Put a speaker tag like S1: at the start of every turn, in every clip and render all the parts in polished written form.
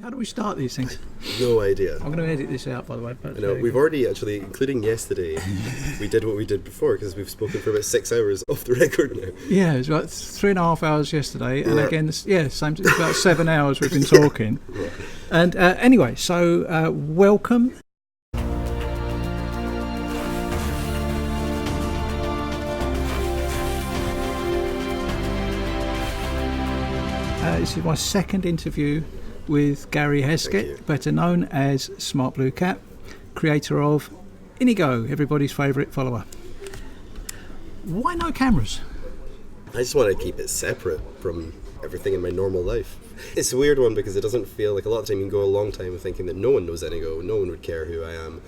S1: How do we start these things?
S2: No idea.
S1: I'm going to edit this out, by the way. But
S2: I know, we've already actually, including yesterday, we did what we did before because we've spoken for about 6 hours off the record now.
S1: Yeah, it was about 3.5 hours yesterday, and again, same. It's about 7 hours we've been talking.
S2: Yeah.
S1: And anyway, so welcome. This is my second interview with Gary Hesketh, better known as Smartbluecat, creator of Inigo, everybody's favourite follower. Why no cameras?
S2: I just want to keep it separate from everything in my normal life. It's a weird one because it doesn't feel like a lot of time you can go a long time thinking that no one knows Inigo, no one would care who I am,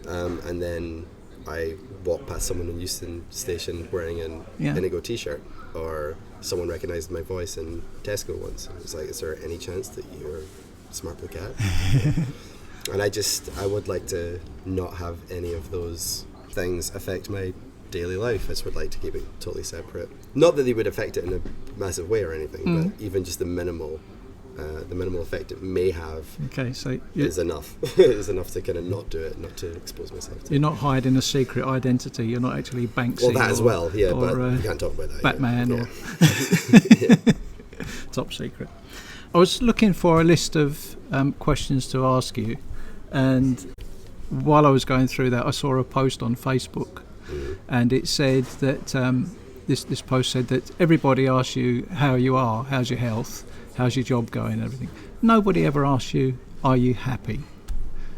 S2: and then I walk past someone in Euston Station wearing an Inigo t-shirt, or someone recognised my voice in Tesco once. It was like, is there any chance that you're Smartbluecat? And I would like to not have any of those things affect my daily life. I just would like to keep it totally separate. Not that they would affect it in a massive way or anything, but even just the minimal effect it may have is enough. Is enough to kind of not do it, not to expose myself to.
S1: You're not hiding a secret identity. You're not actually Banksy.
S2: Well, that as well, yeah, but you can't talk about that.
S1: Batman
S2: yet.
S1: or top secret. I was looking for a list of questions to ask you, and while I was going through that, I saw a post on Facebook, and it said that this post said that everybody asks you how you are, how's your health, how's your job going, and everything. Nobody ever asks you, are you happy?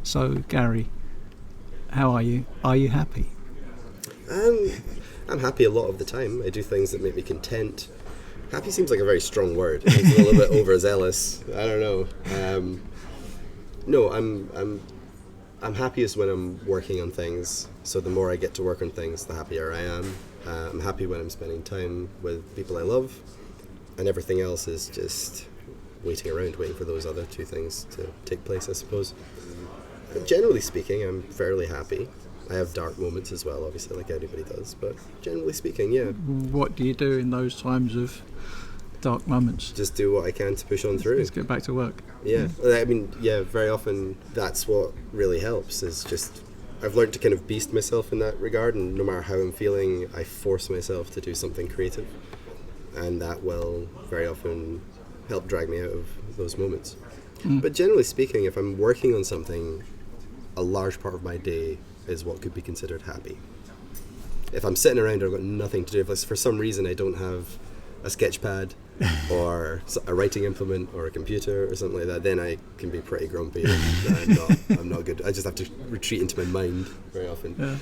S1: So, Gary, how are you? Are you happy?
S2: I'm happy a lot of the time. I do things that make me content. Happy seems like a very strong word. It's a little bit overzealous. I don't know. No, I'm happiest when I'm working on things. So the more I get to work on things, the happier I am. I'm happy when I'm spending time with people I love, and everything else is just waiting for those other two things to take place, I suppose. Generally speaking, I'm fairly happy. I have dark moments as well, obviously, like anybody does, but generally speaking, yeah.
S1: What do you do in those times of dark moments?
S2: Just do what I can to push on through.
S1: Just get back to work.
S2: Yeah. I mean, very often that's what really helps, is just, I've learned to kind of beast myself in that regard, and no matter how I'm feeling, I force myself to do something creative, and that will very often help drag me out of those moments. But generally speaking, if I'm working on something, a large part of my day is what could be considered happy. If I'm sitting around and I've got nothing to do, if for some reason I don't have a sketch pad or a writing implement or a computer or something like that, then I can be pretty grumpy and I'm not good. I just have to retreat into my mind very often.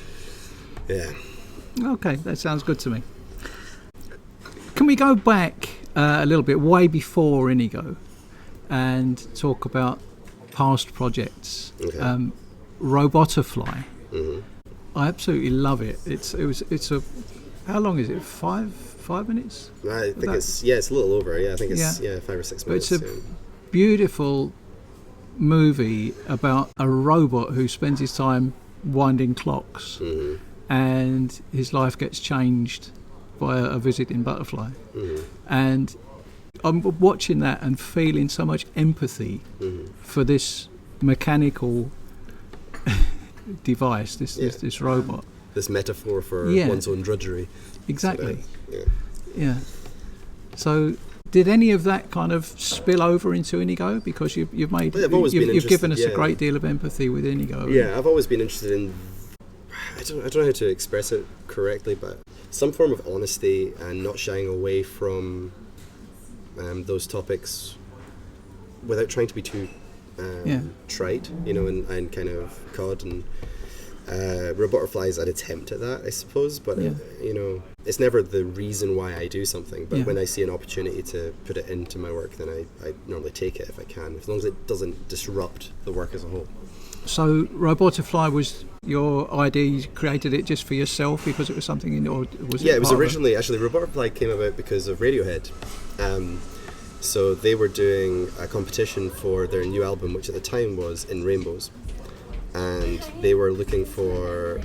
S2: Yeah.
S1: Okay, that sounds good to me. Can we go back a little bit, way before Inigo, and talk about past projects?
S2: Okay.
S1: Robotterfly.
S2: Mm-hmm.
S1: I absolutely love it. It's a, how long is it? Five minutes?
S2: I think it's a little over. Yeah, I think it's 5 or 6 minutes.
S1: But it's a beautiful movie about a robot who spends his time winding clocks, and his life gets changed by a visiting butterfly. And I'm watching that and feeling so much empathy for this mechanical device, this robot.
S2: This metaphor for one's own drudgery.
S1: Exactly.
S2: So,
S1: yeah. So, did any of that kind of spill over into Inigo? Because you've given us a great deal of empathy with Inigo.
S2: Yeah, I've always been interested in, I don't know how to express it correctly, but some form of honesty and not shying away from those topics without trying to be too trite, and kind of cod, and Robotterfly is an attempt at that, I suppose, but it's never the reason why I do something, but when I see an opportunity to put it into my work, then I normally take it if I can, as long as it doesn't disrupt the work as a whole.
S1: So Robotterfly was your idea, you created it just for yourself because it was something or was it?
S2: Yeah, it was originally, actually, Robotterfly came about because of Radiohead. So they were doing a competition for their new album, which at the time was In Rainbows, and they were looking for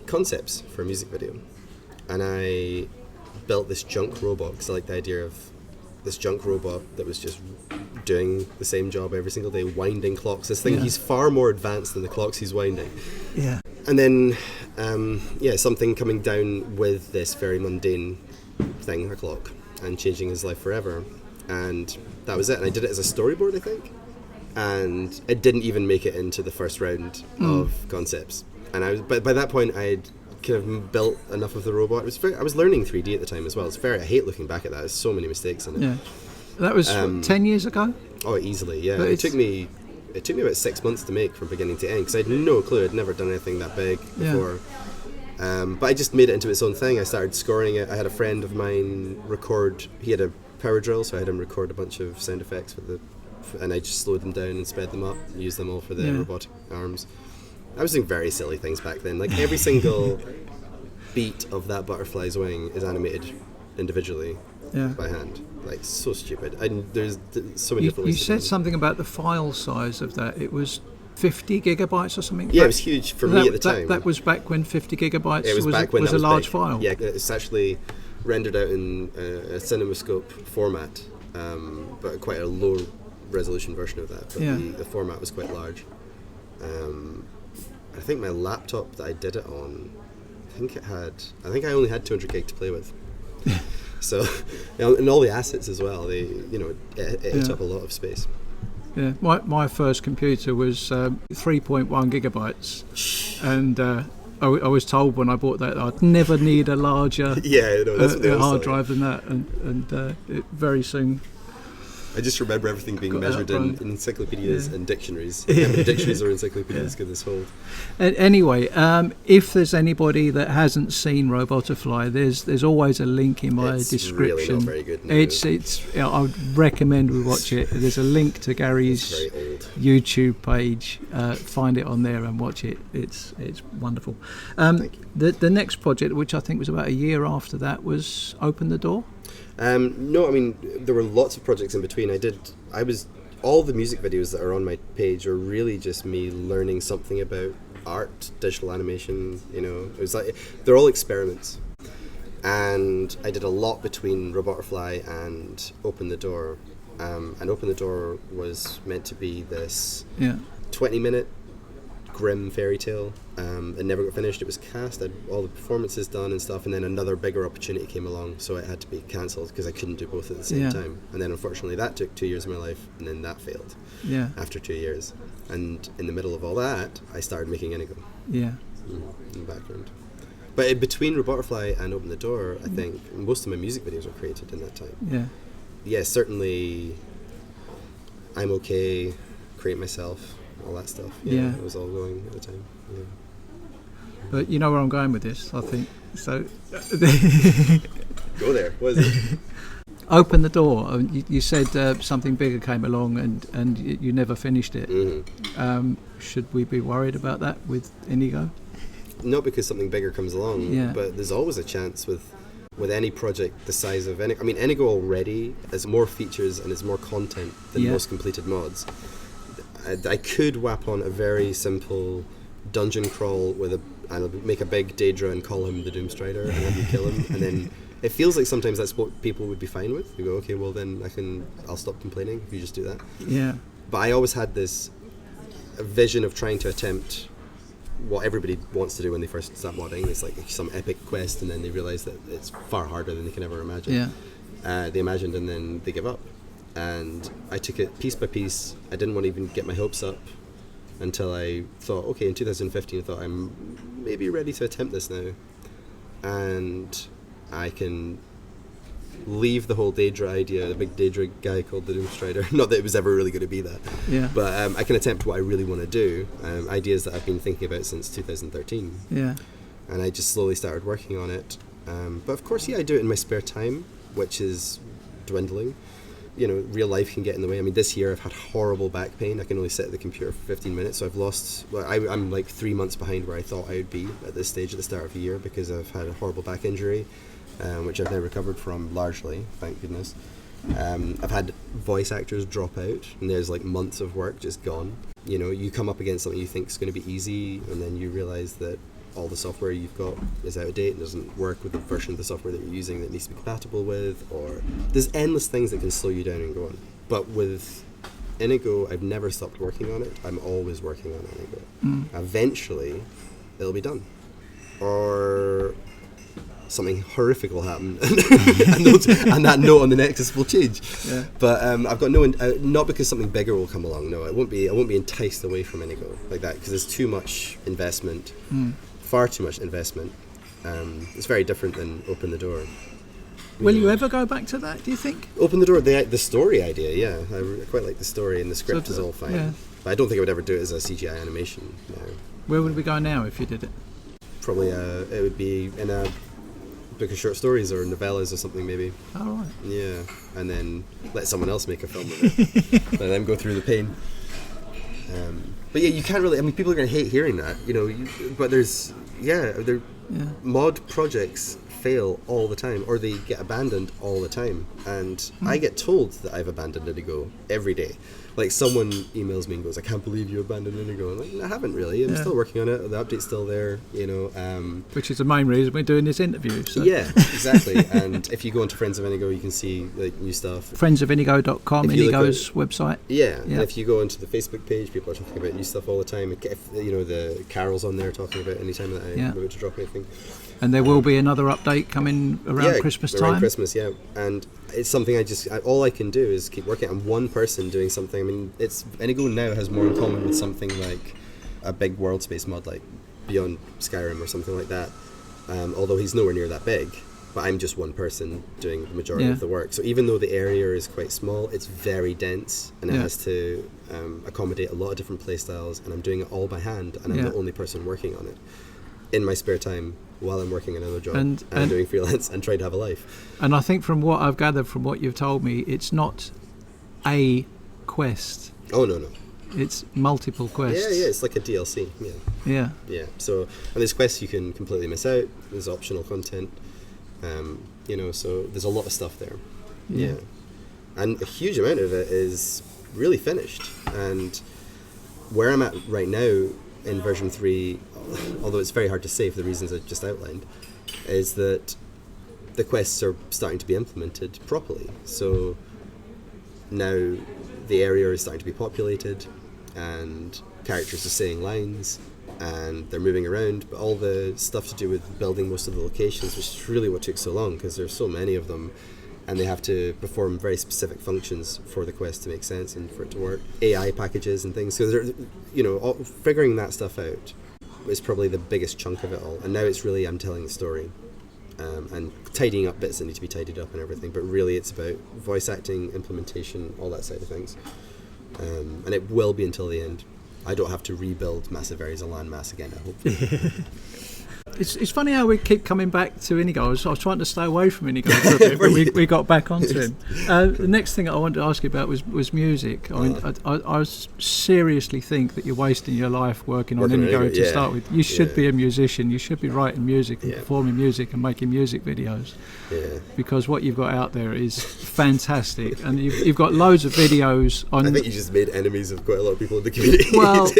S2: concepts for a music video, and I built this junk robot because I like the idea of this junk robot that was just doing the same job every single day, winding clocks. This thing, he's far more advanced than the clocks he's winding.
S1: Yeah.
S2: And then, something coming down with this very mundane thing, a clock, and changing his life forever. And that was it. And I did it as a storyboard, I think. And it didn't even make it into the first round of concepts. And by that point, I'd kind of built enough of the robot. I was learning 3D at the time as well. I hate looking back at that. There's so many mistakes in it.
S1: Yeah. That was 10 years ago?
S2: Oh, easily, yeah. It took me about 6 months to make from beginning to end, because I had no clue. I'd never done anything that big before. But I just made it into its own thing. I started scoring it. I had a friend of mine record. He had a power drill, so I had him record a bunch of sound effects and I just slowed them down and sped them up, used them all for the robotic arms. I was doing very silly things back then. Like every single beat of that butterfly's wing is animated individually by hand. Like so stupid. And there's so many different ways.
S1: You said something about the file size of that. It was 50 gigabytes or something?
S2: Yeah, it was huge for me at the time.
S1: That was back when 50 gigabytes
S2: was
S1: a large
S2: big.
S1: file.
S2: Yeah, it's actually rendered out in a CinemaScope format, but quite a low resolution version of that. But the format was quite large. I think my laptop that I did it on, I think I only had 200 gig to play with. So, and all the assets as well, it ate up a lot of space.
S1: Yeah, my first computer was 3.1 gigabytes, and I was told when I bought that I'd never need a larger hard drive than that, and it very soon.
S2: I just remember everything being measured in encyclopedias and dictionaries. Dictionaries or encyclopedias could this hold.
S1: Anyway, if there's anybody that hasn't seen Robotterfly, there's always a link in my description. It's really not very good. It's I would recommend we watch it. There's a link to Gary's YouTube page. Find it on there and watch it. It's wonderful.
S2: Thank you.
S1: The next project, which I think was about a year after that, was Open the Door.
S2: No, I mean, there were lots of projects in between. All the music videos that are on my page are really just me learning something about art, digital animation, it was like, they're all experiments. And I did a lot between Robotterfly and Open the Door. And Open the Door was meant to be this 20-minute grim fairy tale. It never got finished. It was cast, I had all the performances done and stuff, and then another bigger opportunity came along, so it had to be cancelled because I couldn't do both at the same time. And then unfortunately that took 2 years of my life, and then that failed after 2 years. And in the middle of all that, I started making Inigo in the background. But between Robotterfly and Open the Door, I think most of my music videos were created in that time. Yeah, certainly I'm Okay, Create Myself, all that stuff. It was all going at the time.
S1: But you know where I'm going with this, I think. So
S2: go there. What is it?
S1: Open the Door. You said something bigger came along and you never finished it. Should we be worried about that with Inigo?
S2: Not because something bigger comes along, but there's always a chance with any project the size of Inigo. I mean, Inigo already has more features and has more content than most completed mods. I could whap on a very simple dungeon crawl and make a big Daedra and call him the Doomstrider and have you kill him, and then it feels like sometimes that's what people would be fine with. You go, okay, well then I'll stop complaining if you just do that. Yeah. But I always had this vision of trying to attempt what everybody wants to do when they first start modding. It's like some epic quest, and then they realise that it's far harder than they can ever imagine. They imagined, and then they give up. And I took it piece by piece. I didn't want to even get my hopes up until I thought, okay, in 2015 I thought I'm maybe ready to attempt this now, and I can leave the whole Daedra idea, the big Daedra guy called the Doomstrider, not that it was ever really going to be that, but I can attempt what I really want to do, ideas that I've been thinking about since 2013, and I just slowly started working on it, but of course I do it in my spare time, which is dwindling. Real life can get in the way. I mean, this year I've had horrible back pain. I can only sit at the computer for 15 minutes, so I've lost... I'm like 3 months behind where I thought I would be at this stage at the start of the year, because I've had a horrible back injury, which I've now recovered from largely, thank goodness. I've had voice actors drop out, and there's like months of work just gone. You come up against something you think is going to be easy, and then you realise that all the software you've got is out of date and doesn't work with the version of the software that you're using that needs to be compatible with, or there's endless things that can slow you down and go on. But with Inigo, I've never stopped working on it. I'm always working on Inigo. Eventually, it'll be done. Or something horrific will happen, and that note on the Nexus will change. Yeah. But I've got not because something bigger will come along. No, I won't be enticed away from Inigo like that, because there's too much investment, far too much investment. It's very different than Open the Door.
S1: Will you ever go back to that, do you think?
S2: Open the Door, the story idea, yeah. I quite like the story, and the script is all fine. Yeah. But I don't think I would ever do it as a CGI animation. No.
S1: Where would we go now if you did it?
S2: Probably it would be in a book of short stories or novellas or something, maybe.
S1: Oh, right.
S2: Yeah, and then let someone else make a film of it. Let them go through the pain. But yeah, you can't really. I mean, people are going to hate hearing that, but there's mod projects fail all the time, or they get abandoned all the time, and I get told that I've abandoned Inigo every day. Like, someone emails me and goes, "I can't believe you abandoned Inigo." I'm like, I haven't really. I'm still working on it. The update's still there,
S1: Which is the main reason we're doing this interview. So.
S2: Yeah, exactly. And if you go onto Friends of Inigo, you can see like new stuff.
S1: Friendsofinigo.com, Inigo's website.
S2: Yeah, and if you go onto the Facebook page, people are talking about new stuff all the time. If, the Carol's on there talking about any time that I'm about to drop anything. And there will be another update coming around Christmas time. Around Christmas, yeah. And it's something all I can do is keep working on one person doing something. I mean, Inigo now has more in common with something like a big world space mod like Beyond Skyrim or something like that. Although he's nowhere near that big, but I'm just one person doing the majority of the work. So even though the area is quite small, it's very dense, and it has to accommodate a lot of different play styles, and I'm doing it all by hand, and I'm the only person working on it in my spare time while I'm working another job and doing freelance and trying to have a life. And I think from what I've gathered from what you've told me, it's not a quest. Oh, no. It's multiple quests. Yeah, it's like a DLC. Yeah. So, and there's quests you can completely miss out. There's optional content. So there's a lot of stuff there. Yeah. And a huge amount of it is really finished. And where I'm at right now in version 3, although it's very hard to say for the reasons I just outlined, is that the quests are starting to be implemented properly. So now the area is starting to be populated, and characters are saying lines, and they're moving around, but all the stuff to do with building most of the locations, which is really what took so long, because there's so many of them, and they have to perform very specific functions for the quest to make sense and for it to work. AI packages and things, so they're, figuring that stuff out is probably the biggest chunk of it all. And now it's really, I'm telling the story, and tidying up bits that need to be tidied up and everything, but really it's about voice acting, implementation, all that side of things. And it will be until the end. I don't have to rebuild massive areas of landmass again, I hope. It's funny how we keep coming back to Inigo. I was trying to stay away from Inigo for a bit, but we got back onto him. The next thing I wanted to ask you about was music. I seriously think that you're wasting your life working on Inigo to start with. You should be a musician. You should be writing music and performing music and making music videos. Yeah. Because what you've got out there is fantastic, and you've got loads of videos on. I think you just made enemies of quite a lot of people in the community. Well.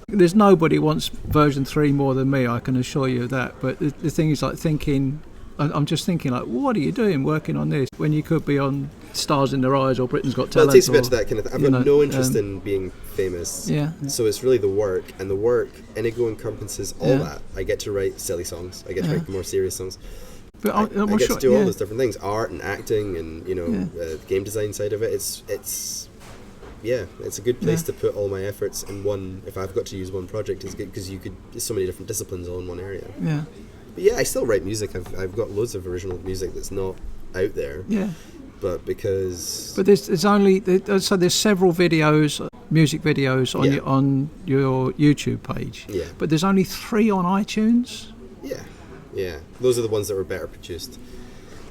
S2: There's nobody wants version 3 more than me, I can assure you of that. But the thing is, like, I'm just thinking, like, what are you doing working on this when you could be on Stars in Their Eyes or Britain's Got Talent? Well, it takes me back to that kind of thing. I've got no interest in being famous. Yeah. So it's really the work, and the work, Inigo encompasses all that. I get to write silly songs. I get to write more serious songs. But I get to do all those different things, art and acting and, the game design side of it. It's a good place to put all my efforts in one. If I've got to use one project, it's good because there's so many different disciplines all in one area. Yeah. But I still write music. I've got loads of original music that's not out there. Yeah. But there's several videos, music videos on your YouTube page. Yeah. But there's only 3 on iTunes. Yeah. Yeah. Those are the ones that were better produced.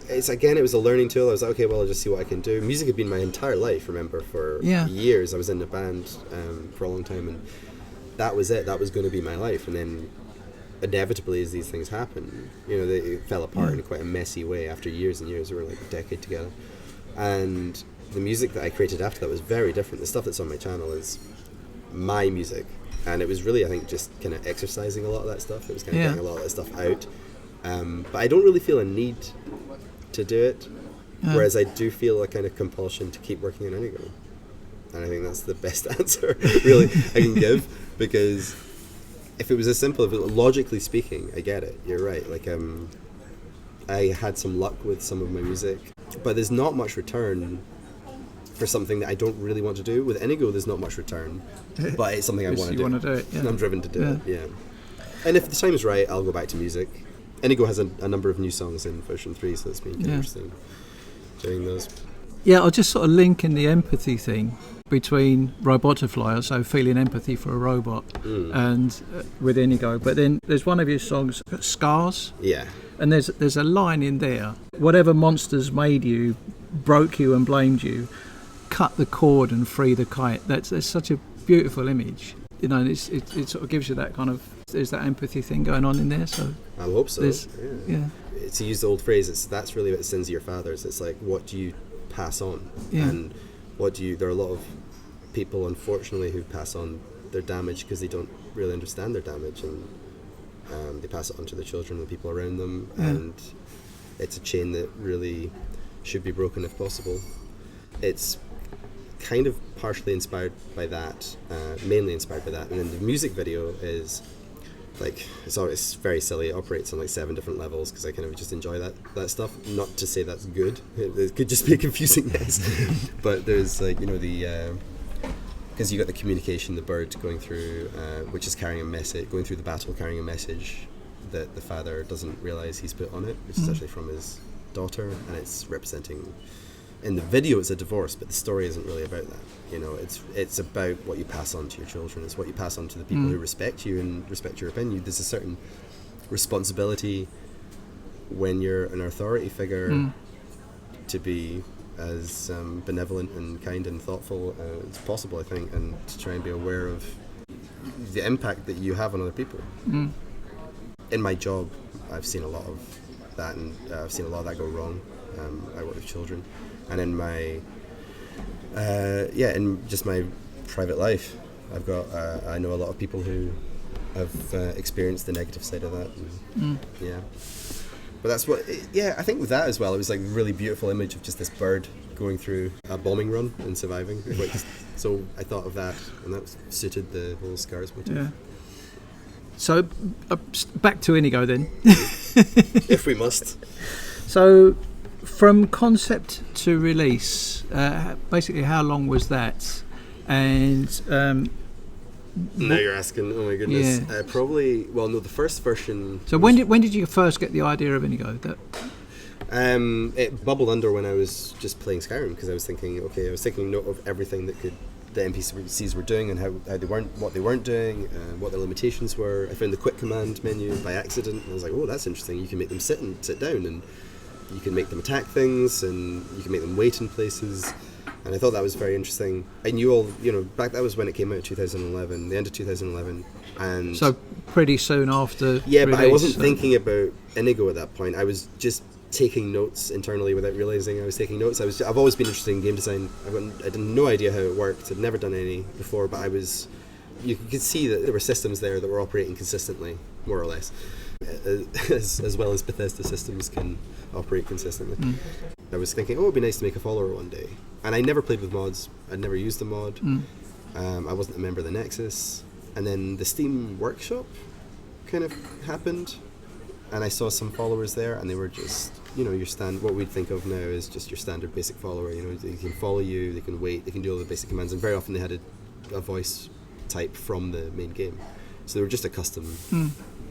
S2: It was a learning tool. I was like, okay, well, I'll just see what I can do. Music had been my entire life, remember, for years. I was in a band for a long time, and that was it. That was going to be my life. And then, inevitably, as these things happen, they fell apart in quite a messy way after years and years. We were like a decade together. And the music that I created after that was very different. The stuff that's on my channel is my music. And it was really, I think, just kind of exercising a lot of that stuff. It was kind of getting a lot of that stuff out. But I don't really feel a need to do it, whereas I do feel a kind of compulsion to keep working on Inigo. And I think that's the best answer, really, I can give, because if it was as simple, logically speaking, I get it. You're right. Like, I had some luck with some of my music, but there's not much return for something that I don't really want to do. With Inigo, there's not much return, but it's something I want to do.
S1: You want to do it, yeah.
S2: And I'm driven to do it, yeah. And if the time's right, I'll go back to music. Inigo has a number of new songs in version 3, so it's been kind of interesting doing those.
S1: Yeah, I'll just sort of link in the empathy thing between Robotterfly, so feeling empathy for a robot, and with Inigo. But then there's one of your songs, Scars.
S2: Yeah.
S1: And there's a line in there, whatever monsters made you, broke you and blamed you, cut the cord and free the kite. That's such a beautiful image. You know, and it sort of gives you that kind of, there's that empathy thing going on in there. So
S2: I hope so.
S1: Yeah.
S2: To use the old phrase, that's really what sins of your fathers. It's like, what do you pass on?
S1: Yeah.
S2: And there are a lot of people, unfortunately, who pass on their damage because they don't really understand their damage, and they pass it on to their children and the people around them, and it's a chain that really should be broken if possible. It's kind of partially inspired by that, mainly inspired by that, and then the music video is like, it's very silly. It operates on like 7 different levels because I kind of just enjoy that stuff. Not to say that's good. It could just be a confusing mess. But there's like, you know, because you got the communication, the bird going through, which is carrying a message, going through the battle carrying a message that the father doesn't realise he's put on it, which is actually from his daughter, and it's representing. In the video, it's a divorce, but the story isn't really about that. You know, it's about what you pass on to your children. It's what you pass on to the people who respect you and respect your opinion. There's a certain responsibility when you're an authority figure to be as benevolent and kind and thoughtful as possible, I think, and to try and be aware of the impact that you have on other people. In my job, I've seen a lot of that, and I've seen a lot of that go wrong. I work with children. And in my, in just my private life, I know a lot of people who have experienced the negative side of that. And, but that's I think with that as well, it was like a really beautiful image of just this bird going through a bombing run and surviving. So I thought of that, and that suited the whole Scars motif.
S1: Yeah. So back to Inigo then.
S2: If we must.
S1: So, from concept to release, basically how long was that? And
S2: now you're asking, oh my goodness. Probably, the first version.
S1: So when did you first get the idea of Inigo?
S2: It bubbled under when I was just playing Skyrim, because I was taking note of everything that the NPCs were doing, and what they weren't doing, what their limitations were. I found the quick command menu by accident, and I was like, oh, that's interesting. You can make them sit down, and you can make them attack things, and you can make them wait in places. And I thought that was very interesting. I knew that was when it came out, 2011, the end of 2011. And
S1: so pretty soon after
S2: but I wasn't thinking about Inigo at that point. I was just taking notes internally without realising I was taking notes. I've always been interested in game design. I had no idea how it worked. I'd never done any before, but you could see that there were systems there that were operating consistently, more or less. As well as Bethesda systems can operate consistently. I was thinking, it'd be nice to make a follower one day. And I never played with mods. I'd never used a mod. I wasn't a member of the Nexus. And then the Steam Workshop kind of happened, and I saw some followers there, and they were just, what we'd think of now is just your standard basic follower. They can follow you, they can wait, they can do all the basic commands, and very often they had a voice type from the main game. So they were just a custom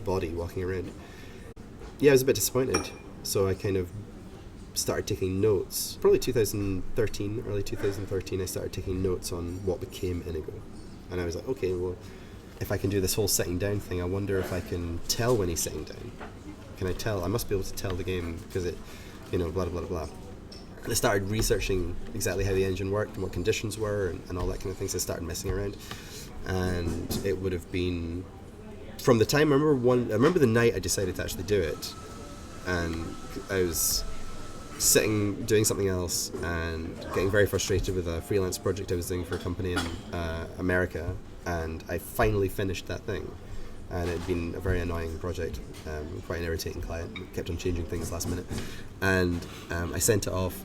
S2: body walking around. I was a bit disappointed, so I kind of started taking notes. Probably early 2013, I started taking notes on what became Inigo. And I was like, okay, well, if I can do this whole sitting down thing, I wonder if I can tell when he's sitting down. Can I tell? I must be able to tell the game because it, blah, blah, blah, blah. And I started researching exactly how the engine worked and what conditions were and all that kind of thing, so I started messing around. And it would have been, from the time, I remember the night I decided to actually do it, and I was sitting doing something else and getting very frustrated with a freelance project I was doing for a company in America, and I finally finished that thing. And it had been a very annoying project, quite an irritating client, kept on changing things last minute. And I sent it off,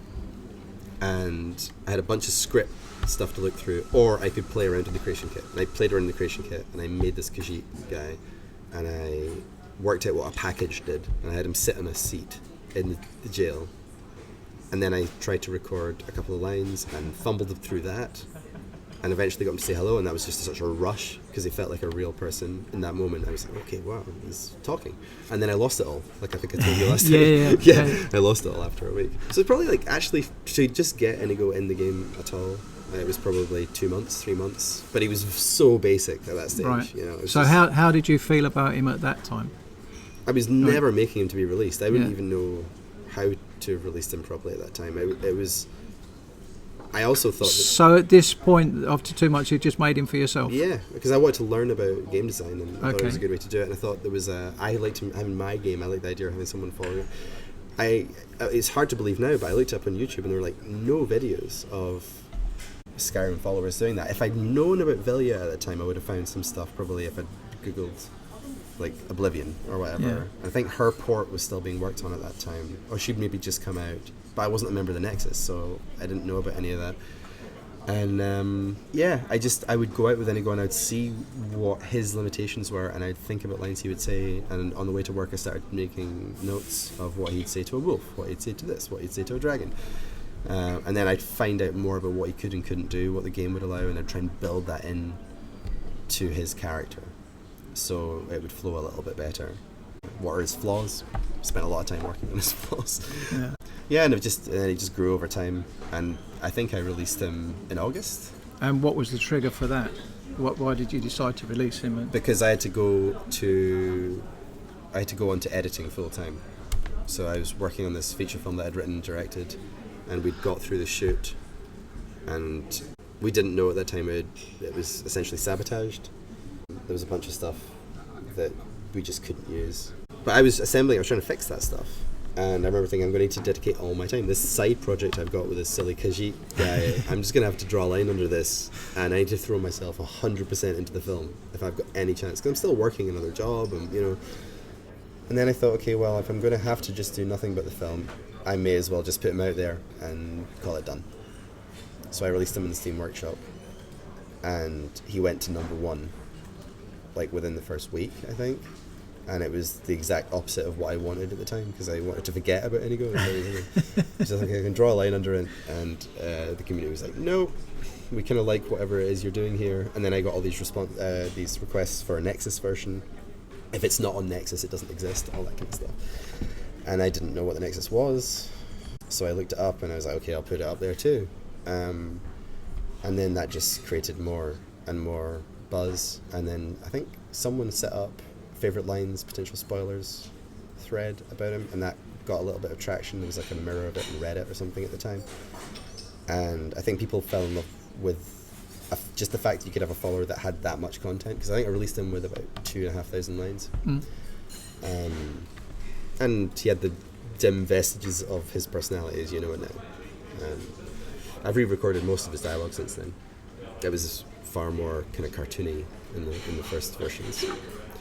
S2: and I had a bunch of script stuff to look through, or I could play around in the creation kit. And I played around in the creation kit, and I made this Khajiit guy, and I worked out what a package did, and I had him sit on a seat in the jail. And then I tried to record a couple of lines and fumbled through that, and eventually got him to say hello, and that was just such a rush because he felt like a real person in that moment. I was like, okay, wow, he's talking. And then I lost it all, like I think I told you last time. Yeah, I lost it all after a week. So it's probably like, actually, to just get Inigo in the game at all, it was probably 2 months, 3 months. But he was so basic at that stage.
S1: Right.
S2: You know,
S1: so how did you feel about him at that time?
S2: I was never making him to be released. I wouldn't even know how to have released him properly at that time. It was... I also thought that...
S1: So at this point, after 2 months, you just made him for yourself?
S2: Yeah, because I wanted to learn about game design, and I thought it was a good way to do it. And I thought there was I liked having my game. I liked the idea of having someone following it. It's hard to believe now, but I looked up on YouTube, and there were like no videos of Skyrim followers doing that. If I'd known about Vilya at that time, I would have found some stuff probably if I'd Googled like Oblivion or whatever.
S1: Yeah.
S2: I think her port was still being worked on at that time, or she'd maybe just come out. But I wasn't a member of the Nexus, so I didn't know about any of that. And I would go out with Inigo and I'd see what his limitations were, and I'd think about lines he would say, and on the way to work I started making notes of what he'd say to a wolf, what he'd say to this, what he'd say to a dragon. And then I'd find out more about what he could and couldn't do, what the game would allow, and I'd try and build that in to his character so it would flow a little bit better. What are his flaws? Spent a lot of time working on his flaws. Yeah, and it just grew over time, and I think I released him in August.
S1: And what was the trigger for that? Why did you decide to release him?
S2: Because I had to go on to editing full time. So I was working on this feature film that I'd written and directed, and we'd got through the shoot, and we didn't know at that time it was essentially sabotaged. There was a bunch of stuff that we just couldn't use. But I was trying to fix that stuff. And I remember thinking, I'm going to need to dedicate all my time. This side project I've got with this silly Khajiit guy, I'm just going to have to draw a line under this, and I need to throw myself 100% into the film if I've got any chance. Because I'm still working another job, and And then I thought, okay, well, if I'm going to have to just do nothing but the film, I may as well just put him out there and call it done. So I released him in the Steam Workshop, and he went to #1, like within the first week, I think. And it was the exact opposite of what I wanted at the time, because I wanted to forget about Inigo. So I can draw a line under it, and the community was like, no, we kind of like whatever it is you're doing here. And then I got all these these requests for a Nexus version. If it's not on Nexus, it doesn't exist, all that kind of stuff. And I didn't know what the Nexus was, so I looked it up, and I was like, okay, I'll put it up there too. And then that just created more and more buzz. And then I think someone set up favourite lines, potential spoilers thread about him, and that got a little bit of traction. There was like a mirror of it in Reddit or something at the time, and I think people fell in love with just the fact that you could have a follower that had that much content, because I think I released him with about 2,500 lines. And he had the dim vestiges of his personality as you know it now. I've re-recorded most of his dialogue since then. It was far more kind of cartoony in the first versions.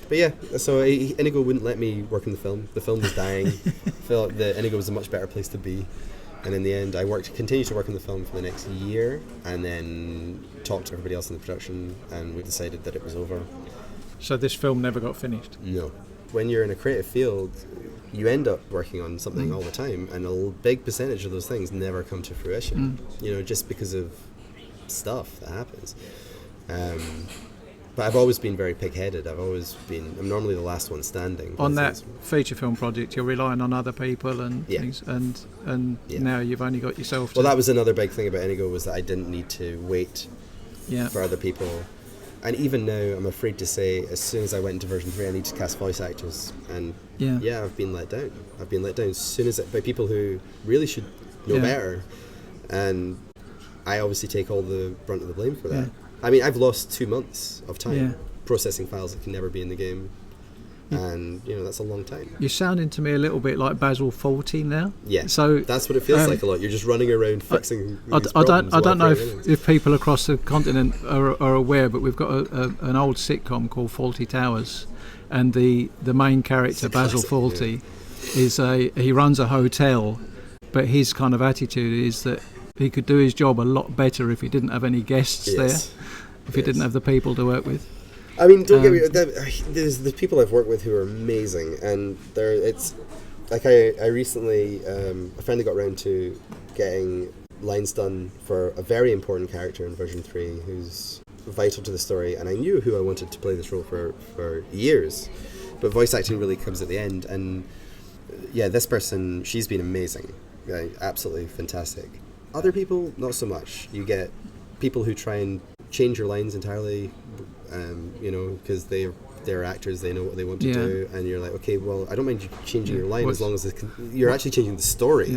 S2: But yeah, so Inigo wouldn't let me work in the film. The film was dying. I felt that Inigo was a much better place to be. And in the end, I continued to work in the film for the next year, and then talked to everybody else in the production, and we decided that it was over.
S1: So this film never got finished?
S2: No. When you're in a creative field, you end up working on something all the time, and a big percentage of those things never come to fruition. Just because of stuff that happens. But I've always been very pig-headed. I'm normally the last one standing.
S1: On that feature film project, you're relying on other people and things, and now you've only got yourself to...
S2: Well, that was another big thing about Inigo, was that I didn't need to wait for other people. And even now, I'm afraid to say, as soon as I went into version 3, I need to cast voice actors. And I've been let down. I've been let down by people who really should know better. And I obviously take all the brunt of the blame for that. I mean, I've lost 2 months of time processing files that can never be in the game. and that's a long time.
S1: You're sounding to me a little bit like Basil Fawlty now.
S2: Yeah,
S1: so
S2: that's what it feels like a lot. You're just running around fixing these problems.
S1: I don't know if people across the continent are aware, but we've got an old sitcom called Fawlty Towers, and the main character Basil Fawlty he runs a hotel, but his kind of attitude is that he could do his job a lot better if he didn't have any guests there, if he didn't have the people to work with.
S2: I mean, don't get me wrong, there's the people I've worked with who are amazing, and it's like I recently I finally got around to getting lines done for a very important character in version 3 who's vital to the story, and I knew who I wanted to play this role for years, but voice acting really comes at the end. And this person, she's been amazing, absolutely fantastic. Other people, not so much. You get people who try and change your lines entirely, because they're actors, they know what they want to do, and you're like, okay, well, I don't mind you changing your line as long as you're actually changing the story.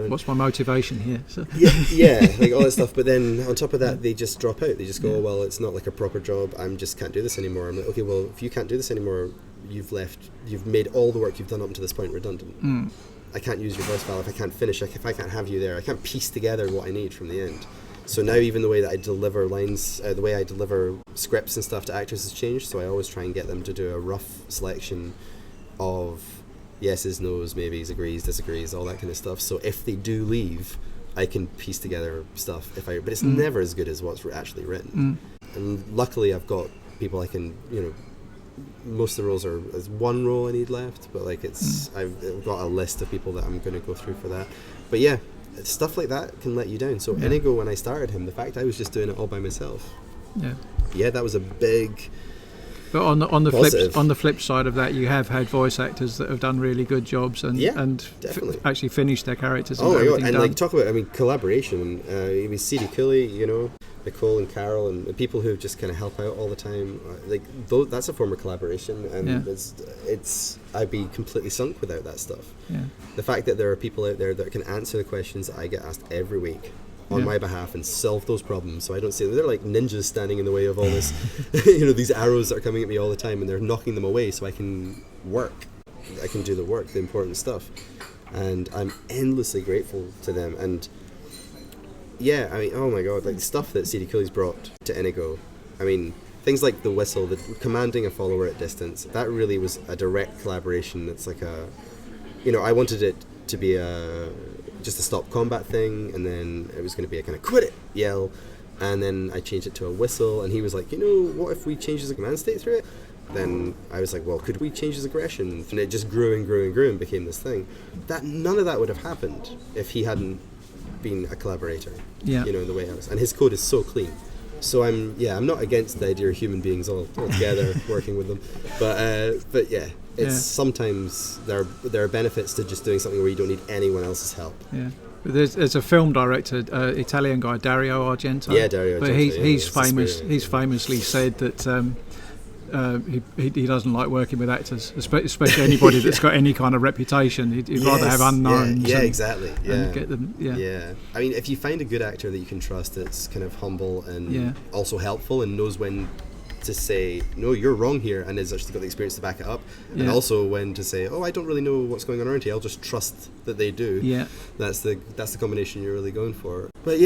S1: What's my motivation here? So.
S2: Like all that stuff. But then on top of that, they just drop out. They just go, oh, well, it's not like a proper job. Can't do this anymore. I'm like, okay, well, if you can't do this anymore, you've made all the work you've done up to this point redundant. I can't use your voice file if I can't finish. If I can't have you there, I can't piece together what I need from the end. So now even the way that I deliver lines, the way I deliver scripts and stuff to actors has changed. So I always try and get them to do a rough selection of yeses, nos, maybes, agrees, disagrees, all that kind of stuff. So if they do leave, I can piece together stuff. But it's never as good as what's actually written. And luckily I've got people I can, most of the roles there's one role I need left, but I've got a list of people that I'm going to go through for that. But yeah, stuff like that can let you down. So Inigo, when I started him, the fact I was just doing it all by myself, that was a big.
S1: But on the flip side of that, you have had voice actors that have done really good jobs and
S2: definitely
S1: actually finished their characters.
S2: Oh my god! And done. Talk about collaboration. CD Cooley, Nicole and Carol, and the people who just kind of help out all the time. That's a form of collaboration, and I'd be completely sunk without that stuff. The fact that there are people out there that can answer the questions that I get asked every week on my behalf and solve those problems, so I don't see they're like ninjas standing in the way of all this these arrows that are coming at me all the time, and they're knocking them away so I can do the work, the important stuff, and I'm endlessly grateful to them. And I mean, oh my god, the stuff that CD Cooley's brought to Inigo, I mean, things like the whistle, the commanding a follower at distance, that really was a direct collaboration. It's like I wanted it to be just a stop combat thing, and then it was going to be a kind of quit it yell, and then I changed it to a whistle, and he was like, what if we change the command state through it? Then I was like, well, could we change his aggression? And it just grew and grew and grew and became this thing. None of that would have happened if he hadn't been a collaborator, in the way I was. And his code is so clean. So I'm not against the idea of human beings all together working with them, but it's sometimes there are benefits to just doing something where you don't need anyone else's help. Yeah.
S1: There's a film director, Italian guy, Dario Argento. Yeah, Dario Argento. But he's famously said that he doesn't like working with actors, especially anybody that's got any kind of reputation. He'd rather have unknowns.
S2: Yeah, exactly.
S1: And get them.
S2: I mean, if you find a good actor that you can trust, that's kind of humble and also helpful and knows when to say, no, you're wrong here, and has actually got the experience to back it up, and also when to say, oh, I don't really know what's going on around here, I'll just trust that they do. That's the combination you're really going for. But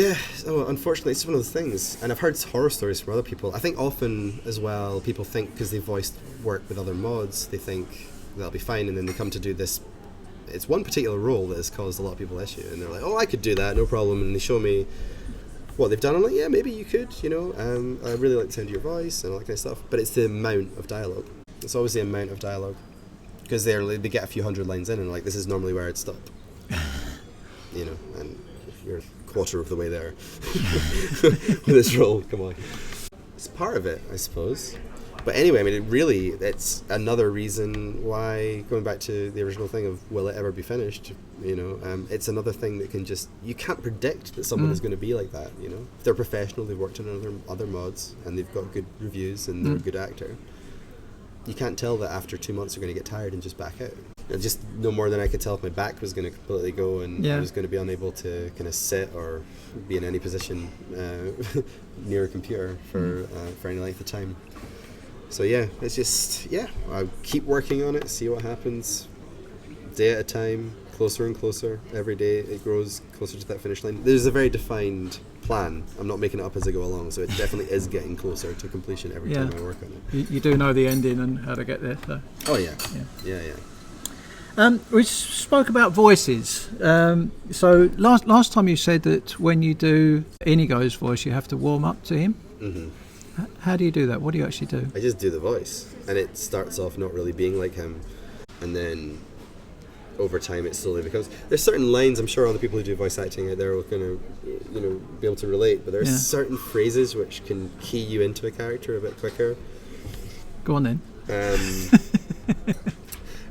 S2: unfortunately it's one of those things, and I've heard horror stories from other people. I think often as well people think because they voiced work with other mods, they think they'll be fine, and then they come to do this. It's one particular role that has caused a lot of people issue, and they're like, oh, I could do that, no problem, and they show me what they've done. I'm like, yeah, maybe you could, I really like the sound of your voice and all that kind of stuff, but it's the amount of dialogue. It's always the amount of dialogue, because they get a few hundred lines in and like, this is normally where I'd stop, and you're a quarter of the way there with this role. Come on, it's part of it, I suppose. But anyway, I mean, it's another reason why, going back to the original thing of will it ever be finished, it's another thing that you can't predict that someone is going to be like that, If they're professional, they've worked on other mods, and they've got good reviews, and they're a good actor. You can't tell that after 2 months they're going to get tired and just back out. Just no more than I could tell if my back was going to completely go, and I was going to be unable to kind of sit or be in any position near a computer for any length of time. So yeah, it's just, I keep working on it, see what happens, day at a time, closer and closer. Every day it grows closer to that finish line. There's a very defined plan. I'm not making it up as I go along, so it definitely is getting closer to completion every time I work on it.
S1: You do know the ending and how to get there, so.
S2: Oh yeah.
S1: We spoke about voices. So last time you said that when you do Inigo's voice, you have to warm up to him.
S2: Mm-hmm.
S1: How do you do that? What do you actually do?
S2: I just do the voice, and it starts off not really being like him, and then over time it slowly becomes. There's certain lines, I'm sure all the people who do voice acting out there are going to, be able to relate. But there's certain phrases which can key you into a character a bit quicker.
S1: Go on then.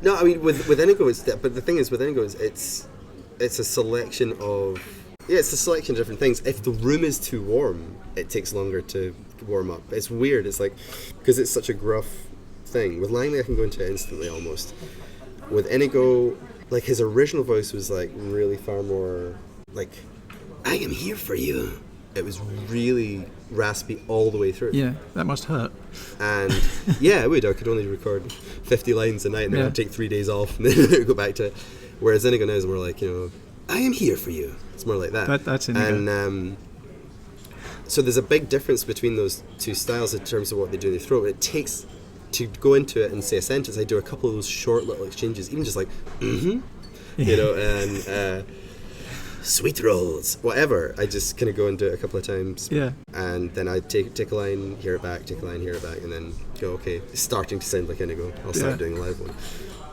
S2: No, I mean with Inigo, but the thing is with Inigo, it's a selection of different things. If the room is too warm, it takes longer to warm up. It's weird. It's like, because it's such a gruff thing. With Langley, I can go into it instantly almost. With Inigo, like his original voice was like really far more like, I am here for you. It was really raspy all the way through.
S1: Yeah, that must hurt.
S2: And yeah, it would. I could only record 50 lines a night, and then I'd take 3 days off, and then go back to it. Whereas Inigo now is more like, I am here for you. It's more like that.
S1: That's Inigo.
S2: And so there's a big difference between those two styles in terms of what they do in the throat. It takes, to go into it and say a sentence, I do a couple of those short little exchanges, even just like, and sweet rolls, whatever. I just kind of go and do it a couple of times.
S1: Yeah.
S2: And then I take a line, hear it back, take a line, hear it back, and then go, okay, it's starting to sound like Inigo. I'll start doing a live one.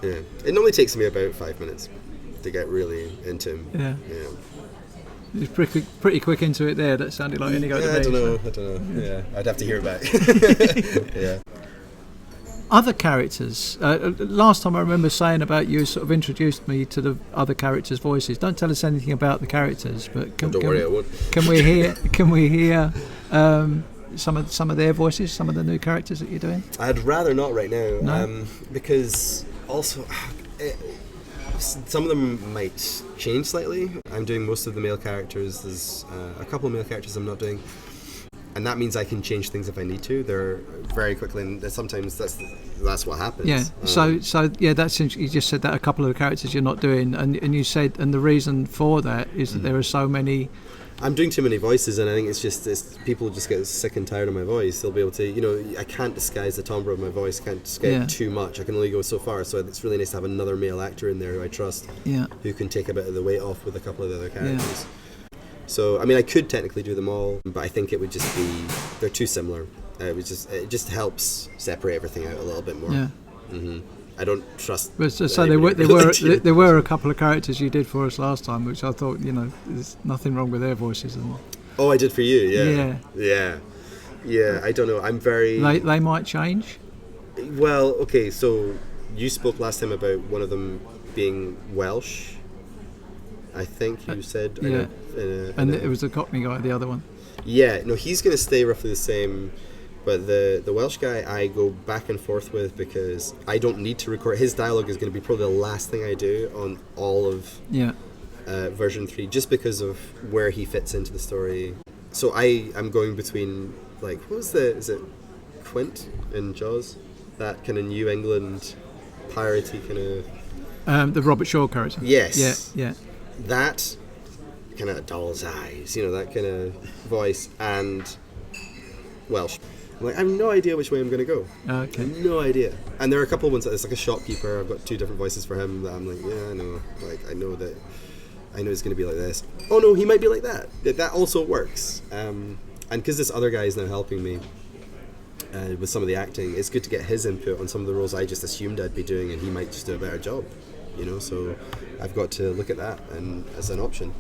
S2: Yeah. It normally takes me about 5 minutes to get really into him.
S1: Yeah. You're pretty quick into it there. That sounded like Inigo to me.
S2: I don't know. Yeah, I'd have to hear it back. Yeah.
S1: Other characters. Last time I remember saying about you sort of introduced me to the other characters' voices. Don't tell us anything about the characters, but
S2: don't worry, I won't.
S1: Can we hear some of their voices, some of the new characters that you're doing?
S2: I'd rather not right now,
S1: No?
S2: because also some of them might change slightly. I'm doing most of the male characters. There's a couple of male characters I'm not doing. And that means I can change things if I need to. They're very quickly, and sometimes that's what happens.
S1: Yeah. So that's you just said that a couple of the characters you're not doing, and you said, and the reason for that is that there are so many.
S2: I'm doing too many voices, and I think it's people just get sick and tired of my voice. They'll be able to, I can't disguise the timbre of my voice. I can't disguise too much. I can only go so far. So it's really nice to have another male actor in there who I trust, who can take a bit of the weight off with a couple of the other characters. Yeah. So, I mean, I could technically do them all, but I think it would just be, they're too similar. It just helps separate everything out a little bit more. Yeah. Mm-hmm. I don't trust.
S1: But so there were a couple of characters you did for us last time, which I thought, there's nothing wrong with their voices.
S2: Oh, I did for you, yeah. I don't know. I'm very.
S1: They might change.
S2: Well, okay. So you spoke last time about one of them being Welsh. I think you said.
S1: Yeah. It was a Cockney guy, the other one.
S2: Yeah, no, he's going to stay roughly the same, but the Welsh guy I go back and forth with because I don't need to record. His dialogue is going to be probably the last thing I do on all of version 3, just because of where he fits into the story. So I'm going between, like, is it Quint in Jaws? That kind of New England piratey kind of...
S1: the Robert Shaw character.
S2: Yes.
S1: Yeah.
S2: That kind of doll's eyes, that kind of voice, and Welsh. I have no idea which way I'm going to go.
S1: Okay.
S2: No idea. And there are a couple of ones that it's like a shopkeeper. I've got 2 different voices for him that I'm like, I know. Like, I know it's going to be like this. Oh no, he might be like that. That also works. And because this other guy is now helping me with some of the acting, it's good to get his input on some of the roles I just assumed I'd be doing, and he might just do a better job. So I've got to look at that and as an option.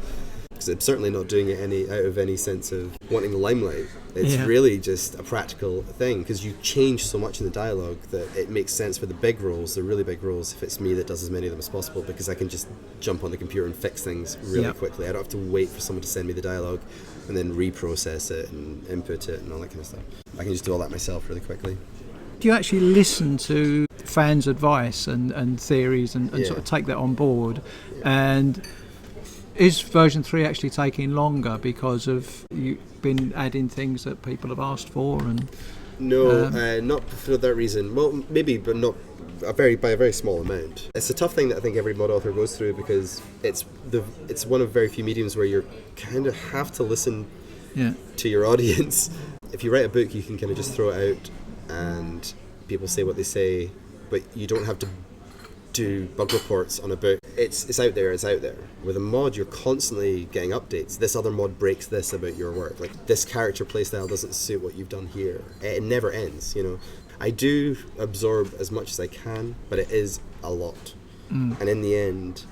S2: Because I'm certainly not doing it out of any sense of wanting the limelight. It's really just a practical thing, because you change so much in the dialogue that it makes sense for the big roles, the really big roles, if it's me that does as many of them as possible, because I can just jump on the computer and fix things really quickly. I don't have to wait for someone to send me the dialogue and then reprocess it and input it and all that kind of stuff. I can just do all that myself really quickly.
S1: Do you actually listen to fans' advice and theories and sort of take that on board? And is version 3 actually taking longer because of you've been adding things that people have asked for? And
S2: No, not for that reason. Well, maybe, but not by a very small amount. It's a tough thing that I think every mod author goes through, because it's one of very few mediums where you kind of have to listen to your audience. If you write a book, you can kind of just throw it out and people say what they say, but you don't have to do bug reports on a book. It's out there. With a mod, you're constantly getting updates. This other mod breaks this about your work. Like, this character playstyle doesn't suit what you've done here. It never ends, you know. I do absorb as much as I can, but it is a lot. And in the end,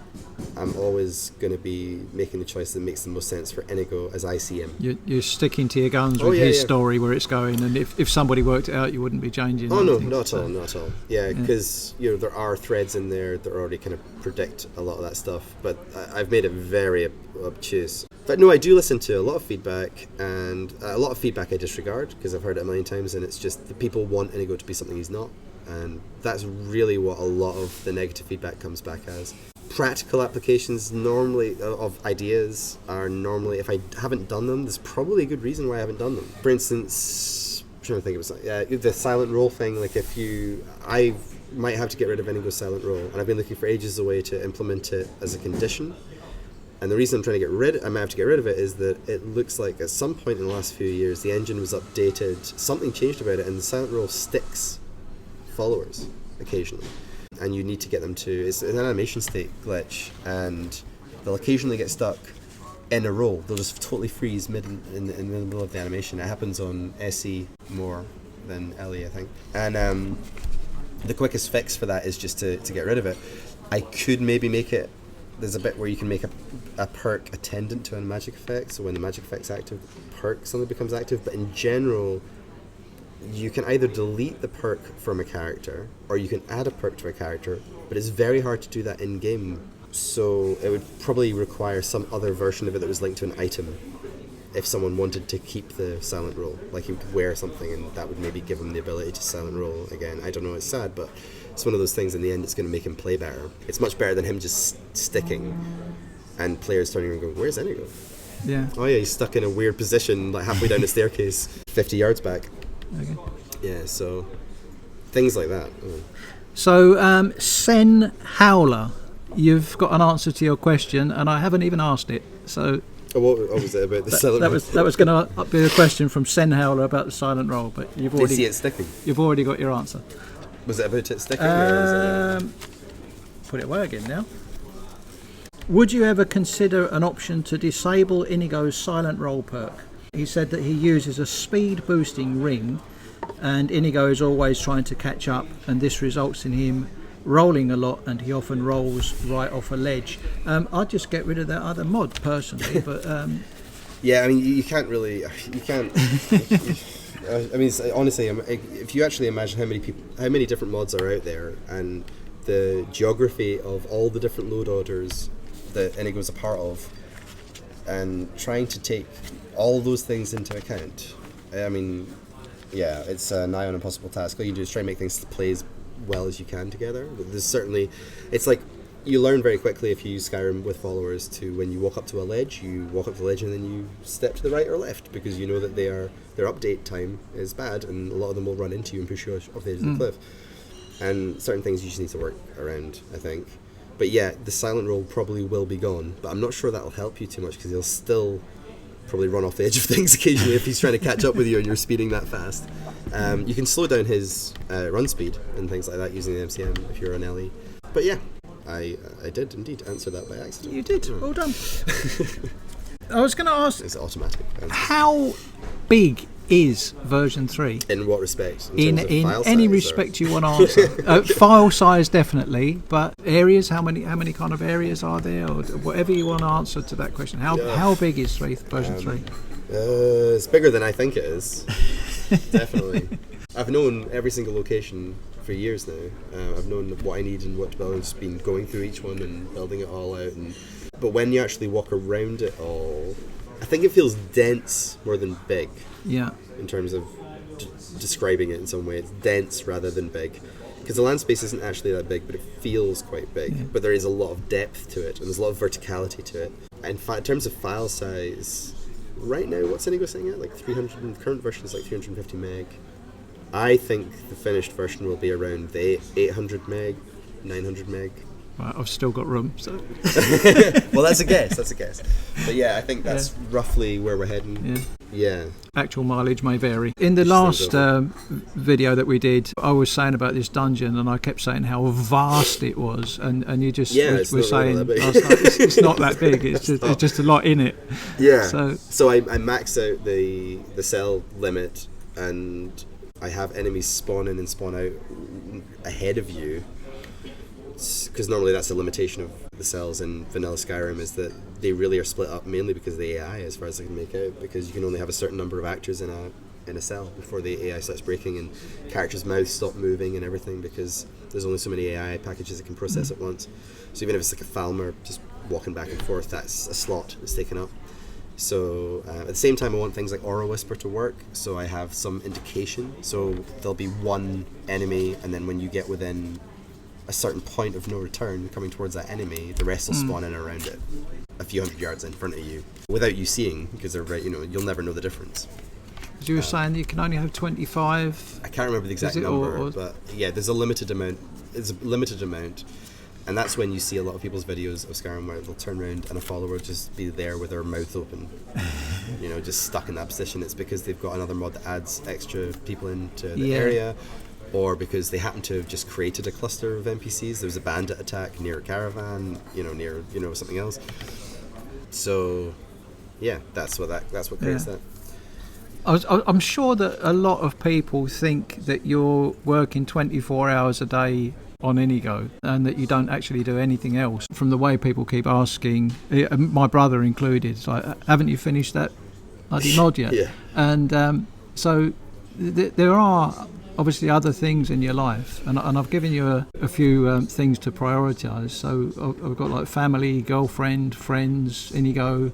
S2: I'm always going to be making the choice that makes the most sense for Inigo as I see him.
S1: You're sticking to your guns with his story, where it's going, and if somebody worked it out, you wouldn't be changing.
S2: Oh no, not at all. Yeah, because there are threads in there that already kind of predict a lot of that stuff, but I've made it very obtuse. But no, I do listen to a lot of feedback, and a lot of feedback I disregard because I've heard it a million times, and it's just the people want Inigo to be something he's not, and that's really what a lot of the negative feedback comes back as. Practical applications normally of ideas are normally, if I haven't done them, there's probably a good reason why I haven't done them. For instance, I'm trying to think of something. The silent roll thing, like I might have to get rid of Inigo's silent roll, and I've been looking for ages a way to implement it as a condition. And the reason I'm trying to I might have to get rid of it, is that it looks like at some point in the last few years, the engine was updated, something changed about it, and the silent roll sticks followers occasionally. And you need to get them to, it's an animation state glitch, and they'll occasionally get stuck in a roll. They'll just totally freeze in the middle of the animation. It happens on SE more than LE, I think. And the quickest fix for that is just to get rid of it. I could maybe make it, there's a bit where you can make a perk attendant to a magic effect, so when the magic effect's active, the perk suddenly becomes active, but in general, you can either delete the perk from a character, or you can add a perk to a character, but it's very hard to do that in-game, so it would probably require some other version of it that was linked to an item if someone wanted to keep the silent roll. Like, you could wear something and that would maybe give him the ability to silent roll again. I don't know, it's sad, but it's one of those things in the end it's going to make him play better. It's much better than him just sticking and players turning around and going, where's Inigo?
S1: Yeah.
S2: Oh yeah, he's stuck in a weird position, like halfway down the staircase, 50 yards back.
S1: Okay.
S2: Yeah, so things like that.
S1: So, Sen Howler, you've got an answer to your question, and I haven't even asked it. So,
S2: what was it about the silent roll?
S1: That was going to be a question from Sen Howler about the silent roll, but you've already
S2: see it sticking.
S1: You've already got your answer.
S2: Was it about it sticking? Or was it...
S1: Put it away again now. Would you ever consider an option to disable Inigo's silent roll perk? He said that he uses a speed boosting ring, and Inigo is always trying to catch up, and this results in him rolling a lot, and he often rolls right off a ledge. I'd just get rid of that other mod personally, but
S2: yeah, I mean, you can't. I mean, honestly, if you actually imagine how many different mods are out there, and the geography of all the different load orders that Inigo's a part of, and trying to take all those things into account, I mean, yeah, it's a nigh on impossible task. All you do is try and make things play as well as you can together. But there's certainly, it's like, you learn very quickly if you use Skyrim with followers to, when you walk up to a ledge, you walk up to the ledge and then you step to the right or left, because you know that their update time is bad, and a lot of them will run into you and push you off the edge of the cliff. And certain things you just need to work around, I think. But yeah, the silent roll probably will be gone, but I'm not sure that'll help you too much, because he'll still probably run off the edge of things occasionally if he's trying to catch up with you and you're speeding that fast. You can slow down his run speed and things like that using the MCM if you're an LE. But yeah, I did indeed answer that by accident.
S1: You did. Well done. I was going to ask...
S2: It's automatic.
S1: How big is version 3?
S2: In what respect?
S1: In any respect you want to answer. File size, definitely, but areas, how many kind of areas are there, or whatever you want to answer to that question. How big is version 3?
S2: It's bigger than I think it is. Definitely. I've known every single location for years now. I've known what I need and what to build. I've just been going through each one and building it all out. But when you actually walk around it all, I think it feels dense more than big.
S1: Yeah.
S2: In terms of describing it in some way, it's dense rather than big. Because the land space isn't actually that big, but it feels quite big. Yeah. But there is a lot of depth to it, and there's a lot of verticality to it. And in terms of file size, right now, what's Inigo saying at? Like 300, the current version is like 350 meg. I think the finished version will be around the 800 meg, 900 meg.
S1: Right, I've still got room. So.
S2: Well, that's a guess. But yeah, I think that's roughly where we're heading. Yeah.
S1: Actual mileage may vary. In the last video that we did, I was saying about this dungeon, and I kept saying how vast it was, and you just were saying it's not that big. It's just a lot in it.
S2: Yeah. So I maxed out the cell limit, and I have enemies spawn in and spawn out ahead of you. Because normally that's a limitation of the cells in vanilla Skyrim, is that they really are split up mainly because of the AI, as far as I can make out, because you can only have a certain number of actors in a cell before the AI starts breaking and characters' mouths stop moving and everything, because there's only so many AI packages it can process at once. So even if it's like a Falmer just walking back and forth, that's a slot that's taken up. So at the same time, I want things like Aura Whisper to work, so I have some indication. So there'll be one enemy, and then when you get within a certain point of no return coming towards that enemy, the rest will spawn in around it, a few hundred yards in front of you, without you seeing, because they're right, you'll never know the difference.
S1: Because you were saying that you can only have 25.
S2: I can't remember the exact number, but yeah, there's a limited amount. And that's when you see a lot of people's videos of Skyrim where they'll turn around and a follower will just be there with their mouth open, just stuck in that position. It's because they've got another mod that adds extra people into the area, or because they happen to have just created a cluster of NPCs. There's a bandit attack near a caravan, near something else. So, yeah, that's what creates that.
S1: I'm sure that a lot of people think that you're working 24 hours a day on Inigo and that you don't actually do anything else. From the way people keep asking, my brother included, it's like, haven't you finished that bloody mod yet?
S2: Yeah.
S1: And so there are obviously other things in your life, and I've given you a few things to prioritise. So I've got like family, girlfriend, friends, Inigo,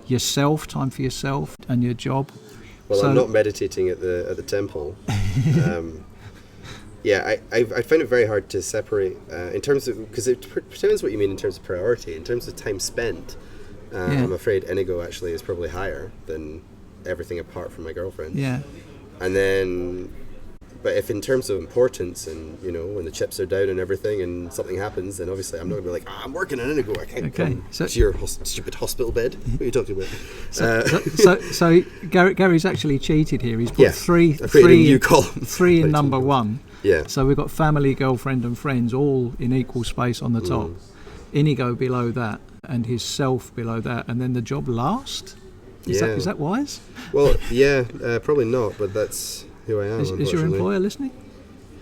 S1: yourself, time for yourself, and your job.
S2: Well, I'm not meditating at the temple. I find it very hard to separate in terms of, because it depends what you mean in terms of priority. In terms of time spent, I'm afraid Inigo actually is probably higher than everything apart from my girlfriend. Yeah. And then, but if in terms of importance and, when the chips are down and everything and something happens, then obviously I'm not going to be like, I'm working on Inigo, I can't come to your stupid hospital bed. What are you talking about?
S1: So Gary's actually cheated here. He's put three
S2: new column.
S1: 3 in number 1.
S2: Yeah.
S1: So we've got family, girlfriend and friends all in equal space on the top. Inigo below that and his self below that, and then the job last? Is that wise?
S2: Well, probably not, but that's who I am.
S1: Is your employer listening?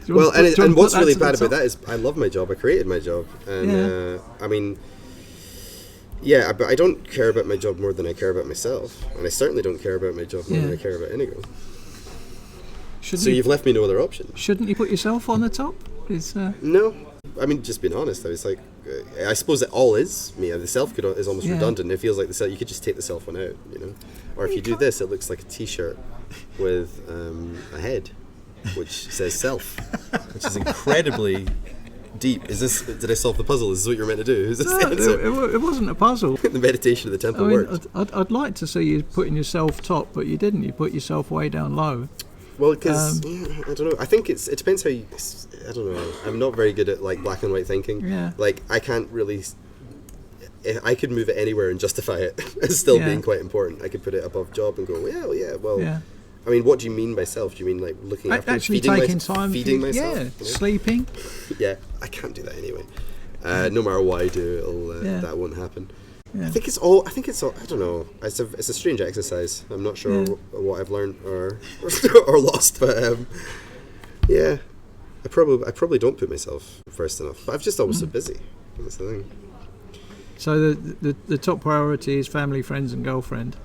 S2: Well, and what's really bad about that is I love my job. I created my job, and but I don't care about my job more than I care about myself, and I certainly don't care about my job more than I care about Inigo. You've left me no other option.
S1: Shouldn't you put yourself on the top?
S2: No, I mean, just being honest, I was like, I suppose it all is me. The self is almost redundant. It feels like the self. You could just take the self one out, Or if you do this, it looks like a T-shirt with a head, which says self, which is incredibly deep. Did I solve the puzzle? Is this what you're meant to do? Is this the answer?
S1: It wasn't a puzzle.
S2: The meditation of the temple worked.
S1: I'd like to see you putting yourself top, but you didn't. You put yourself way down low.
S2: Well, because I don't know. I think it depends how you. I don't know. I'm not very good at like black and white thinking. Yeah. Like I can't really. I could move it anywhere and justify it as still being quite important. I could put it above job and go, well. I mean, what do you mean by self? Do you mean like looking after
S1: actually taking time,
S2: feeding myself?
S1: Yeah, sleeping.
S2: Yeah, I can't do that anyway. No matter what I do, that won't happen. Yeah. I think it's all. I don't know. It's a strange exercise. I'm not sure what I've learned or lost, but I probably don't put myself first enough. But I'm just always so busy. That's the thing.
S1: So the top priority is family, friends, and girlfriend.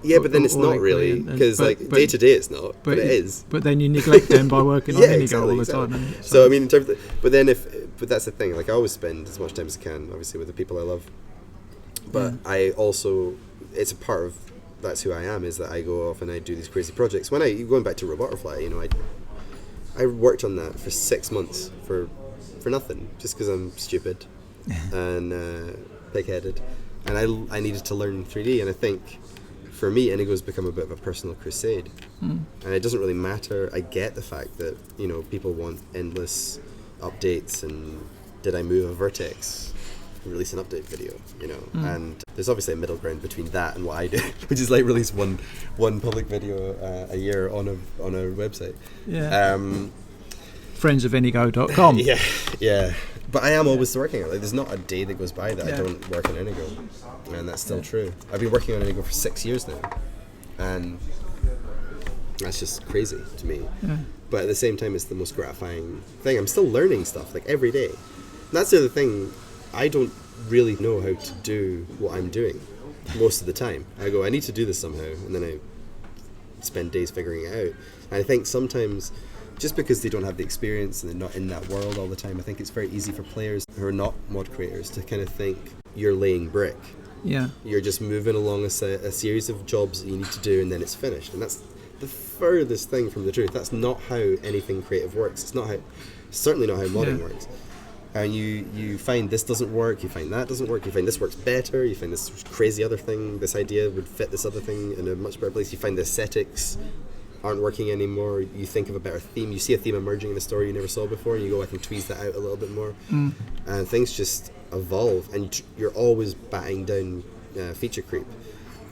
S2: Yeah, but then it's not really, because day to day it's not, but it is.
S1: But then you neglect them by working on Inigo all the time.
S2: So I mean, in terms of but that's the thing. Like I always spend as much time as I can, obviously, with the people I love. But I also, it's a part of that's who I am, is that I go off and I do these crazy projects. Going back to Robotterfly, I worked on that for 6 months for nothing, just because I'm stupid and pig-headed, and I needed to learn 3D, and I think for me Inigo's become a bit of a personal crusade, And it doesn't really matter. I get the fact that, you know, people want endless updates and did I move a vertex? Release an update video, you know. And there's obviously a middle ground between that and what I do, which is like release one public video a year on a website.
S1: Yeah. Friendsofinigo.com.
S2: Yeah. But I am always working on it. Like, there's not a day that goes by that I don't work on Inigo. And that's still true. I've been working on Inigo for 6 years now. And that's just crazy to me. Yeah. But at the same time, it's the most gratifying thing. I'm still learning stuff, like, every day. And that's the other thing. I don't really know how to do what I'm doing most of the time. I go, I need to do this somehow. And then I spend days figuring it out. And I think sometimes, just because they don't have the experience and they're not in that world all the time, I think it's very easy for players who are not mod creators to kind of think you're laying brick.
S1: Yeah.
S2: You're just moving along a series of jobs that you need to do and then it's finished. And that's the furthest thing from the truth. That's not how anything creative works. It's certainly not how modding works. And you find this doesn't work, you find that doesn't work, you find this works better, you find this crazy other thing, this idea would fit this other thing in a much better place, you find the aesthetics aren't working anymore, you think of a better theme, you see a theme emerging in a story you never saw before, and you go, I can tweeze that out a little bit more. And things just evolve, and you're always batting down feature creep.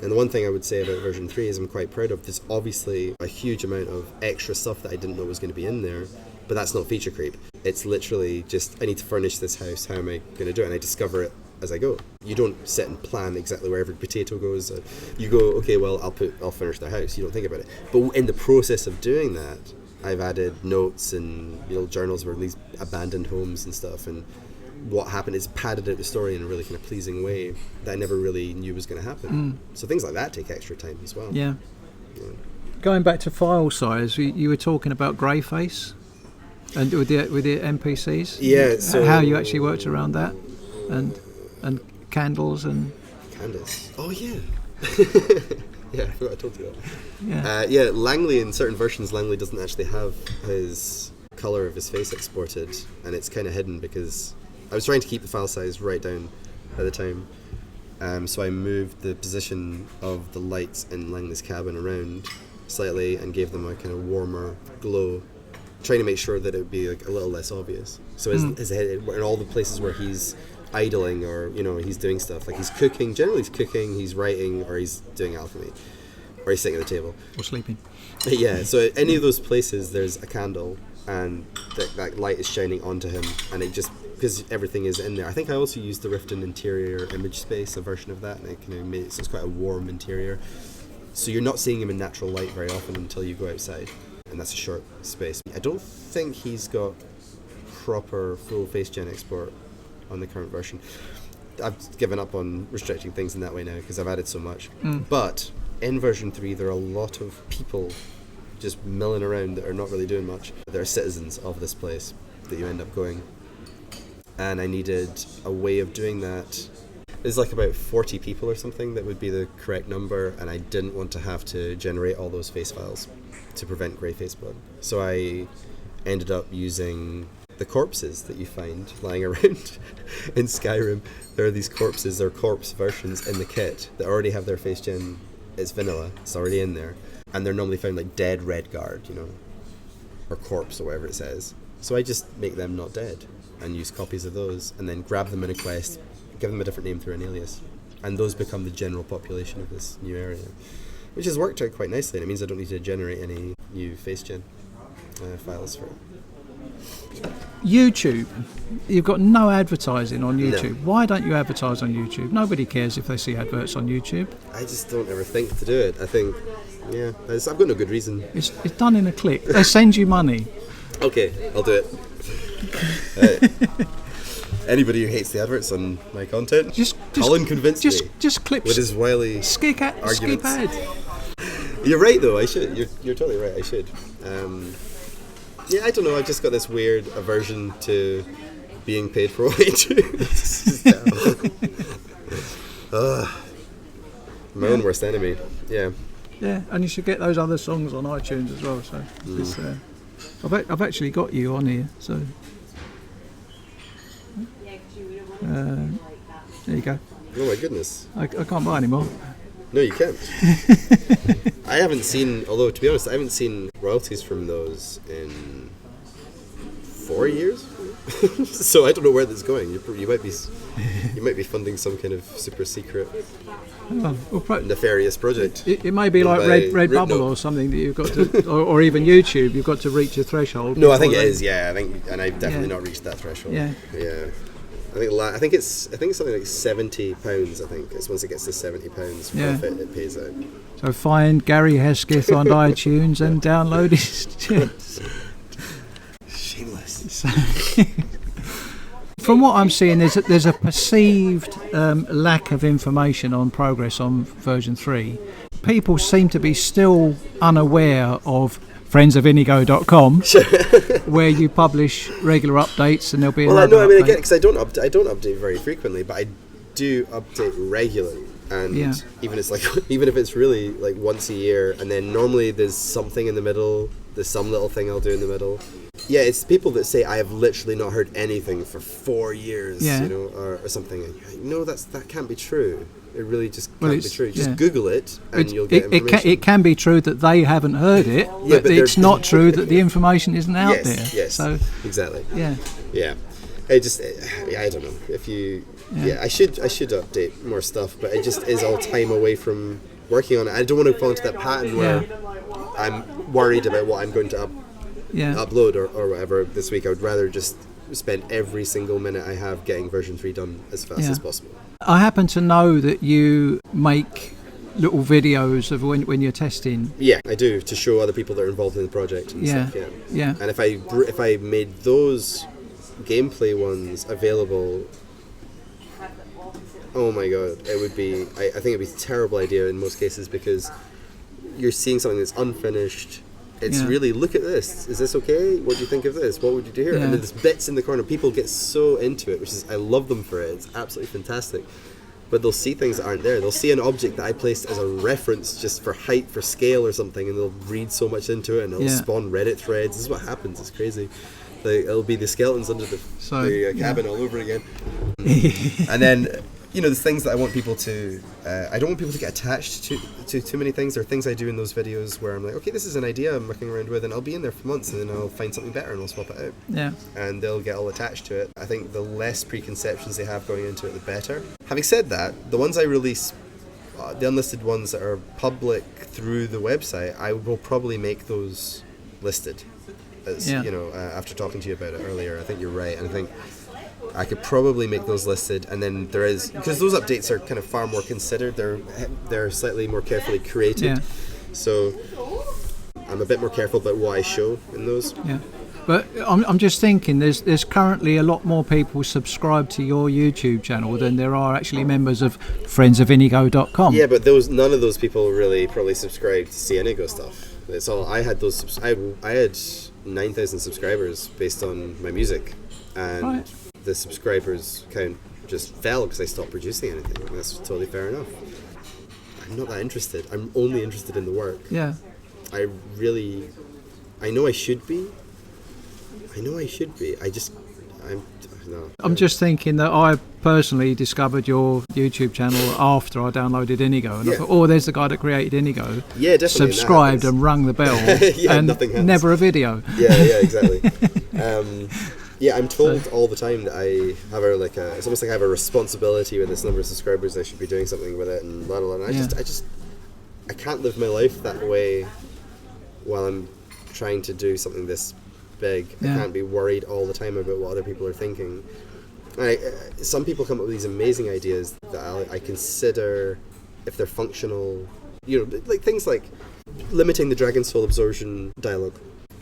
S2: And the one thing I would say about version 3 is I'm quite proud of, there's obviously a huge amount of extra stuff that I didn't know was going to be in there, but that's not feature creep. It's literally just, I need to furnish this house, how am I going to do it? And I discover it as I go. You don't sit and plan exactly where every potato goes. You go, okay, well, I'll furnish the house. You don't think about it. But in the process of doing that, I've added notes and journals where these abandoned homes and stuff, and what happened is padded out the story in a really kind of pleasing way that I never really knew was going to happen. So things like that take extra time as well.
S1: Yeah. Going back to file size, you were talking about Greyface and with the NPCs.
S2: Yeah. So
S1: how you actually worked around that, and candles and
S2: candles. Oh yeah. Yeah, I forgot I told you
S1: that.
S2: Yeah. Langley, in certain versions, Langley doesn't actually have his colour of his face exported, and it's kind of hidden because I was trying to keep the file size right down at the time. So I moved the position of the lights in Langley's cabin around slightly and gave them a kind of warmer glow, trying to make sure that it would be like a little less obvious. So his head, in all the places where he's idling or he's doing stuff, like he's cooking, generally he's cooking, he's writing, or he's doing alchemy, or he's sitting at the table
S1: or sleeping.
S2: Yeah, so at any of those places there's a candle and that light is shining onto him, and it just, because everything is in there. I think I also used the Riften interior image space, a version of that, and it kind of made it so it's quite a warm interior. So you're not seeing him in natural light very often until you go outside, and that's a short space. I don't think he's got proper full face gen export on the current version. I've given up on restricting things in that way now because I've added so much. But in version 3 there are a lot of people just milling around that are not really doing much. They're citizens of this place that you end up going. And I needed a way of doing that. There's like about 40 people or something that would be the correct number, and I didn't want to have to generate all those face files to prevent grey face blood. So I ended up using the corpses that you find lying around in Skyrim. There are these corpses, they're corpse versions in the kit that already have their face gen. It's vanilla, it's already in there. And they're normally found like dead Redguard, or corpse or whatever it says. So I just make them not dead and use copies of those and then grab them in a quest, give them a different name through an alias. And those become the general population of this new area, which has worked out quite nicely, and it means I don't need to generate any new face gen files for it.
S1: YouTube, you've got no advertising on YouTube.
S2: No.
S1: Why don't you advertise on YouTube? Nobody cares if they see adverts on YouTube.
S2: I just don't ever think to do it. I think, I've got no good reason.
S1: It's done in a click. They send you money.
S2: Okay, I'll do it. Anybody who hates the adverts on my content, Colin convinced me.
S1: Just clip
S2: with his wily
S1: skip
S2: arguments.
S1: ad.
S2: You're right though. I should. You're totally right. I should. I don't know. I've just got this weird aversion to being paid for what I do. My own worst enemy. Yeah.
S1: Yeah, and you should get those other songs on iTunes as well. So I've actually got you on here. So there you go.
S2: Oh my goodness.
S1: I can't buy any more.
S2: No, you can't. I haven't seen, although to be honest, I haven't seen royalties from those in 4 years. So I don't know where this is going. You might be funding some kind of super secret nefarious project.
S1: It may be like Redbubble or something that you've got to, or even YouTube. You've got to reach a threshold.
S2: No, I think it is. Yeah, and I've definitely not reached that threshold.
S1: Yeah.
S2: I think it's something like £70. I think it's once it gets to £70 profit, it pays out.
S1: So find Gary Hesketh on iTunes and download his.
S2: Shameless.
S1: From what I'm seeing, there's a perceived lack of information on progress on version 3. People seem to be still unaware of friendsofinigo.com, where you publish regular updates, and there'll be another update.
S2: I get it, because I don't update very frequently, but I do update regularly. And even if it's really like once a year, and then normally there's something in the middle, there's some little thing I'll do in the middle. Yeah, it's people that say I have literally not heard anything for 4 years, or something. No, that can't be true. It really just can't be true. Just Google it, and you'll get information.
S1: It can be true that they haven't heard it, but it's not true that the information isn't out there.
S2: Yes,
S1: so
S2: exactly.
S1: Yeah.
S2: I don't know if you. I should update more stuff, but it just is all time away from working on it. I don't want to fall into that pattern where I'm worried about what I'm going to upload or whatever this week. I would rather just spend every single minute I have getting version 3 done as fast as possible.
S1: I happen to know that you make little videos of when you're testing.
S2: Yeah, I do, to show other people that are involved in the project and stuff. Yeah. And if I made those gameplay ones available, oh my god, it would be. I think it'd be a terrible idea in most cases, because you're seeing something that's unfinished. It's really, look at this. Is this okay? What do you think of this? What would you do here? And there's bits in the corner. People get so into it, which is, I love them for it. It's absolutely fantastic. But they'll see things that aren't there. They'll see an object that I placed as a reference just for height, for scale or something, and they'll read so much into it, and it'll spawn Reddit threads. This is what happens. It's crazy. It'll be the skeletons under the cabin all over again. And then, there's things that I want people to... I don't want people to get attached to too many things. There are things I do in those videos where I'm like, okay, this is an idea I'm mucking around with, and I'll be in there for months, and then I'll find something better and I'll swap it out.
S1: Yeah.
S2: And they'll get all attached to it. I think the less preconceptions they have going into it, the better. Having said that, the ones I release, the unlisted ones that are public through the website, I will probably make those listed. After talking to you about it earlier, I think you're right, and I think I could probably make those listed, and then there is, because those updates are kind of far more considered, they're slightly more carefully created, so I'm a bit more careful about what I show in those. Yeah,
S1: but I'm just thinking, there's currently a lot more people subscribed to your YouTube channel than there are actually members of friendsofinigo.com.
S2: Yeah, but none of those people really probably subscribe to see Inigo stuff. It's all, I had 9,000 subscribers based on my music, and the subscribers count just fell because I stopped producing anything. That's totally fair enough. I'm not that interested. I'm only interested in the work.
S1: Yeah.
S2: I know I should be.
S1: I'm just thinking that I personally discovered your YouTube channel after I downloaded Inigo, and I thought, there's the guy that created Inigo.
S2: Yeah, definitely.
S1: Subscribed and rung the bell, and never a video.
S2: Yeah, exactly. I'm told all the time that I have it's almost like I have a responsibility with this number of subscribers. I should be doing something with it, and blah blah blah. And I can't live my life that way while I'm trying to do something this big. I can't be worried all the time about what other people are thinking. Some people come up with these amazing ideas that I consider, if they're functional, like things like limiting the Dragon Soul absorption dialogue.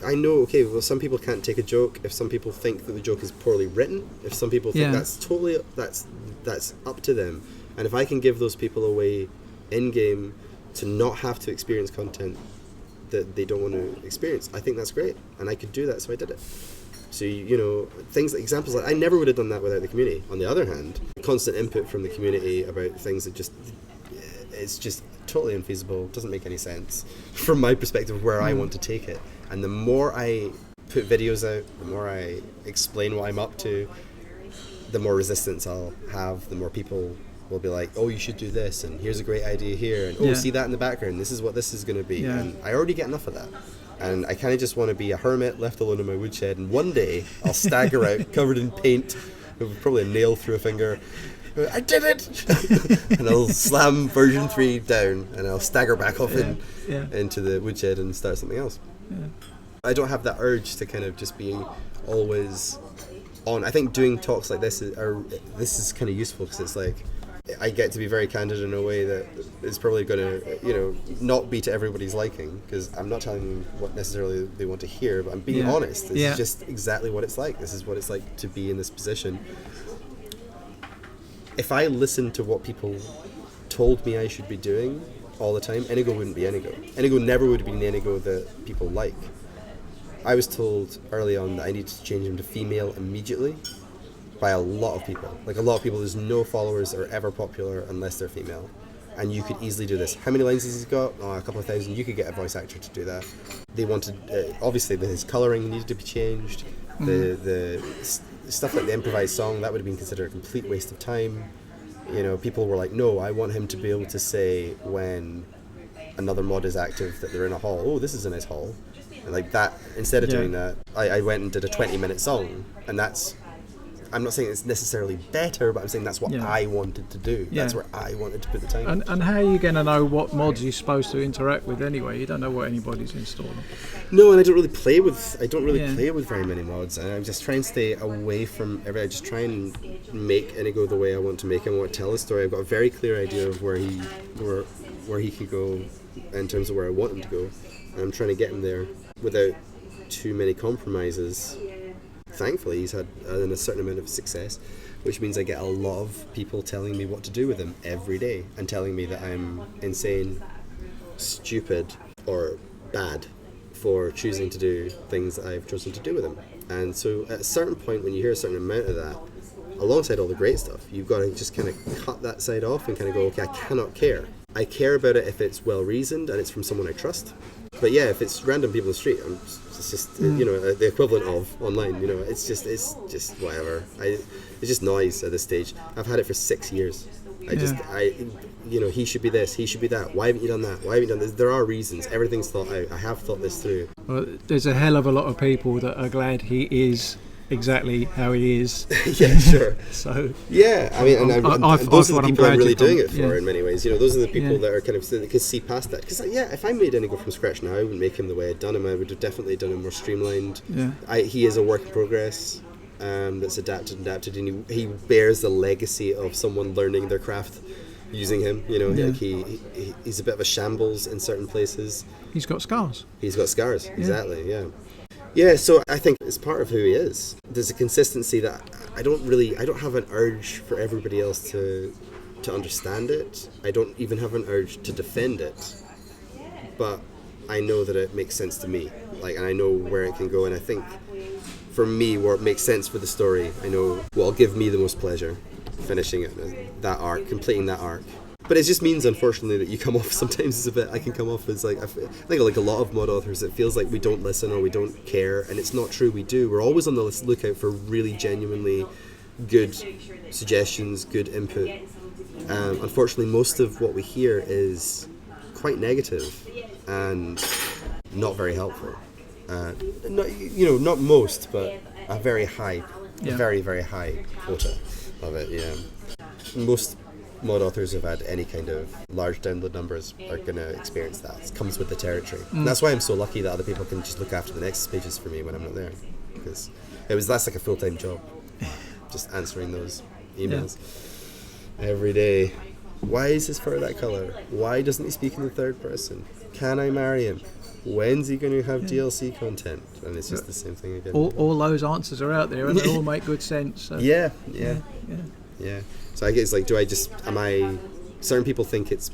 S2: I know, some people can't take a joke. If some people think that the joke is poorly written, if some people think that's up to them. And if I can give those people a way in-game to not have to experience content that they don't want to experience, I think that's great. And I could do that, so I did it. So, examples like, I never would have done that without the community. On the other hand, constant input from the community about things that it's just totally unfeasible, doesn't make any sense from my perspective of where I want to take it. And the more I put videos out, the more I explain what I'm up to, the more resistance I'll have, the more people will be like, oh, you should do this, and here's a great idea here, and oh, see that in the background, this is what this is going to be. And I already get enough of that, and I kind of just want to be a hermit left alone in my woodshed, and one day I'll stagger out covered in paint with probably a nail through a finger. I did it! And I'll slam version 3 down, and I'll stagger back off into the woodshed and start something else. I don't have that urge to kind of just be always on. I think doing talks like this is kind of useful, because it's like I get to be very candid in a way that is probably going to, not be to everybody's liking, because I'm not telling them what necessarily they want to hear, but I'm being honest. This is just exactly what it's like. This is what it's like to be in this position. If I listened to what people told me I should be doing all the time, Inigo wouldn't be Inigo. Inigo never would have been the Inigo that people like. I was told early on that I needed to change him to female immediately by a lot of people. Like, a lot of people, there's no followers that are ever popular unless they're female. And you could easily do this. How many lines has he got? Oh, a couple of thousand. You could get a voice actor to do that. They wanted, obviously, his colouring needed to be changed. The stuff like the improvised song, that would have been considered a complete waste of time. People were like, no, I want him to be able to say when another mod is active that they're in a hall. Oh, this is a nice hall. And like that, instead of doing that, I went and did a 20-minute song. And that's, I'm not saying it's necessarily better, but I'm saying that's what I wanted to do. That's where I wanted to put the time.
S1: And how are you going to know what mods you're supposed to interact with anyway? You don't know what anybody's installing.
S2: No, and I don't really play with very many mods. And I just try and stay away from I just try and make Inigo the way I want to make him. I want to tell a story. I've got a very clear idea of where he could go in terms of where I want him to go. And I'm trying to get him there without too many compromises. Thankfully, he's had a certain amount of success, which means I get a lot of people telling me what to do with him every day, and telling me that I'm insane, stupid, or bad for choosing to do things that I've chosen to do with him. And so at a certain point, when you hear a certain amount of that, alongside all the great stuff, you've got to just kind of cut that side off and kind of go, okay, I cannot care. I care about it if it's well reasoned and it's from someone I trust. But yeah, if it's random people in the street, it's just the equivalent of online. It's just whatever. It's just noise at this stage. I've had it for 6 years. He should be this, he should be that. Why haven't you done that? Why haven't you done this? There are reasons. Everything's thought out. I have thought this through.
S1: Well, there's a hell of a lot of people that are glad he is exactly how he is.
S2: Yeah, sure.
S1: So
S2: yeah, I mean, and those are the people I'm really doing it for in many ways. Those are the people that are kind of that can see past that. Because if I made Inigo from scratch now, I wouldn't make him the way I'd done him. I would have definitely done him more streamlined. Yeah. He is a work in progress. That's adapted, and he bears the legacy of someone learning their craft using him. Like he's a bit of a shambles in certain places.
S1: He's got scars.
S2: Exactly. Yeah, so I think it's part of who he is. There's a consistency that I don't have an urge for everybody else to understand it. I don't even have an urge to defend it. But I know that it makes sense to me. And I know where it can go, and I think for me, where it makes sense for the story, I know what will give me the most pleasure, finishing it, that arc, completing that arc. But it just means, unfortunately, that you come off sometimes I can come off as I think like a lot of mod authors, it feels like we don't listen or we don't care, and it's not true, we do. We're always on the lookout for really genuinely good suggestions, good input. Unfortunately, most of what we hear is quite negative and not very helpful. Not most, but a very high, very, very high quota of it, Most mod authors who've had any kind of large download numbers are going to experience that. It comes with the territory. And that's why I'm so lucky that other people can just look after the next pages for me when I'm not there. Because that's like a full-time job, just answering those emails every day. Why is his fur that colour? Why doesn't he speak in the third person? Can I marry him? When's he going to have DLC content? And it's just the same thing again.
S1: All those answers are out there, and they all make good sense. So.
S2: Yeah. So I guess, certain people think it's,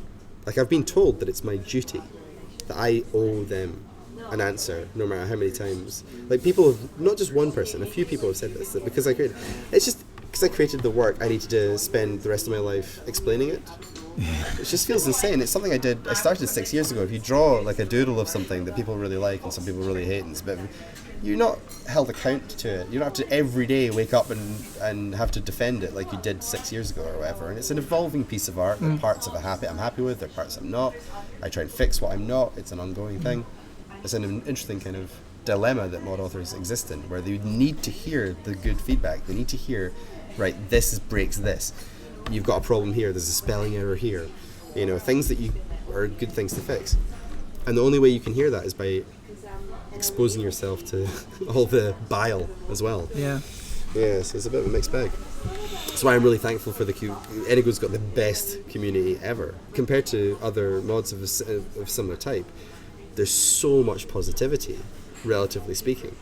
S2: I've been told that it's my duty, that I owe them an answer, no matter how many times. People, not just one person, a few people have said this, that because I created the work, I needed to spend the rest of my life explaining it. It just feels insane. It's something I started 6 years ago. If you draw like a doodle of something that people really like and some people really hate, and it's a bit you're not held account to it. You don't have to every day wake up and have to defend it like you did 6 years ago or whatever. And it's an evolving piece of art. There are parts of it I'm happy with, there are parts I'm not. I try and fix what I'm not. It's an ongoing thing. It's an interesting kind of dilemma that mod authors exist in, where they need to hear the good feedback. They need to hear, right, this breaks this. You've got a problem here, there's a spelling error here. You know, things that are good things to fix. And the only way you can hear that is by exposing yourself to all the bile as well.
S1: Yeah.
S2: Yeah, so it's a bit of a mixed bag. That's why I'm really thankful for Inigo's got the best community ever. Compared to other mods of similar type, there's so much positivity, relatively speaking.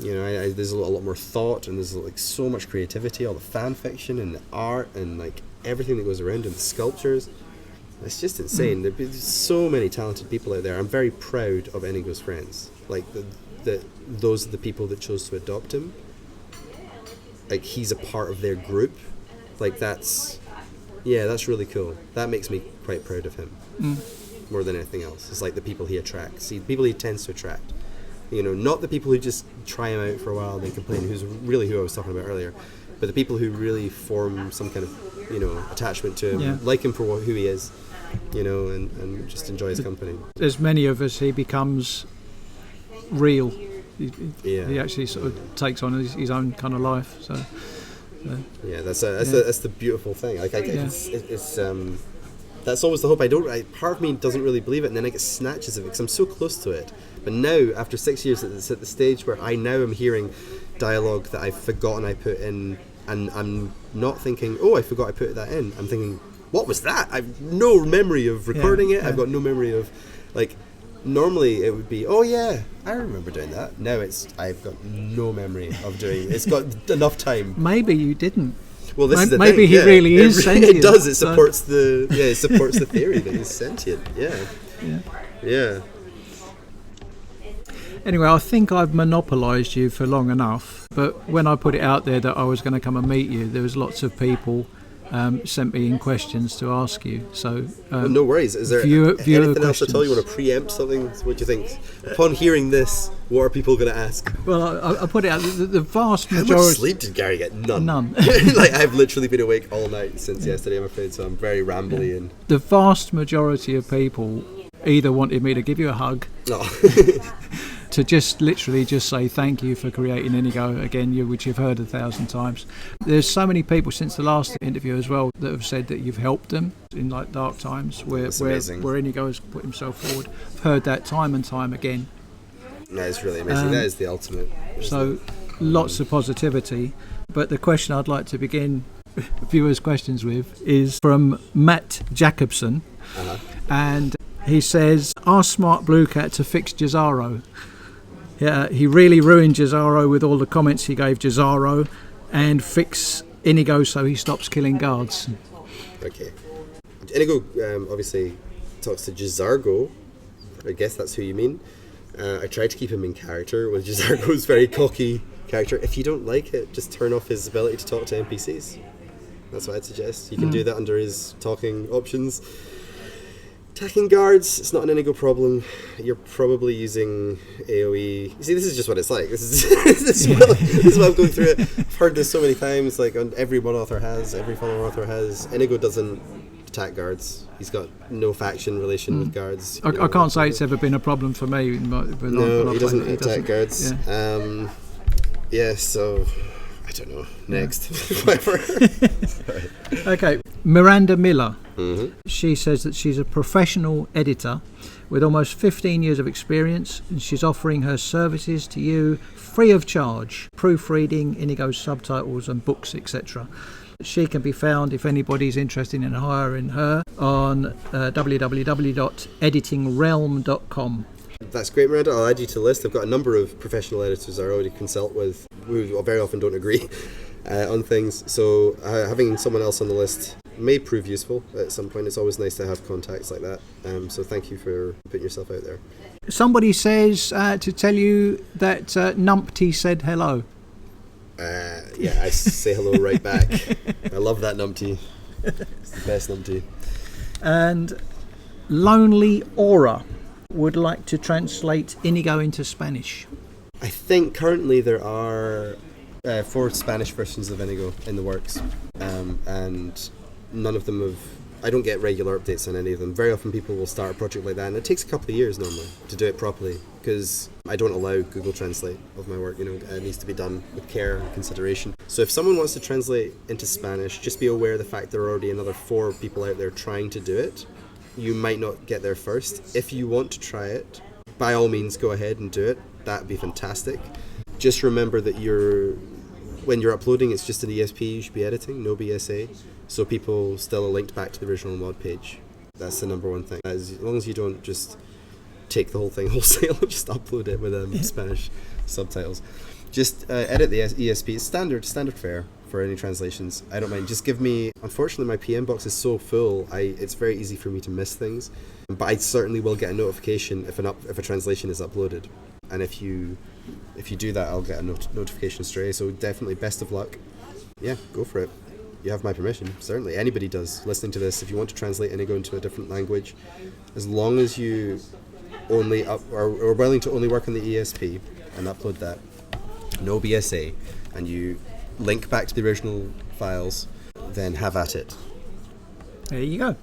S2: You know, there's a lot more thought, and there's like so much creativity, all the fan fiction and the art and like everything that goes around, and the sculptures. It's just insane. There's so many talented people out there. I'm very proud of Inigo's friends. Like those are the people that chose to adopt him. Like he's a part of their group. Like that's really cool. That makes me quite proud of him more than anything else. It's like the people he attracts. See, the people he tends to attract. You know, not the people who just try him out for a while and then complain, who's really who I was talking about earlier, but the people who really form some kind of, you know, attachment to him, like him for who he is, you know, and just enjoy his company.
S1: As many of us, he becomes real. He actually sort of takes on his own kind of life. So
S2: yeah, that's the beautiful thing. Like it's that's always the hope. Part of me doesn't really believe it, and then I get snatches of it because I'm so close to it. But now, after 6 years, it's at the stage where I now am hearing dialogue that I've forgotten I put in, and I'm not thinking, oh, I forgot I put that in. I'm thinking, what was that? I've no memory of recording it. I've got no memory of, like, normally it would be, oh yeah, I remember doing that. Now I've got no memory of doing it. It's got enough time.
S1: Maybe you didn't.
S2: Well, this is the
S1: maybe
S2: thing.
S1: He really is sentient.
S2: It does. It supports the theory that he's sentient. Yeah.
S1: Anyway, I think I've monopolised you for long enough, but when I put it out there that I was going to come and meet you, there was lots of people sent me in questions to ask you. So
S2: no worries. Is there anything else at all? You want to preempt something? What do you think? Upon hearing this, what are people going to ask?
S1: Well, I put it out. The vast majority.
S2: How much sleep did Gary get? None. Like I've literally been awake all night since yesterday, I'm afraid. So I'm very rambly and.
S1: The vast majority of people either wanted me to give you a hug. To just literally just say thank you for creating Inigo again, which you've heard 1,000 times. There's so many people since the last interview as well that have said that you've helped them in like dark times where Inigo has put himself forward. I've heard that time and time again.
S2: That is really amazing. That is the ultimate.
S1: So lots of positivity. But the question I'd like to begin viewers' questions with is from Matt Jacobson. And he says, ask Smartbluecat to fix Jazaro. Yeah, he really ruined Jazaro with all the comments he gave Jazaro, and fix Inigo so he stops killing guards.
S2: Okay. Inigo obviously talks to Jazargo. I guess that's who you mean. I tried to keep him in character with Jazargo's very cocky character. If you don't like it, just turn off his ability to talk to NPCs. That's what I'd suggest. You can do that under his talking options. Attacking guards, it's not an Inigo problem. You're probably using AoE. You see, this is just what it's like. This is what I'm going through it. I've heard this so many times, like every one author has, every fellow author has. Inigo doesn't attack guards. He's got no faction relation with guards.
S1: I can't say it's ever been a problem for me.
S2: He doesn't attack guards. Yeah, so I don't know. Next. Whatever.
S1: Okay. Miranda Miller. She says that she's a professional editor with almost 15 years of experience, and she's offering her services to you free of charge. Proofreading, Inigo subtitles and books, etc. She can be found, if anybody's interested in hiring her, on www.editingrealm.com.
S2: That's great, Miranda. I'll add you to the list. I've got a number of professional editors I already consult with who very often don't agree on things. So having someone else on the list may prove useful at some point. It's always nice to have contacts like that. So thank you for putting yourself out there.
S1: Somebody says to tell you that Numpty said hello.
S2: Yeah, I say hello right back. I love that, Numpty. It's the best Numpty.
S1: And Lonely Aura would like to translate Inigo into Spanish.
S2: I think currently there are 4 Spanish versions of Inigo in the works, and none of them have... I don't get regular updates on any of them. Very often people will start a project like that, and it takes a couple of years normally to do it properly, because I don't allow Google Translate of my work. It needs to be done with care and consideration. So if someone wants to translate into Spanish, just be aware of the fact there are already another 4 people out there trying to do it. You might not get there first. If you want to try it, by all means go ahead and do it. That'd be fantastic. Just remember that when you're uploading, it's just an ESP you should be editing, no BSA. So people still are linked back to the original mod page. That's the number one thing. As long as you don't just take the whole thing wholesale and just upload it with Spanish subtitles. Just edit the ESP. It's standard fare for any translations. I don't mind. Just give me... Unfortunately, my PM box is so full, it's very easy for me to miss things. But I certainly will get a notification if a translation is uploaded. And if you do that, I'll get a notification straight away. So definitely best of luck. Yeah, go for it. You have my permission, certainly. Anybody does listening to this. If you want to translate Inigo into a different language, as long as you only are willing to only work on the ESP and upload that, no BSA, and you link back to the original files, then have at it.
S1: There you go.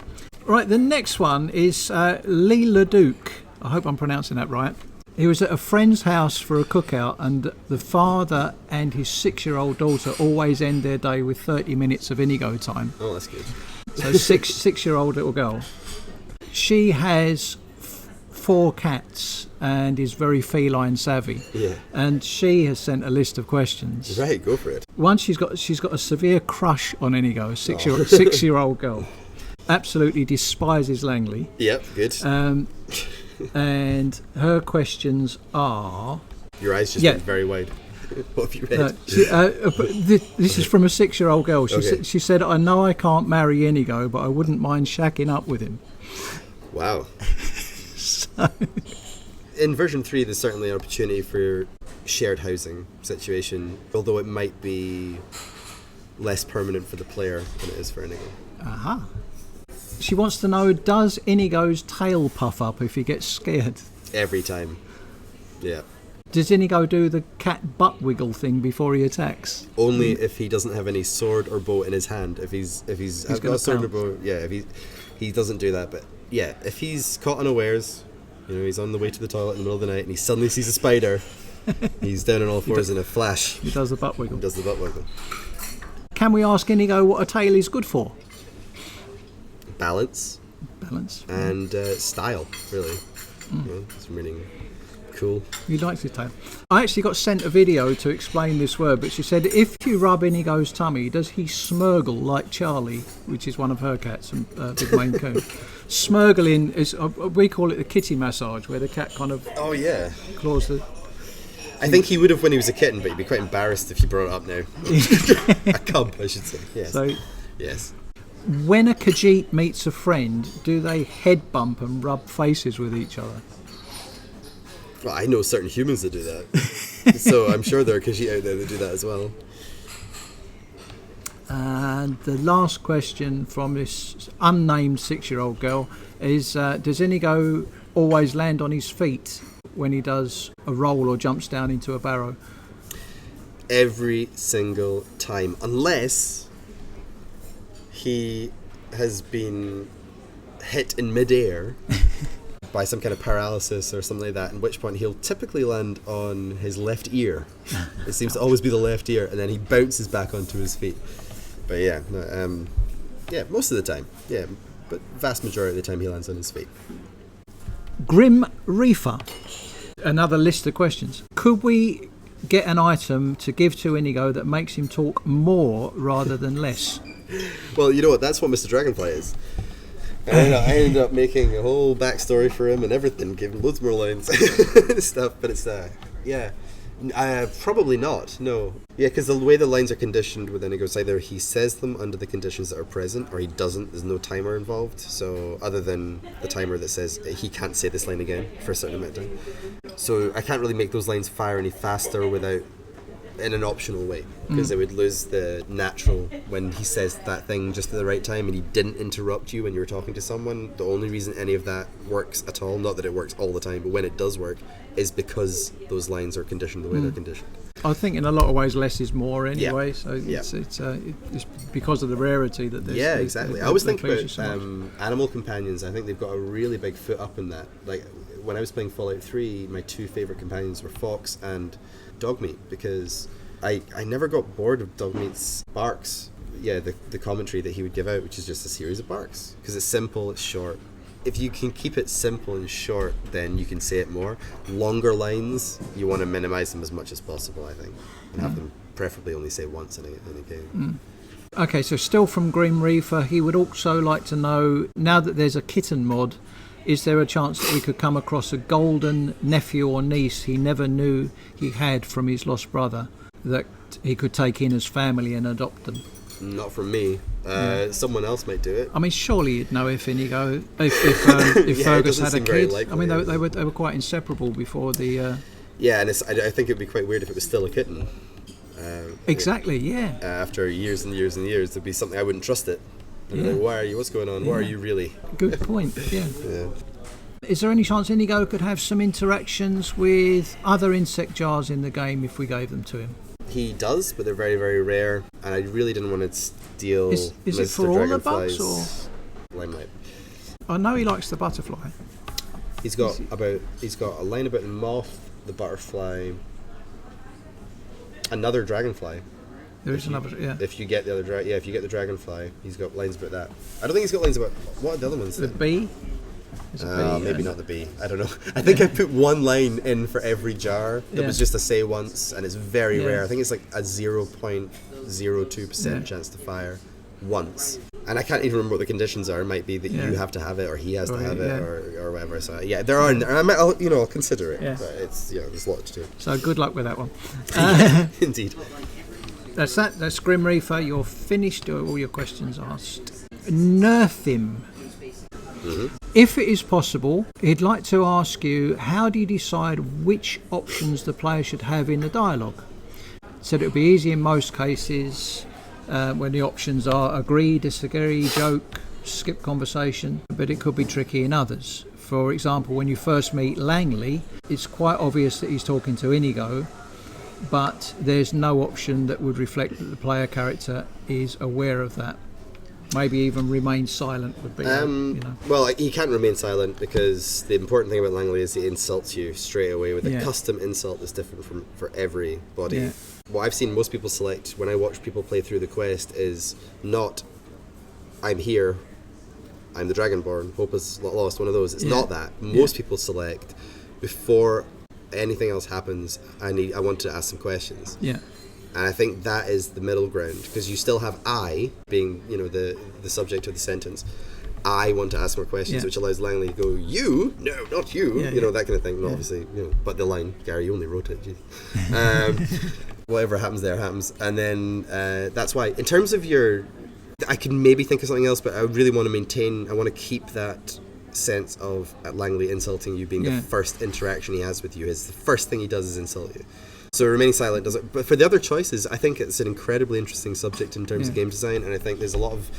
S1: Right, the next one is Lee Leduc. I hope I'm pronouncing that right. He was at a friend's house for a cookout, and the father and his 6-year-old daughter always end their day with 30 minutes of Inigo time.
S2: Oh, that's good.
S1: So six-year-old little girl. She has 4 cats and is very feline savvy.
S2: Yeah.
S1: And she has sent a list of questions.
S2: Right, go for it.
S1: One, she's got a severe crush on Inigo, a 6-year-old girl. Absolutely despises Langley.
S2: Yep, good.
S1: And her questions are...
S2: Your eyes just went very wide. What have you read?
S1: This is from a 6-year-old girl. She said, I know I can't marry Inigo, but I wouldn't mind shacking up with him.
S2: Wow. In version 3, there's certainly an opportunity for shared housing situation, although it might be less permanent for the player than it is for Inigo.
S1: Aha. She wants to know, does Inigo's tail puff up if he gets scared?
S2: Every time. Yeah.
S1: Does Inigo do the cat butt wiggle thing before he attacks?
S2: Only if he doesn't have any sword or bow in his hand. If he's got a sword or bow, yeah, if he doesn't do that. But yeah, if he's caught unawares, he's on the way to the toilet in the middle of the night and he suddenly sees a spider, he's down on all fours in a flash.
S1: He does the butt wiggle.
S2: Can
S1: we ask Inigo what a tail is good for?
S2: Balance. And style, really. It's really cool.
S1: He likes his tail. I actually got sent a video to explain this word, but she said, if you rub Inigo's tummy, does he smurgle like Charlie, which is one of her cats, Big Maine Coon? Smurgling is, we call it the kitty massage, where the cat kind of claws the...
S2: I think he would have when he was a kitten, but he'd be quite embarrassed if you brought it up now. A cub, I should say. Yes.
S1: So,
S2: yes.
S1: When a Khajiit meets a friend, do they head bump and rub faces with each other?
S2: Well, I know certain humans that do that. So I'm sure there are Khajiit out there that do that as well.
S1: And the last question from this unnamed 6-year-old girl is, does Inigo always land on his feet when he does a roll or jumps down into a barrow?
S2: Every single time, unless he has been hit in midair by some kind of paralysis or something like that, in which point he'll typically land on his left ear. It seems to always be the left ear, and then he bounces back onto his feet. But most of the time, but vast majority of the time he lands on his feet.
S1: Grim Reefer, another list of questions. Could we get an item to give to Inigo that makes him talk more rather than less?
S2: Well, you know what? That's what Mr. Dragonfly is. I ended up making a whole backstory for him and everything, giving loads more lines and stuff. But it's probably not. No, because the way the lines are conditioned with Inigo is either he says them under the conditions that are present, or he doesn't. There's no timer involved. So other than the timer that says he can't say this line again for a certain amount of time. So I can't really make those lines fire any faster without in an optional way, because it would lose the natural when he says that thing just at the right time and he didn't interrupt you when you were talking to someone. The only reason any of that works at all, not that it works all the time, but when it does work, is because those lines are conditioned the way they're conditioned.
S1: I think in a lot of ways less is more anyway.
S2: Yeah.
S1: So it's because of the rarity that there's.
S2: Yeah, exactly. I always think about
S1: so
S2: animal companions. I think they've got a really big foot up in that. Like when I was playing Fallout 3, my two favourite companions were Fox and Dogmeat, because I never got bored of Dogmeat's barks. Yeah, the commentary that he would give out, which is just a series of barks, because it's simple, it's short. If you can keep it simple and short, then you can say it more. Longer lines, you want to minimise them as much as possible, I think, and have them preferably only say once in a game.
S1: Okay, so still from Grim Reaper, he would also like to know, now that there's a kitten mod, is there a chance that we could come across a golden nephew or niece he never knew he had from his lost brother, that he could take in as family and adopt them?
S2: Not from me. Someone else might do it.
S1: I mean, surely you'd know if Inigo, if Fergus had a kid.
S2: Likely,
S1: I mean, they were quite inseparable before the.
S2: Yeah, and I think it'd be quite weird if it was still a kitten.
S1: Exactly. Yeah.
S2: After years and years and years, there'd be something I wouldn't trust it.
S1: Yeah.
S2: Like, why are you? What's going on? Why are you really?
S1: Good point. Yeah.
S2: Yeah.
S1: Is there any chance Inigo could have some interactions with other insect jars in the game if we gave them to him?
S2: He does, but they're very, very rare, and I really didn't want to steal.
S1: Is it for all the bugs or
S2: limelight?
S1: I know he likes the butterfly.
S2: He's got a line about the moth, the butterfly, another dragonfly.
S1: There is another, yeah.
S2: If you get the other if you get the dragonfly, he's got lines about that. I don't think he's got lines about what are the other ones.
S1: The bee.
S2: Maybe not the bee. I don't know. I think I put one line in for every jar that was just a say once, and it's very rare. I think it's like a 0.02% chance to fire once. And I can't even remember what the conditions are. It might be that you have to have it, or he has to have it, or whatever. So there are. I'll consider it. Yeah. But it's there's a lot to do.
S1: So good luck with that one.
S2: Indeed.
S1: That's that. That's Grim Reaper. You're finished. All your questions asked. Nerf him. Mm-hmm. If it is possible, he'd like to ask you, how do you decide which options the player should have in the dialogue? Said it would be easy in most cases when the options are agree, disagree, joke, skip conversation, but it could be tricky in others. For example, when you first meet Langley, it's quite obvious that he's talking to Inigo, but there's no option that would reflect that the player character is aware of that. Maybe even remain silent would be.
S2: Well, he can't remain silent, because the important thing about Langley is he insults you straight away with a custom insult that's different for everybody. Yeah. What I've seen most people select when I watch people play through the quest is not "I'm here, I'm the Dragonborn, hope is not lost." One of those. It's not that. Most people select before anything else happens. I want to ask some questions.
S1: Yeah.
S2: And I think that is the middle ground, because you still have I being, the subject of the sentence. I want to ask more questions, which allows Langley to go, you? No, not you. That kind of thing. Not obviously, but the line, Gary, you only wrote it. Whatever happens there happens. And then that's why, in terms of I can maybe think of something else, but I really want to I want to keep that sense of Langley insulting you being the first interaction he has with you. The first thing he does is insult you. So remaining silent does it. But for the other choices, I think it's an incredibly interesting subject in terms of game design, and I think there's a lot of...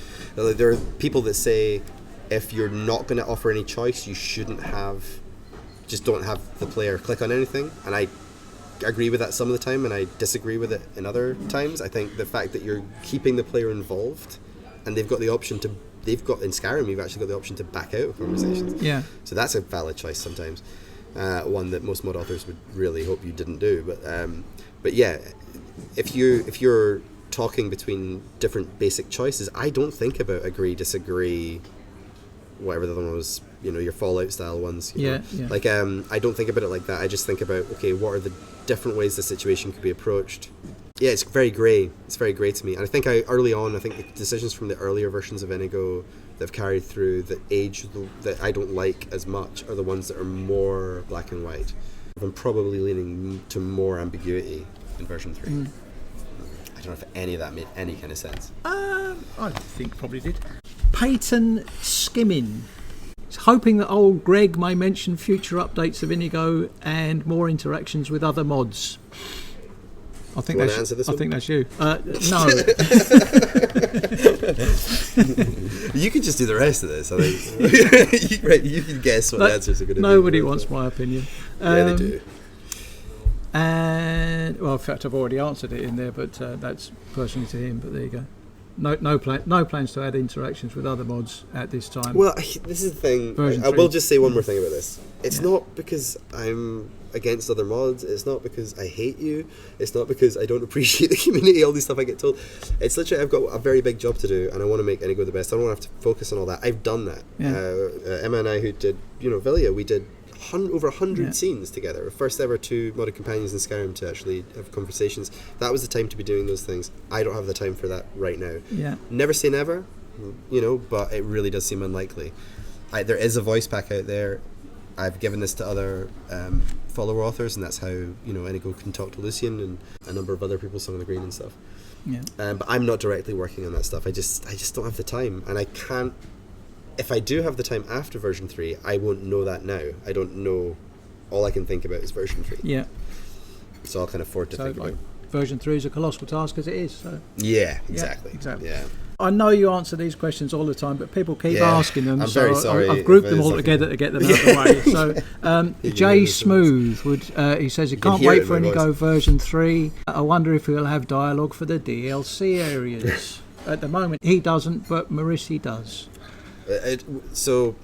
S2: There are people that say if you're not going to offer any choice, you shouldn't have... Just don't have the player click on anything. And I agree with that some of the time, and I disagree with it in other times. I think the fact that you're keeping the player involved, and they've got the option to... in Skyrim, you've actually got the option to back out of conversations. Yeah. So that's a valid choice sometimes. One that most mod authors would really hope you didn't do, but yeah, if you're talking between different basic choices, I don't think about agree, disagree, whatever the other one was, your Fallout style ones. Like I don't think about it like that. I just think about, okay, what are the different ways the situation could be approached. Yeah, it's very grey. It's very grey to me, and I think early on, I think the decisions from the earlier versions of Inigo that have carried through that age that I don't like as much are the ones that are more black and white. I'm probably leaning to more ambiguity in version 3. I don't know if any of that made any kind of sense.
S1: I think probably did. Peyton Skimming. He's hoping that old Greg may mention future updates of Inigo and more interactions with other mods. I think
S2: You wanna
S1: that's
S2: answer this
S1: I
S2: one?
S1: think that's you. No.
S2: You can just do the rest of this. I think. Right, you can guess what the answers are going to be.
S1: Nobody wants my opinion.
S2: Yeah, they do.
S1: And well, in fact, I've already answered it in there, but that's personally to him. But there you go. No plans to add interactions with other mods at this time.
S2: Well, this is the thing.
S1: Version
S2: I will
S1: 3.
S2: just say one more thing about this. It's not because I'm against other mods. It's not because I hate you. It's not because I don't appreciate the community. All these stuff I get told. It's literally I've got a very big job to do, and I want to make Inigo the best. I don't want to have to focus on all that. I've done that.
S1: Yeah.
S2: Emma and I, who did Villia, we did over 100
S1: Yeah.
S2: scenes together. Our first ever 2 modded companions in Skyrim to actually have conversations. That was the time to be doing those things. I don't have the time for that right now.
S1: Yeah.
S2: Never say never, but it really does seem unlikely. There is a voice pack out there. I've given this to other follower authors, and that's how Inigo can talk to Lucian and a number of other people, Song of the Green and stuff.
S1: Yeah.
S2: But I'm not directly working on that stuff. I just don't have the time, and I can't. If I do have the time after version 3, I won't know that now. I don't know. All I can think about is version 3.
S1: Yeah.
S2: So I'll kind of afford to
S1: So
S2: think
S1: like
S2: about.
S1: version 3 is a colossal task as it is. So.
S2: Yeah, exactly.
S1: Yeah, exactly.
S2: Yeah.
S1: I know you answer these questions all the time, but people keep
S2: Yeah,
S1: asking them.
S2: I'm
S1: so
S2: very sorry
S1: I've grouped
S2: if
S1: them
S2: it's
S1: all
S2: like-
S1: together to get them out of the way. So Jay Smooth he says he
S2: can
S1: can't
S2: hear it
S1: wait
S2: in
S1: for
S2: my
S1: Inigo
S2: voice.
S1: version 3. I wonder if he'll have dialogue for the DLC areas. At the moment, he doesn't, but Marissi does.
S2: So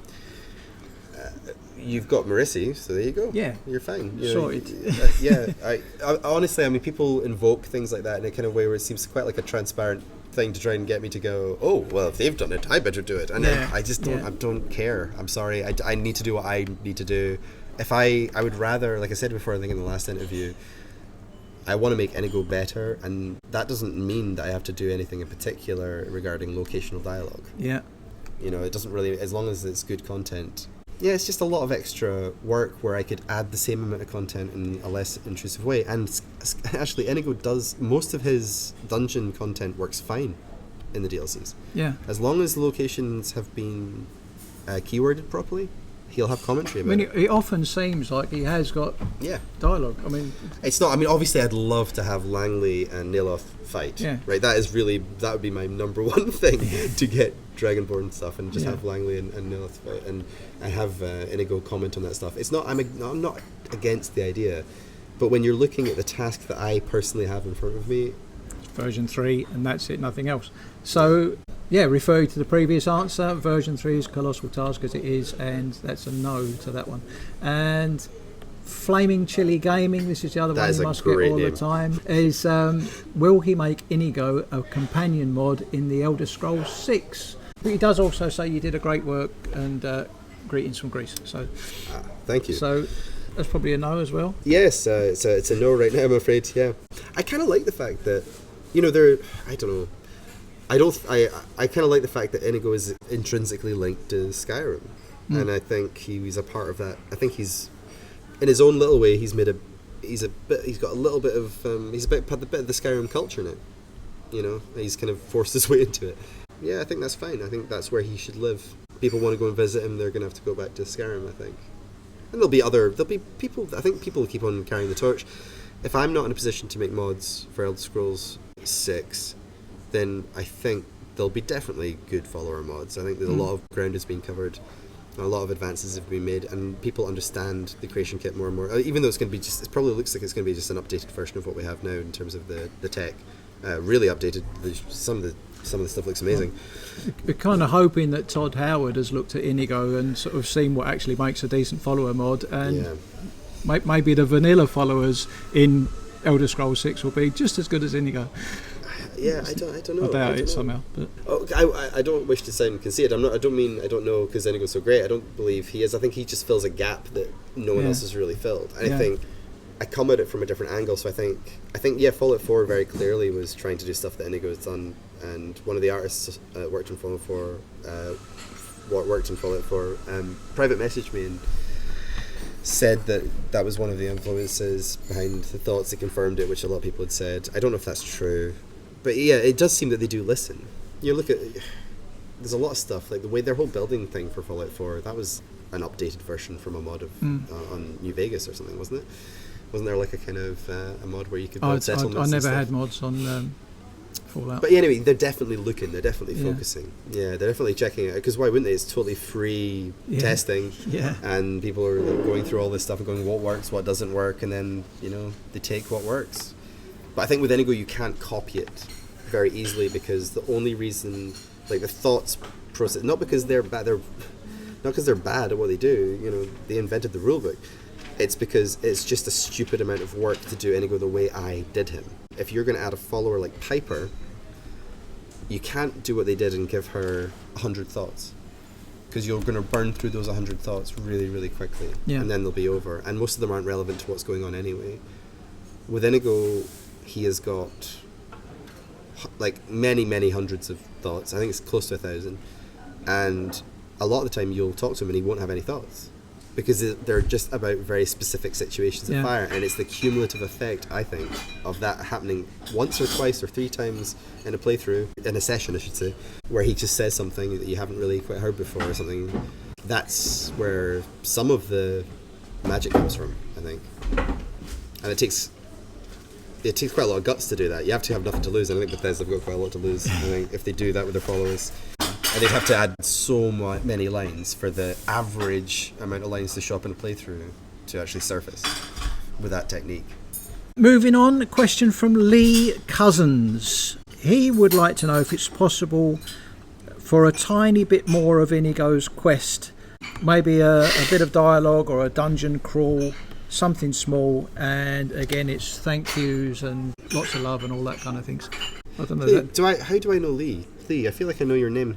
S2: you've got Marissi, so there you go.
S1: Yeah.
S2: You're fine.
S1: Sorted.
S2: Yeah. I honestly, I mean, people invoke things like that in a kind of way where it seems quite like a transparent thing to try and get me to go, oh, well, if they've done it, I better do it. And
S1: Yeah.
S2: I just don't.
S1: Yeah.
S2: I don't care. I'm sorry. I need to do what I need to do. If I would rather, like I said before, I think in the last interview, I want to make Inigo better, and that doesn't mean that I have to do anything in particular regarding locational dialogue.
S1: Yeah.
S2: It doesn't really, as long as it's good content. Yeah, it's just a lot of extra work where I could add the same amount of content in a less intrusive way. And actually, Inigo does, most of his dungeon content works fine in the DLCs.
S1: Yeah.
S2: As long as the locations have been keyworded properly, he'll have commentary
S1: I
S2: about
S1: mean,
S2: it.
S1: it often seems like he has got
S2: Yeah.
S1: dialogue. I mean,
S2: It's not, I mean, obviously I'd love to have Langley and Nailoth fight.
S1: Yeah.
S2: Right, that would be my number one thing to get Dragonborn stuff and just
S1: Yeah.
S2: have Langley and Nailoth fight and have Inigo comment on that stuff. It's not, I'm not against the idea, but when you're looking at the task that I personally have in front of me,
S1: version 3, and that's it, nothing else. So, yeah, referring to the previous answer, version 3 is colossal task as it is, and that's a no to that one. And Flaming Chili Gaming, this is the other
S2: That
S1: one
S2: is
S1: you
S2: a
S1: must get
S2: great
S1: all
S2: name.
S1: the time, is will he make Inigo a companion mod in the Elder Scrolls 6? But he does also say you did a great work, and greetings from Greece. So,
S2: thank you.
S1: so that's probably a no as well.
S2: Yes, it's a no right now, I'm afraid. Yeah, I kind of like the fact that I don't know. I kind of like the fact that Inigo is intrinsically linked to Skyrim, and I think he's a part of that. I think he's, in his own little way, he's got a little bit of he's a bit of the Skyrim culture now. He's kind of forced his way into it. Yeah, I think that's fine. I think that's where he should live. People want to go and visit him, they're going to have to go back to Skyrim, I think. And there'll be people, I think people will keep on carrying the torch. If I'm not in a position to make mods for Elder Scrolls 6, then I think there'll be definitely good follower mods. I think that a lot of ground has been covered, and a lot of advances have been made, and people understand the creation kit more and more. Even though it probably looks like it's going to be just an updated version of what we have now in terms of the tech. Really updated. Some of the stuff looks amazing.
S1: We're kind of hoping that Todd Howard has looked at Inigo and sort of seen what actually makes a decent follower mod, and maybe the vanilla followers in Elder Scrolls 6 will be just as good as Inigo.
S2: Yeah, I don't know.
S1: I doubt
S2: don't
S1: it
S2: know.
S1: somehow. But
S2: I don't wish to sound conceited. I don't mean I don't know because Inigo's so great. I don't believe he is. I think he just fills a gap that no one else has really filled. And I think I come at it from a different angle. So I think Fallout 4 very clearly was trying to do stuff that Inigo has done. And one of the artists worked in Fallout 4, private messaged me and said that was one of the influences behind the thoughts that confirmed it, which a lot of people had said. I don't know if that's true, but yeah, it does seem that they do listen. You look at, there's a lot of stuff, like the way their whole building thing for Fallout 4, that was an updated version from a mod of on New Vegas or something, wasn't it? Wasn't there like a kind of a mod where you could
S1: I
S2: build settlements?
S1: I never
S2: and
S1: had
S2: stuff?
S1: mods on Fallout.
S2: But anyway, they're definitely looking. They're definitely
S1: Yeah.
S2: focusing. Yeah, they're definitely checking it. Because why wouldn't they? It's totally free testing.
S1: Yeah.
S2: And people are like, going through all this stuff and going, what works, what doesn't work, and then they take what works. But I think with Inigo you can't copy it very easily, because the only reason, like the thoughts process, not because they're bad, not because they're bad at what they do. They invented the rulebook. It's because it's just a stupid amount of work to do Inigo the way I did him. If you're going to add a follower like Piper, you can't do what they did and give her 100 thoughts, because you're going to burn through those 100 thoughts really, really quickly, and then they'll be over. And most of them aren't relevant to what's going on anyway. With Inigo, he has got like many, many hundreds of thoughts. I think it's close to 1,000. And a lot of the time you'll talk to him and he won't have any thoughts, because they're just about very specific situations of fire, and it's the cumulative effect, I think, of that happening once or twice or 3 times in a playthrough, in a session I should say, where he just says something that you haven't really quite heard before or something. That's where some of the magic comes from, I think. And it takes quite a lot of guts to do that. You have to have nothing to lose, and I think Bethesda have got quite a lot to lose, I think, if they do that with their followers. And they'd have to add so many lines for the average amount of lines to show up in a playthrough to actually surface with that technique.
S1: Moving on, a question from Lee Cousins. He would like to know if it's possible for a tiny bit more of Inigo's quest, maybe a bit of dialogue or a dungeon crawl, something small, and again it's thank yous and lots of love and all that kind of things. I don't know.
S2: How do I know Lee? Lee, I feel like I know your name.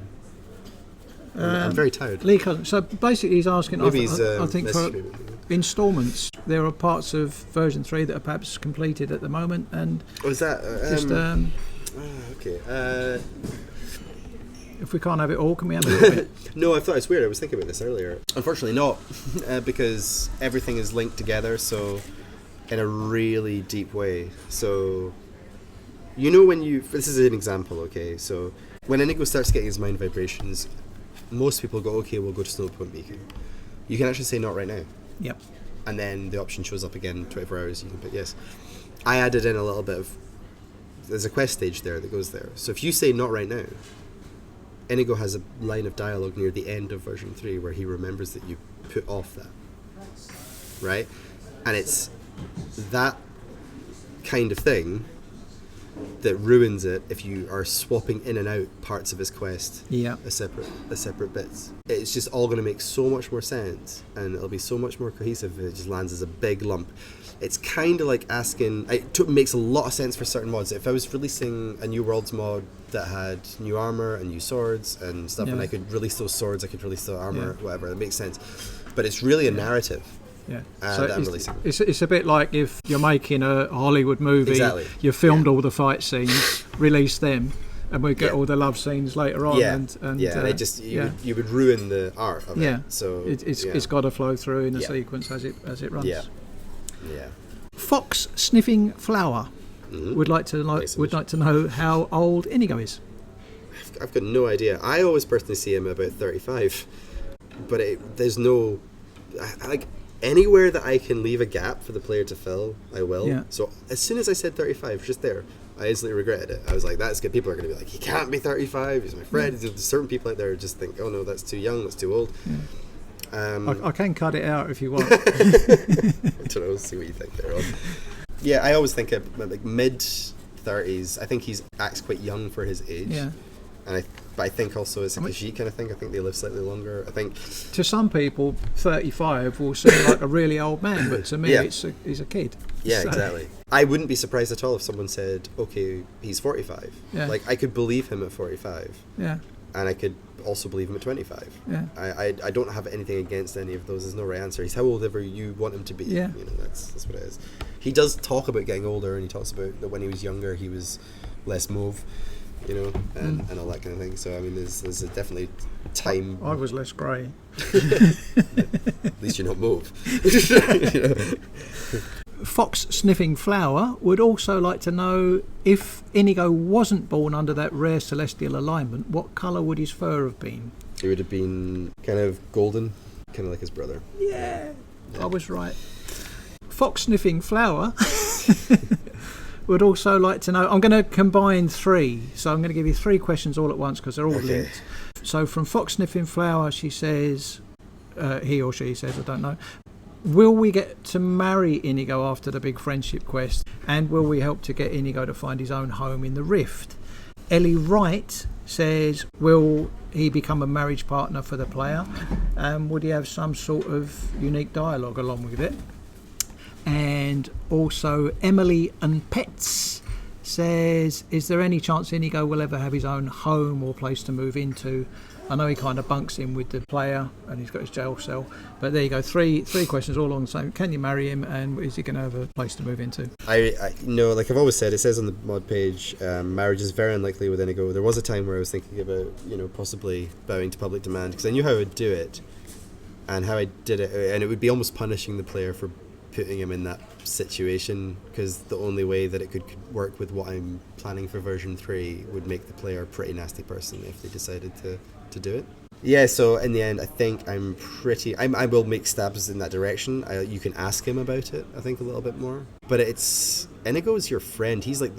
S2: I'm very tired.
S1: Lee Cousins. So basically he's asking,
S2: Maybe
S1: I think for
S2: me.
S1: installments, there are parts of version 3 that are perhaps completed at the moment, and
S2: is that okay.
S1: If we can't have it all, can we have a little bit?
S2: No, I thought it's weird. I was thinking about this earlier. Unfortunately not, because everything is linked together, so in a really deep way. So this is an example, okay? So when Inigo starts getting his mind vibrations, most people go, okay, we'll go to Snowpoint Beacon. You can actually say not right now.
S1: Yep.
S2: And then the option shows up again 24 hours, you can put yes. I added in a little bit of, there's a quest stage there that goes there. So if you say not right now, Inigo has a line of dialogue near the end of version 3 where he remembers that you put off that. Right? And it's that kind of thing that ruins it if you are swapping in and out parts of his quest as separate bits. It's just all going to make so much more sense, and it'll be so much more cohesive if it just lands as a big lump. It's kind of like asking, it makes a lot of sense for certain mods. If I was releasing a New Worlds mod that had new armour and new swords and stuff, and I could release those swords, I could release the armour, whatever, it makes sense. But it's really a narrative.
S1: Yeah,
S2: so that I'm releasing.
S1: It's a bit like if you're making a Hollywood movie, you've filmed all the fight scenes, release them, and we get all the love scenes later on. You would ruin the art of it. So it's got to flow through in a sequence as it runs.
S2: Yeah.
S1: Fox Sniffing Flower would like to know how old Inigo is.
S2: I've got no idea. I always personally see him about 35, but there's no anywhere that I can leave a gap for the player to fill, I will. Yeah. So as soon as I said 35, just there, I instantly regretted it. I was like, that's good. People are going to be like, he can't be 35. He's my friend. Yeah. There's certain people out there who just think, oh no, that's too young. That's too old. Yeah.
S1: I can cut it out if you want.
S2: I don't know. See what you think there, Rob. Yeah, I always think like mid 30s. I think he acts quite young for his age. Yeah. But I think also it's a Khajiit kind of thing. I think they live slightly longer. I think
S1: to some people, 35 will seem like a really old man, but to me, he's a kid.
S2: Yeah, exactly. I wouldn't be surprised at all if someone said, "Okay, he's 45." Yeah. Like I could believe him at 45. Yeah. And I could also believe him at 25. Yeah. I don't have anything against any of those. There's no right answer. He's how old ever you want him to be. Yeah. You know, that's what it is. He does talk about getting older, and he talks about that when he was younger, he was less mauve. You know, and all that kind of thing. So I mean, there's definitely time.
S1: I was less grey.
S2: At least you're not mauve.
S1: Fox Sniffing Flower would also like to know if Inigo wasn't born under that rare celestial alignment, what colour would his fur have been?
S2: It would have been kind of golden, kind of like his brother.
S1: Yeah. I was right. Fox Sniffing Flower would also like to know. I'm going to combine 3, so I'm going to give you 3 questions all at once because they're all linked. So from Fox Sniffing Flower, she says, he or she says, I don't know, will we get to marry Inigo after the big friendship quest, and will we help to get Inigo to find his own home in the Rift? Ellie Wright says, will he become a marriage partner for the player? Would he have some sort of unique dialogue along with it? And also Emily and Pets says, is there any chance Inigo will ever have his own home or place to move into? I know he kind of bunks in with the player and he's got his jail cell, but there you go, three questions all on the same. Can you marry him, and is he going to have a place to move into?
S2: I know, like I've always said, it says on the mod page, marriage is very unlikely with Inigo. There was a time where I was thinking about, possibly bowing to public demand, because I knew how I would do it and how I did it, and it would be almost punishing the player for putting him in that situation, because the only way that it could work with what I'm planning for version 3 would make the player a pretty nasty person if they decided to do it. Yeah, so in the end, I think I will make stabs in that direction. You can ask him about it, I think, a little bit more. But Inigo is your friend. He's like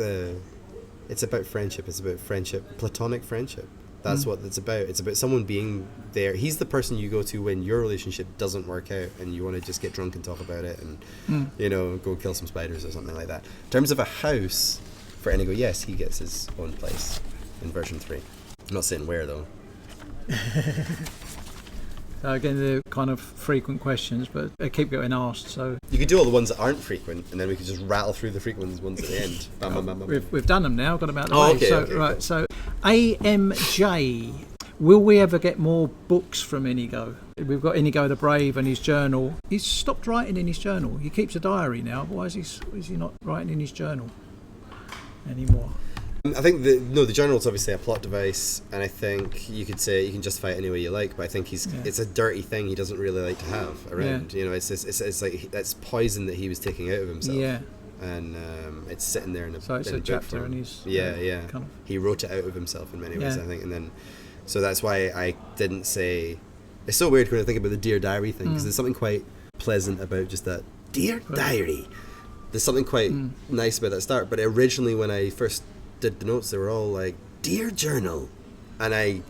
S2: it's about friendship. It's about friendship, platonic friendship. That's what it's about. It's about someone being there. He's the person you go to when your relationship doesn't work out and you want to just get drunk and talk about it and, go kill some spiders or something like that. In terms of a house, for Inigo, yes, he gets his own place in version 3. I'm not saying where, though.
S1: So again, they're kind of frequent questions, but they keep getting asked. So
S2: you could do all the ones that aren't frequent, and then we could just rattle through the frequent ones at the end. Bam, bam, bam, bam.
S1: We've done them now. Got them out of the way.
S2: Okay,
S1: So
S2: okay,
S1: right.
S2: cool.
S1: So AMJ, will we ever get more books from Inigo? We've got Inigo the Brave and his journal. He's stopped writing in his journal. He keeps a diary now. Why is he not writing in his journal anymore?
S2: I think the journal's obviously a plot device, and I think you could say you can justify it any way you like, but I think it's a dirty thing he doesn't really like to have around.
S1: Yeah.
S2: It's like that's poison that he was taking out of himself.
S1: Yeah.
S2: And it's sitting there in a
S1: So it's
S2: in
S1: a
S2: book
S1: chapter
S2: form.
S1: in his
S2: yeah.
S1: kind of,
S2: He wrote it out of himself in many ways,
S1: Yeah.
S2: I think, and then so that's why I didn't say. It's so weird when I think about the Dear Diary thing, because there's something quite pleasant about just that Dear Diary. There's something quite nice about that start, but originally when I first did the notes, they were all like Dear Journal, and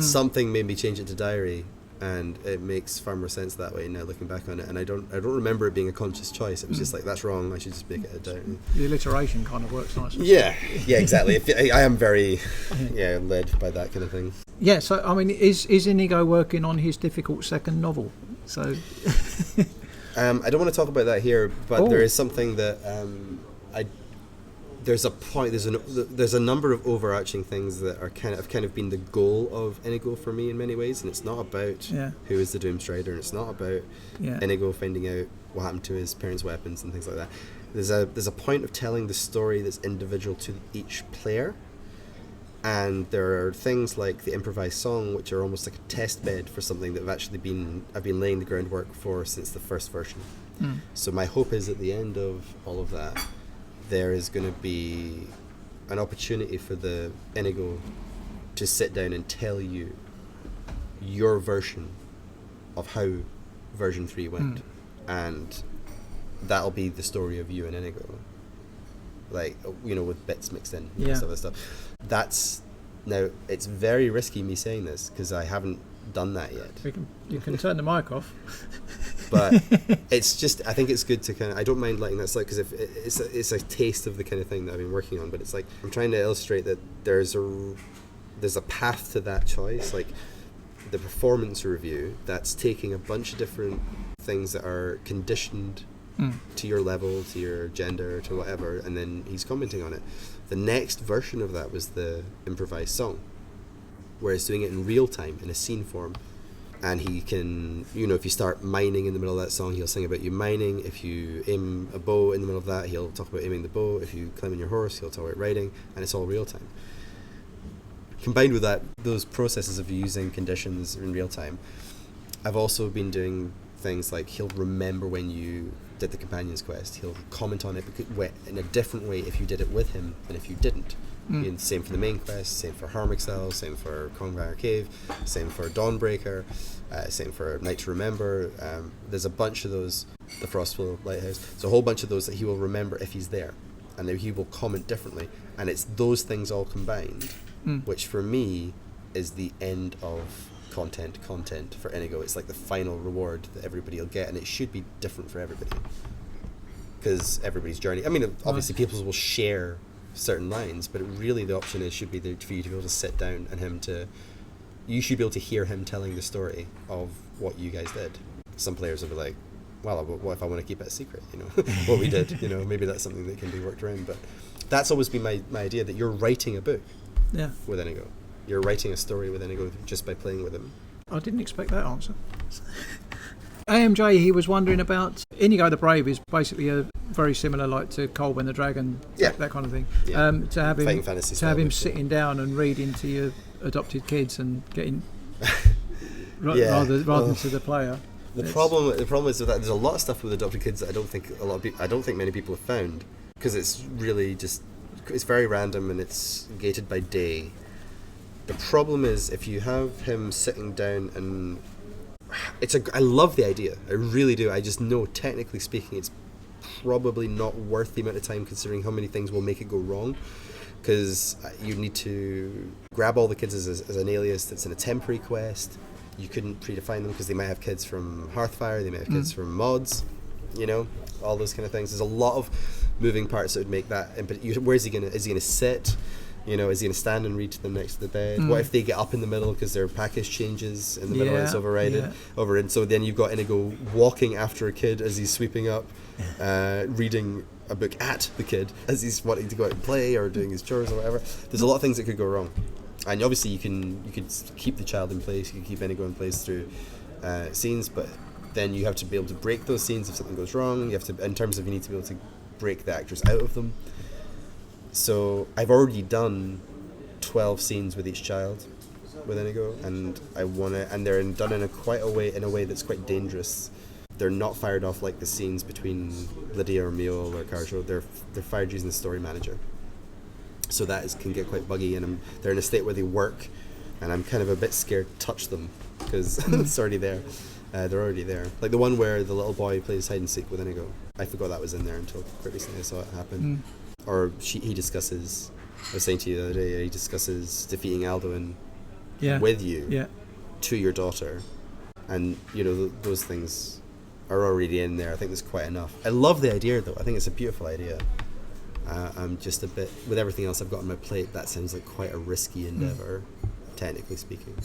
S2: something made me change it to diary, and it makes far more sense that way now looking back on it. And I don't remember it being a conscious choice. It was just like, that's wrong, I should just make it a diary.
S1: the alliteration kind of works nicely.
S2: Yeah, exactly. I am very led by that kind of thing.
S1: Yeah, so I mean, is Inigo working on his difficult second novel? So
S2: I don't want to talk about that here, but there is something that there's a point. There's a number of overarching things that are kind of been the goal of Inigo for me in many ways, and it's not about who is the Doomstrider, and it's not about Inigo finding out what happened to his parents' weapons and things like that. There's a point of telling the story that's individual to each player, and there are things like the improvised song, which are almost like a test bed for something that I've been laying the groundwork for since the first version. So my hope is at the end of all of that, there is going to be an opportunity for the Inigo to sit down and tell you your version of how version 3 went, and that'll be the story of you and Inigo, like, with bits mixed in and stuff. That's now, it's very risky me saying this because I haven't done that yet.
S1: You can turn the mic off.
S2: But it's just, I think it's good to kind of, I don't mind letting that slide, because if it's a taste of the kind of thing that I've been working on. But it's like, I'm trying to illustrate that there's a path to that choice, like the performance review that's taking a bunch of different things that are conditioned to your level, to your gender, to whatever, and then he's commenting on it. The next version of that was the improvised song, where he's doing it in real time in a scene form. And he can, if you start mining in the middle of that song, he'll sing about you mining. If you aim a bow in the middle of that, he'll talk about aiming the bow. If you climb on your horse, he'll talk about riding, and it's all real time. Combined with that, those processes of using conditions in real time, I've also been doing things like he'll remember when you did the companion's quest, he'll comment on it in a different way if you did it with him than if you didn't. And same for the main quest, same for Harmixel, same for Kongvanger Cave, same for Dawnbreaker, same for Night to Remember. There's a bunch of those, the Frostflow Lighthouse. There's a whole bunch of those that he will remember if he's there, and then he will comment differently. And it's those things all combined, which for me is the end of content for Inigo. It's like the final reward that everybody will get, and it should be different for everybody, because everybody's journey, I mean, obviously people will share certain lines, but really the option should be there for you to be able to sit down and you should be able to hear him telling the story of what you guys did. Some players will be like, well, what if I want to keep it a secret, what we did, maybe that's something that can be worked around. But that's always been my idea, that you're writing a book with Inigo. You're writing a story with Inigo just by playing with him.
S1: I didn't expect that answer. AMJ, he was wondering about Inigo the Brave is basically very similar like to Colwyn the Dragon, that kind of thing. To have him sitting down and reading to your adopted kids and getting rather than to the player.
S2: The problem is that there's a lot of stuff with adopted kids that I don't think many people have found, because it's really it's very random and it's gated by day. The problem is if you have him sitting down and I love the idea, I really do. I just know technically speaking it's probably not worth the amount of time, considering how many things will make it go wrong, because you need to grab all the kids as an alias that's in a temporary quest. You couldn't predefine them because they might have kids from Hearthfire, they might have kids from mods, all those kind of things. There's a lot of moving parts that would make that. But is he gonna sit? Is he going to stand and read to them next to the bed? What if they get up in the middle because their package changes in the middle and it's overridden? And so then you've got Inigo walking after a kid as he's sweeping up, reading a book at the kid as he's wanting to go out and play or doing his chores or whatever. There's a lot of things that could go wrong. And obviously you could keep the child in place, you can keep Inigo in place through scenes, but then you have to be able to break those scenes if something goes wrong. You have to, in terms of, you need to be able to break the actors out of them. So I've already done 12 scenes with each child with Inigo, and they're done in a way that's quite dangerous. They're not fired off like the scenes between Lydia or Mule or Carjo. They're fired using the story manager. So that can get quite buggy, and they're in a state where they work, and I'm kind of a bit scared to touch them because it's already there. They're already there. Like the one where the little boy plays hide and seek with Inigo. I forgot that was in there until quite recently I saw it happen. Or he discusses, I was saying to you the other day, he discusses defeating Alduin with you to your daughter. And, those things are already in there. I think there's quite enough. I love the idea, though. I think it's a beautiful idea. I'm just a bit, with everything else I've got on my plate, that sounds like quite a risky endeavour, technically speaking.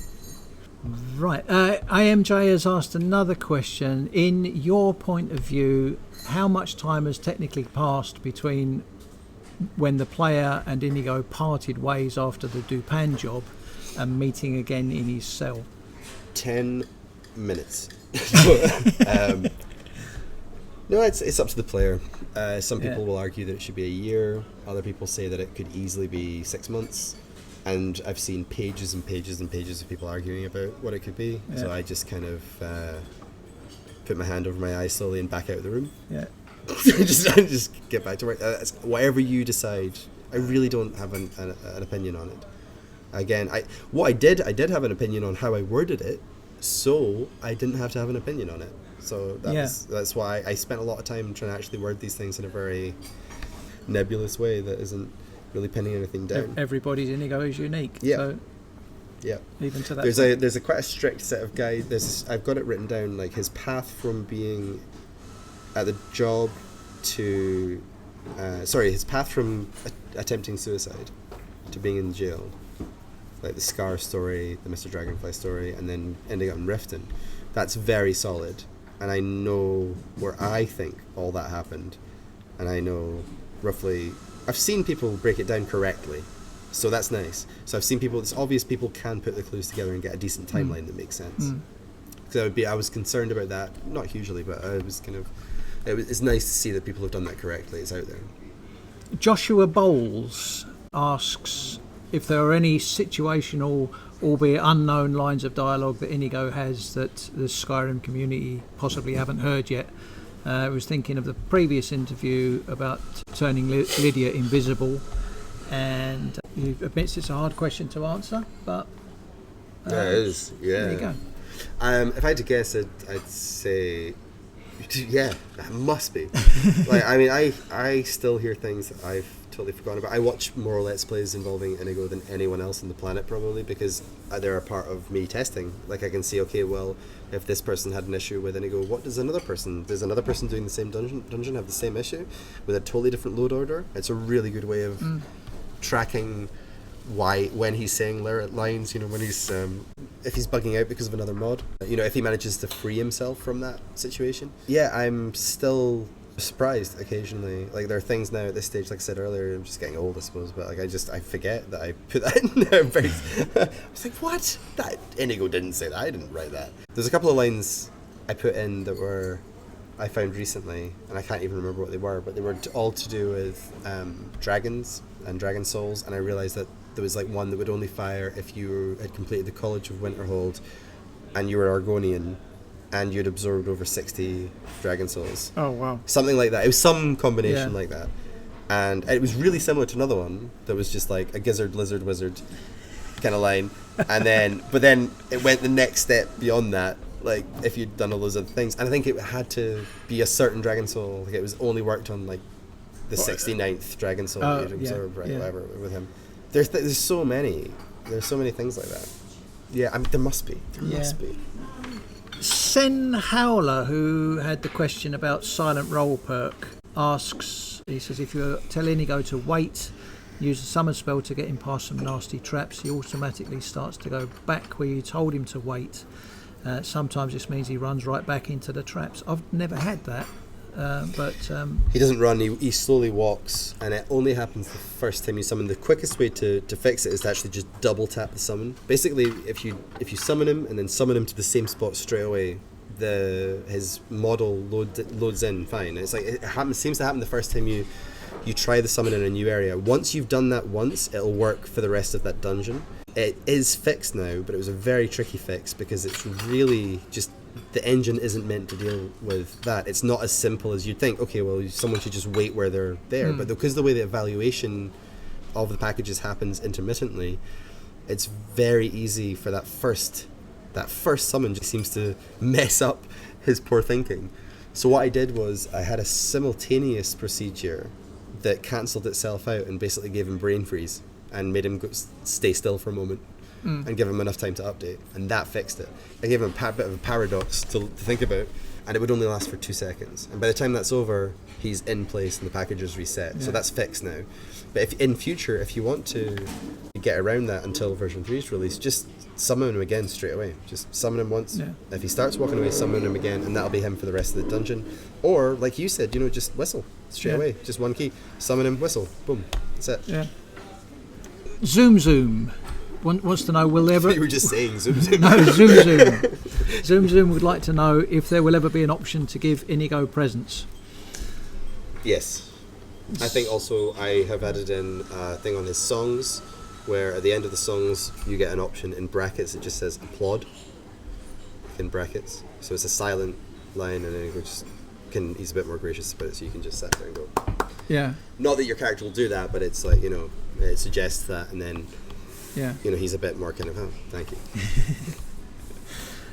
S1: Right. AMJ has asked another question. In your point of view, how much time has technically passed between when the player and Inigo parted ways after the Dupan job and meeting again in his cell?
S2: 10 minutes. No, it's up to the player. Some people will argue that it should be a year. Other people say that it could easily be 6 months. And I've seen pages and pages and pages of people arguing about what it could be. So I just kind of put my hand over my eyes slowly and back out of the room. just get back to work. Whatever you decide. I really don't have an opinion on it. Again, I did have an opinion on how I worded it, so I didn't have to have an opinion on it. So that's why I spent a lot of time trying to actually word these things in a very nebulous way that isn't really pinning anything down.
S1: Everybody's Inigo is unique. So even to that.
S2: There's quite a strict set of guides. I've got it written down, like his path from being at the job to his path from attempting suicide to being in jail, like the Scar story, the Mr. Dragonfly story, and then ending up in Riften. That's very solid, and I know where I think all that happened, and I know roughly. I've seen people break it down correctly, so that's nice. So I've seen people. It's obvious people can put the clues together and get a decent timeline that makes sense. So I was concerned about that, not hugely, but I was kind of. It's nice to see that people have done that correctly. It's out there.
S1: Joshua Bowles asks if there are any situational, albeit unknown, lines of dialogue that Inigo has that the Skyrim community possibly haven't heard yet. I was thinking of the previous interview about turning Lydia invisible, and he admits it's a hard question to answer, but
S2: yeah, it is. Yeah.
S1: There you go.
S2: If I had to guess, I'd say, yeah, that must be. Like, I mean, I still hear things that I've totally forgotten about. I watch more Let's Plays involving Inigo than anyone else on the planet, probably, because they're a part of me testing. Like, I can see, okay, well, if this person had an issue with Inigo, does another person doing the same dungeon have the same issue with a totally different load order? It's a really good way of tracking when he's saying lines, you know, when he's if he's bugging out because of another mod, you know, if he manages to free himself from that situation. Yeah, I'm still surprised occasionally. Like, there are things now at this stage, like I said earlier, I'm just getting old, I suppose, but like I forget that I put that in there. I was like, what? That Inigo didn't say that. I didn't write that. There's a couple of lines I put in that I found recently, and I can't even remember what they were, but they were all to do with dragons and dragon souls, and I realised that there was like one that would only fire if you had completed the College of Winterhold and you were Argonian and you'd absorbed over 60 dragon souls.
S1: Oh, wow.
S2: Something like that. It was some combination like that. And it was really similar to another one that was just like a gizzard, lizard, wizard kind of line. And then, but then it went the next step beyond that, like if you'd done all those other things. And I think it had to be a certain dragon soul. Like, it was only worked on like the 69th dragon soul that you'd absorb, whatever, with him. There's so many. There's so many things like that. Yeah, I mean, there must be. There must be.
S1: Sen Howler, who had the question about silent roll perk, asks, he says, if you tell Inigo to wait, use a summon spell to get him past some nasty traps, he automatically starts to go back where you told him to wait. Sometimes this means he runs right back into the traps. I've never had that. But
S2: he doesn't run, he slowly walks, and it only happens the first time you summon. The quickest way to fix it is to actually just double tap the summon. Basically, if you summon him and then summon him to the same spot straight away, his model loads in fine. It's like it seems to happen the first time you try the summon in a new area. Once you've done that once, it'll work for the rest of that dungeon. It is fixed now, but it was a very tricky fix because it's really just, the engine isn't meant to deal with that. It's not as simple as you'd think. Okay, well, someone should just wait where they're there. But because the way the evaluation of the packages happens intermittently, it's very easy for that first summon just seems to mess up his poor thinking. So what I did was I had a simultaneous procedure that cancelled itself out and basically gave him brain freeze and made him stay still for a moment. And give him enough time to update, and that fixed it. I gave him a bit of a paradox to think about, and it would only last for 2 seconds. And by the time that's over, he's in place and the package is reset. So that's fixed now. But if in future, if you want to get around that until version 3 is released, just summon him again straight away. Just summon him once. Yeah. If he starts walking away, summon him again, and that'll be him for the rest of the dungeon. Or, like you said, just whistle straight away. Just one key. Summon him, whistle. Boom. That's it.
S1: Yeah. Zoom wants to know, will there ever...
S2: You were just saying Zoom.
S1: No, Zoom. Zoom would like to know if there will ever be an option to give Inigo presents.
S2: Yes. I think also I have added in a thing on his songs where at the end of the songs you get an option in brackets that just says applaud in brackets. So it's a silent line, and Inigo he's a bit more gracious about it, so you can just sit there and go.
S1: Yeah.
S2: Not that your character will do that, but it's like, it suggests that, and then he's a bit more kind of, oh, thank you.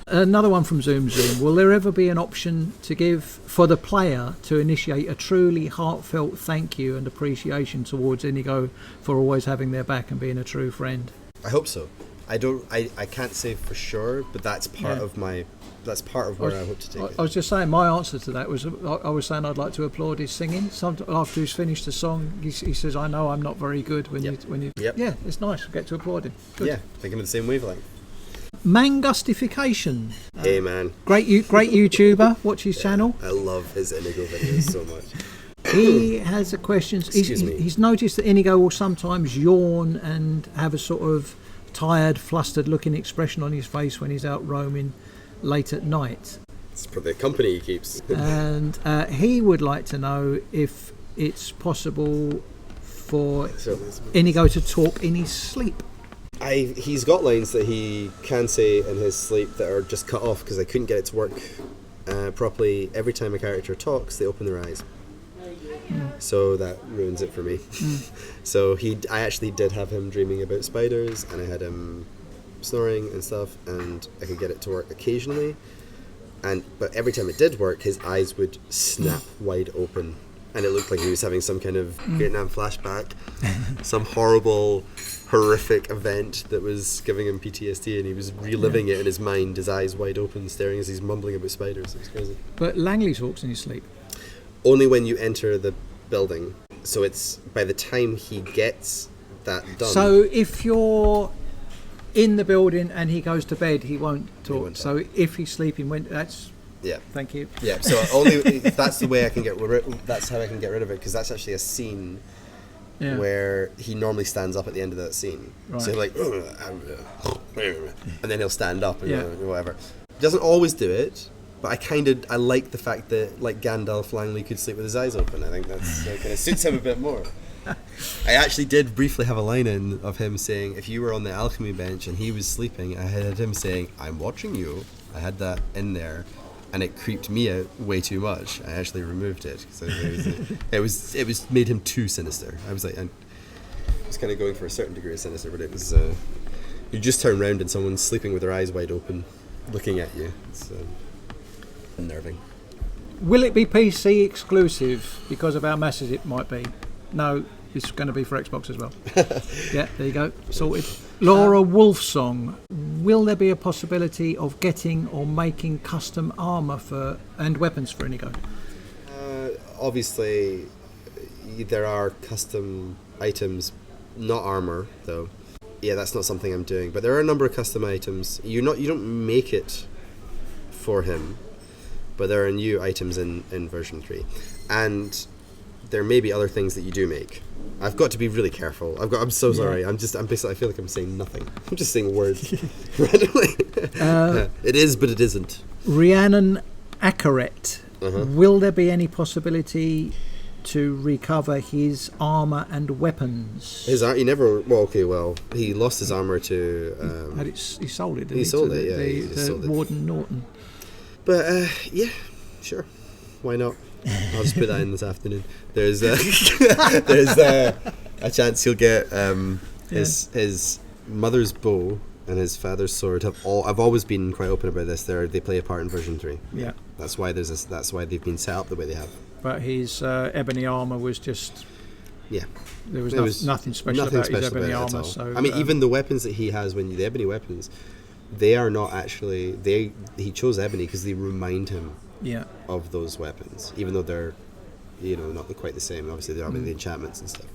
S1: Another one from Zoom. Will there ever be an option to give for the player to initiate a truly heartfelt thank you and appreciation towards Inigo for always having their back and being a true friend?
S2: I hope so. I can't say for sure, but that's part of where I hope to take it.
S1: I was just saying, my answer to that was, I was saying I'd like to applaud his singing. After he's finished the song, he says, I know I'm not very good when you. Yeah, it's nice. I get to applaud him. Good.
S2: Yeah, thinking of the same wavelength.
S1: Mangustification.
S2: Hey man.
S1: Great YouTuber. Watch his channel.
S2: I love his Inigo videos so much.
S1: He has a question. He's noticed that Inigo will sometimes yawn and have a sort of tired, flustered looking expression on his face when he's out roaming late at night.
S2: It's for the company he keeps.
S1: And he would like to know if it's possible for Inigo to talk in his sleep.
S2: He's got lines that he can say in his sleep that are just cut off because I couldn't get it to work properly, every time a character talks, they open their eyes. So that ruins it for me. So I actually did have him dreaming about spiders, and I had him snoring and stuff, and I could get it to work occasionally. But every time it did work, his eyes would snap wide open, and it looked like he was having some kind of Vietnam flashback, some horrible, horrific event that was giving him PTSD, and he was reliving it in his mind, his eyes wide open, staring as he's mumbling about spiders. It was crazy.
S1: But Langley talks in his sleep.
S2: Only when you enter the building. So it's by the time he gets that done.
S1: So if you're in the building and he goes to bed, he won't talk. So if he's sleeping, that's...
S2: Yeah.
S1: Thank you.
S2: Yeah. So only that's the way I can get that's how I can get rid of it, because that's actually a scene where he normally stands up at the end of that scene. Right. So he'll like, and then he'll stand up and whatever. He doesn't always do it. But I like the fact that, like Gandalf, Langley could sleep with his eyes open. I think that kind of suits him a bit more. I actually did briefly have a line in of him saying, if you were on the alchemy bench and he was sleeping, I had him saying, "I'm watching you." I had that in there, and it creeped me out way too much. I actually removed it because it was made him too sinister. I was kind of going for a certain degree of sinister, but it was you just turn around and someone's sleeping with their eyes wide open, looking at you. It's unnerving.
S1: Will it be PC exclusive because of how massive it might be? No, it's going to be for Xbox as well. Yeah, there you go, sorted. Laura Wolfsong, will there be a possibility of getting or making custom armour and weapons for Inigo?
S2: Obviously, there are custom items, not armour though. Yeah, that's not something I'm doing. But there are a number of custom items. You don't make it for him. But there are new items in version 3, and there may be other things that you do make. I've got to be really careful. I'm so sorry. I'm basically, I feel like I'm saying nothing. I'm just saying words randomly. It is, but it isn't.
S1: Rhiannon Akaret, will there be any possibility to recover his armour and weapons?
S2: He lost his armour to...
S1: he sold it, didn't he?
S2: He sold it, yeah.
S1: The
S2: sold it.
S1: Warden Norton.
S2: But, yeah, sure. Why not? I'll just put that in this afternoon. There's a chance he'll get his mother's bow and his father's sword. I've always been quite open about this. They play a part in version 3.
S1: Yeah.
S2: That's why that's why they've been set up the way they have.
S1: But his ebony armour was just...
S2: Yeah.
S1: There was nothing special about his ebony armour. So,
S2: I mean, even the weapons that he has, the ebony weapons... They are not actually... He chose ebony because they remind him of those weapons, even though they're, not quite the same. Obviously, they're the enchantments and stuff.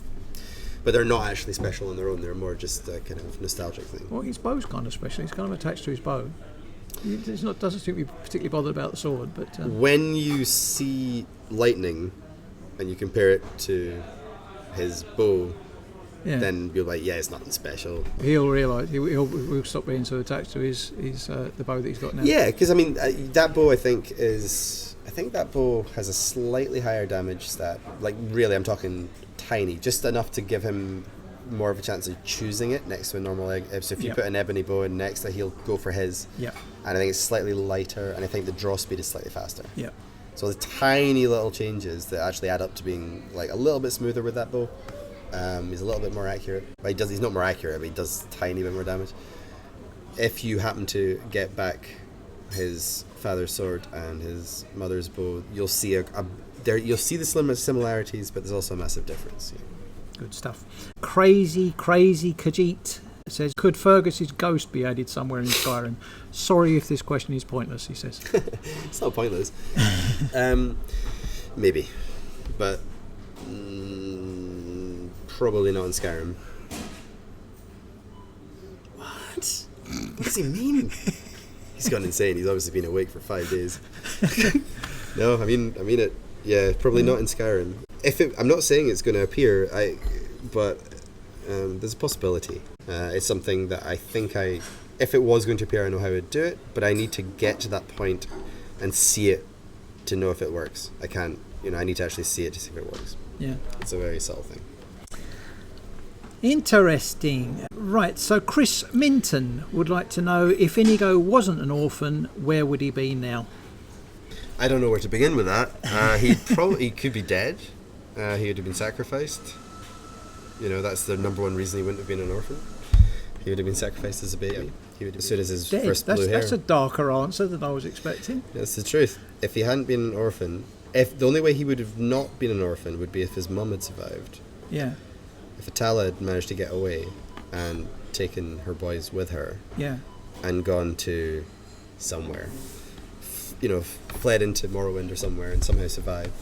S2: But they're not actually special on their own. They're more just a kind of nostalgic thing.
S1: Well, his bow's kind of special. He's kind of attached to his bow. He doesn't seem to be particularly bothered about the sword. But
S2: when you see lightning and you compare it to his bow... then you're like, it's nothing special.
S1: He'll realise he'll stop being so attached to his the bow that he's got now.
S2: Yeah, because I mean that bow I think that bow has a slightly higher damage stat. Like really, I'm talking tiny, just enough to give him more of a chance of choosing it next to a normal egg. So if you put an ebony bow in next, he'll go for his. Yeah. And I think it's slightly lighter, and I think the draw speed is slightly faster. Yeah. So the tiny little changes that actually add up to being like a little bit smoother with that bow. He's a little bit more accurate. But he's not more accurate, but he does a tiny bit more damage. If you happen to get back his father's sword and his mother's bow, you'll see you'll see the similarities, but there's also a massive difference. Yeah.
S1: Good stuff. Crazy Khajiit says, could Fergus's ghost be added somewhere in Skyrim? Sorry if this question is pointless, he says.
S2: It's not pointless. Maybe. But... probably not in Skyrim. What? What does he mean? He's gone insane. He's obviously been awake for 5 days. No, I mean it. Yeah, probably not in Skyrim. I'm not saying it's going to appear, but there's a possibility. It's something that I think if it was going to appear, I know how I would do it, but I need to get to that point and see it to know if it works. I can't, I need to actually see it to see if it works. Yeah. It's a very subtle thing.
S1: Interesting. Right, so Chris Minton would like to know, if Inigo wasn't an orphan, where would he be now?
S2: I don't know where to begin with that. He could be dead. He would have been sacrificed. That's the number one reason he wouldn't have been an orphan. He would have been sacrificed as a baby. He would, as soon as his
S1: Dead.
S2: first blue hair.
S1: That's a darker answer than I was expecting.
S2: That's the truth. If he hadn't been an orphan, if the only way he would have not been an orphan would be if his mum had survived.
S1: Yeah.
S2: If Atala had managed to get away and taken her boys with her.
S1: Yeah.
S2: And gone to somewhere. Fled into Morrowind or somewhere and somehow survived.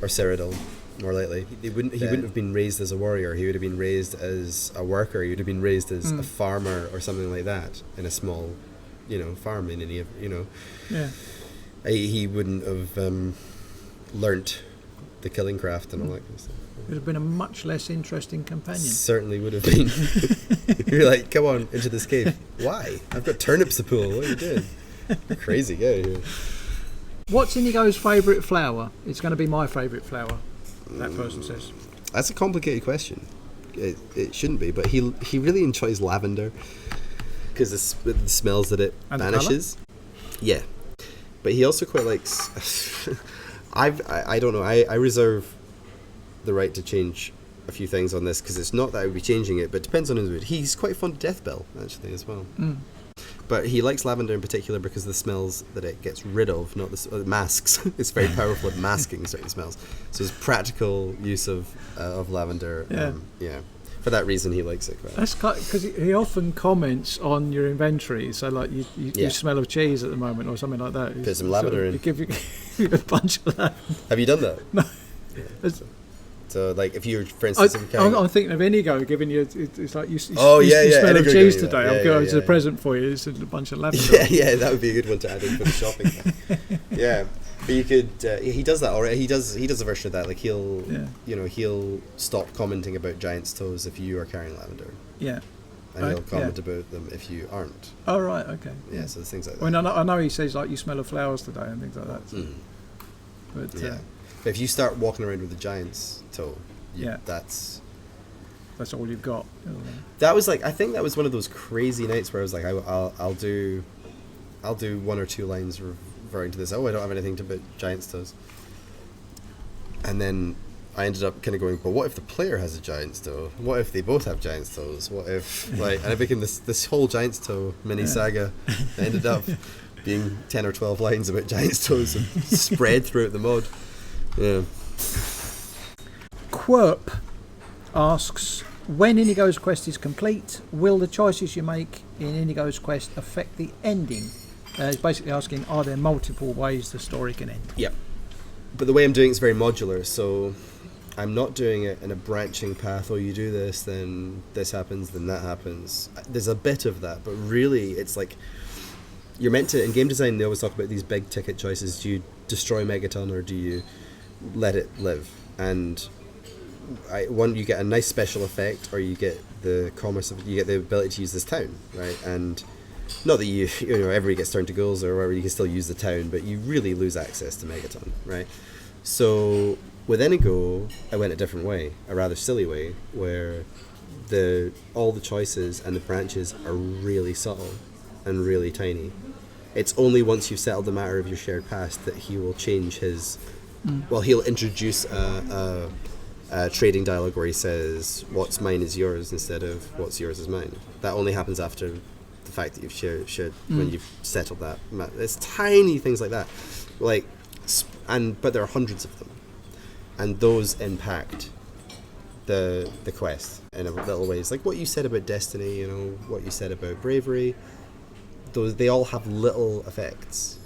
S2: Or Cyrodiil, more likely. He wouldn't have been raised as a warrior. He would have been raised as a worker. He would have been raised as a farmer or something like that in a small, farm in any of,
S1: Yeah.
S2: He wouldn't have learnt the killing craft and all that kind of stuff.
S1: It would have been a much less interesting companion.
S2: Certainly would have been. You're like, come on, into this cave. Why? I've got turnips to pull. What are you doing? You're crazy, get out of here.
S1: What's Inigo's favourite flower? It's going to be my favourite flower, that person says.
S2: That's a complicated question. It shouldn't be, but he really enjoys lavender because the smells that it
S1: and
S2: banishes. Yeah. But he also quite likes... I don't know, I reserve the right to change a few things on this because it's not that I would be changing it, but it depends on his mood. He's quite fond of Deathbell, actually, as well. But he likes lavender in particular because of the smells that it gets rid of, not the masks. It's very powerful at masking certain smells. So his practical use of lavender, for that reason he likes it quite.
S1: That's because he often comments on your inventory. So like you smell of cheese at the moment or something like that.
S2: Put some lavender in.
S1: Give you a bunch of lavender.
S2: Have you done that?
S1: No.
S2: Yeah. So, like, if you're, for instance,
S1: I'm thinking of Inigo giving you. It's like you
S2: smell
S1: of cheese today. I'm going
S2: to
S1: a present for you. It's a bunch of lavender.
S2: Yeah, that would be a good one to add in for the shopping. Yeah, but you could. He does that already. He does a version of that. Like he'll stop commenting about giant's toes if you are carrying lavender.
S1: Yeah.
S2: And he'll comment about them if you aren't.
S1: Oh right, okay.
S2: Yeah, so there's things like that.
S1: Well, I know he says like you smell of flowers today and things like that. So. But
S2: but if you start walking around with a giant's toe, that's
S1: all you've got.
S2: That was like, I think that was one of those crazy nights where I was like, I'll do one or two lines referring to this. I don't have anything to about giant's toes. And then I ended up kind of going, but what if the player has a giant's toe? What if they both have giant's toes? What if and I became this whole giant's toe mini saga that ended up being 10 or 12 lines about giant's toes and spread throughout the mod. Yeah.
S1: Quirp asks, when Inigo's quest is complete, will the choices you make in Inigo's quest affect the ending? He's basically asking, are there multiple ways the story can end?
S2: Yeah. But the way I'm doing it is very modular, so I'm not doing it in a branching path. Oh, you do this, then this happens, then that happens. There's a bit of that, but really it's like you're meant to, in game design they always talk about these big ticket choices. Do you destroy Megaton or do you let it live? And you get a nice special effect, or you get the ability to use this town, right? And not that everybody gets turned to ghouls or whatever, you can still use the town, but you really lose access to Megaton, right? So with Inigo, I went a different way, a rather silly way, where all the choices and the branches are really subtle and really tiny. It's only once you've settled the matter of your shared past that he will change his... Well, he'll introduce a trading dialogue where he says, what's mine is yours instead of what's yours is mine. That only happens after the fact that you've shared when you've settled that. It's tiny things like that. But there are hundreds of them. And those impact the quest in a little ways. Like what you said about destiny, what you said about bravery, they all have little effects.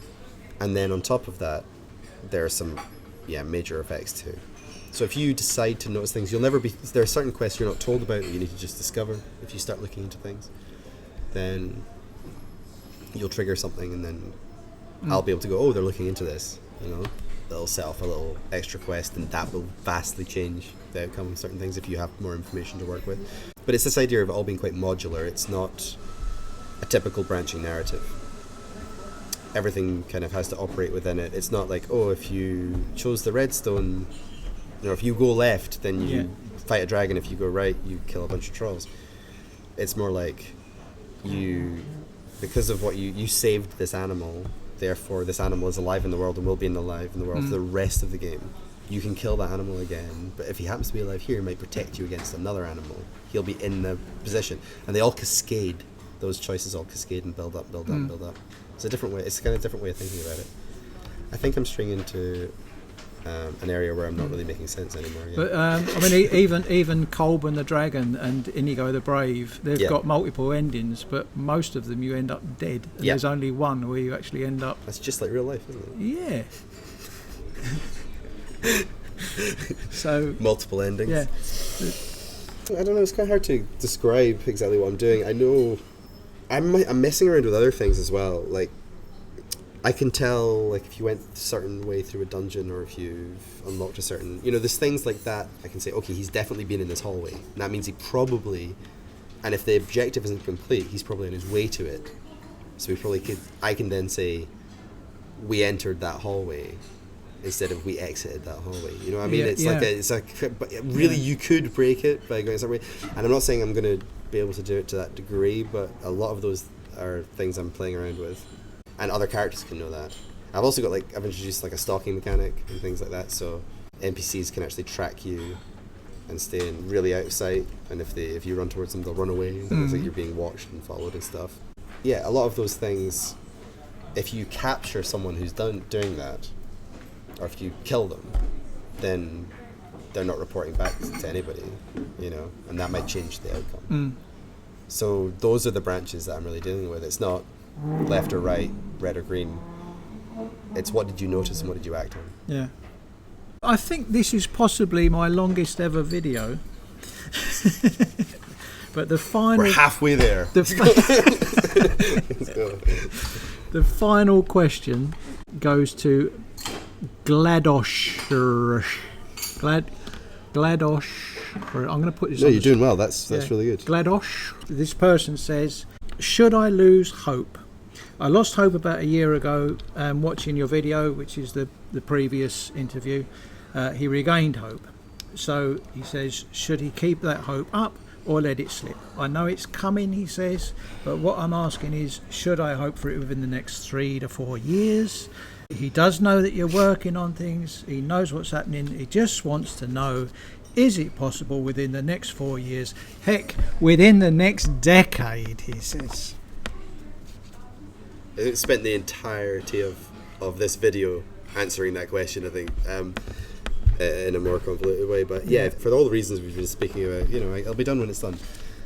S2: And then on top of that, there are some major effects too. So if you decide to notice things, there are certain quests you're not told about that you need to just discover. If you start looking into things, then you'll trigger something, and then I'll be able to go, oh, they're looking into this, they'll set off a little extra quest, and that will vastly change the outcome of certain things if you have more information to work with. But it's this idea of it all being quite modular. It's not a typical branching narrative. Everything kind of has to operate within it. It's not like, oh, if you chose the redstone, if you go left, then you fight a dragon. If you go right, you kill a bunch of trolls. It's more like because of what you saved this animal, therefore this animal is alive in the world and will be alive in the world for the rest of the game. You can kill that animal again, but if he happens to be alive here, he might protect you against another animal. He'll be in the position, and they all cascade. Those choices all cascade and build up, build up, build up. It's a different way. It's a kind of different way of thinking about it. I think I'm stringing into an area where I'm not really making sense anymore. Yeah.
S1: But I mean, even Kolben the Dragon and Inigo the Brave, they've got multiple endings, but most of them you end up dead. And there's only one where you actually end up.
S2: That's just like real life, isn't it?
S1: Yeah. So
S2: multiple endings.
S1: Yeah.
S2: I don't know. It's kind of hard to describe exactly what I'm doing. I know I'm messing around with other things as well. Like, I can tell, like, if you went a certain way through a dungeon, or if you've unlocked a certain, there's things like that. I can say, okay, he's definitely been in this hallway. And that means he probably, and if the objective isn't complete, he's probably on his way to it. So we probably could. I can then say, we entered that hallway, instead of we exited that hallway. You know what I mean? But really you could break it by going a certain way. And I'm not saying I'm going to be able to do it to that degree, but a lot of those are things I'm playing around with. And other characters can know that. I've also got I've introduced a stalking mechanic and things like that, so NPCs can actually track you and stay really out of sight, and if you run towards them, they'll run away. And it's like you're being watched and followed and stuff. Yeah, a lot of those things, if you capture someone who's doing that, or if you kill them, then they're not reporting back to anybody, and that might change the outcome. So those are the branches that I'm really dealing with. It's not left or right, red or green. It's what did you notice and what did you act on. Yeah.
S1: I think this is possibly my longest ever video. But the final...
S2: We're halfway there.
S1: The final question goes to Gladosh. Gladosh. I'm going to put this.
S2: No, you're doing well. That's really good.
S1: Gladosh. This person says, should I lose hope? I lost hope about a year ago watching your video, which is the previous interview. He regained hope. So he says, should he keep that hope up or let it slip? I know it's coming, he says, but what I'm asking is, should I hope for it within the next 3 to 4 years? He does know that you're working on things. He knows what's happening. He just wants to know, is it possible within the next 4 years? Heck, within the next decade, he says.
S2: I spent the entirety of this video answering that question, I think, in a more convoluted way. But yeah, for all the reasons we've been speaking about, I'll be done when it's done.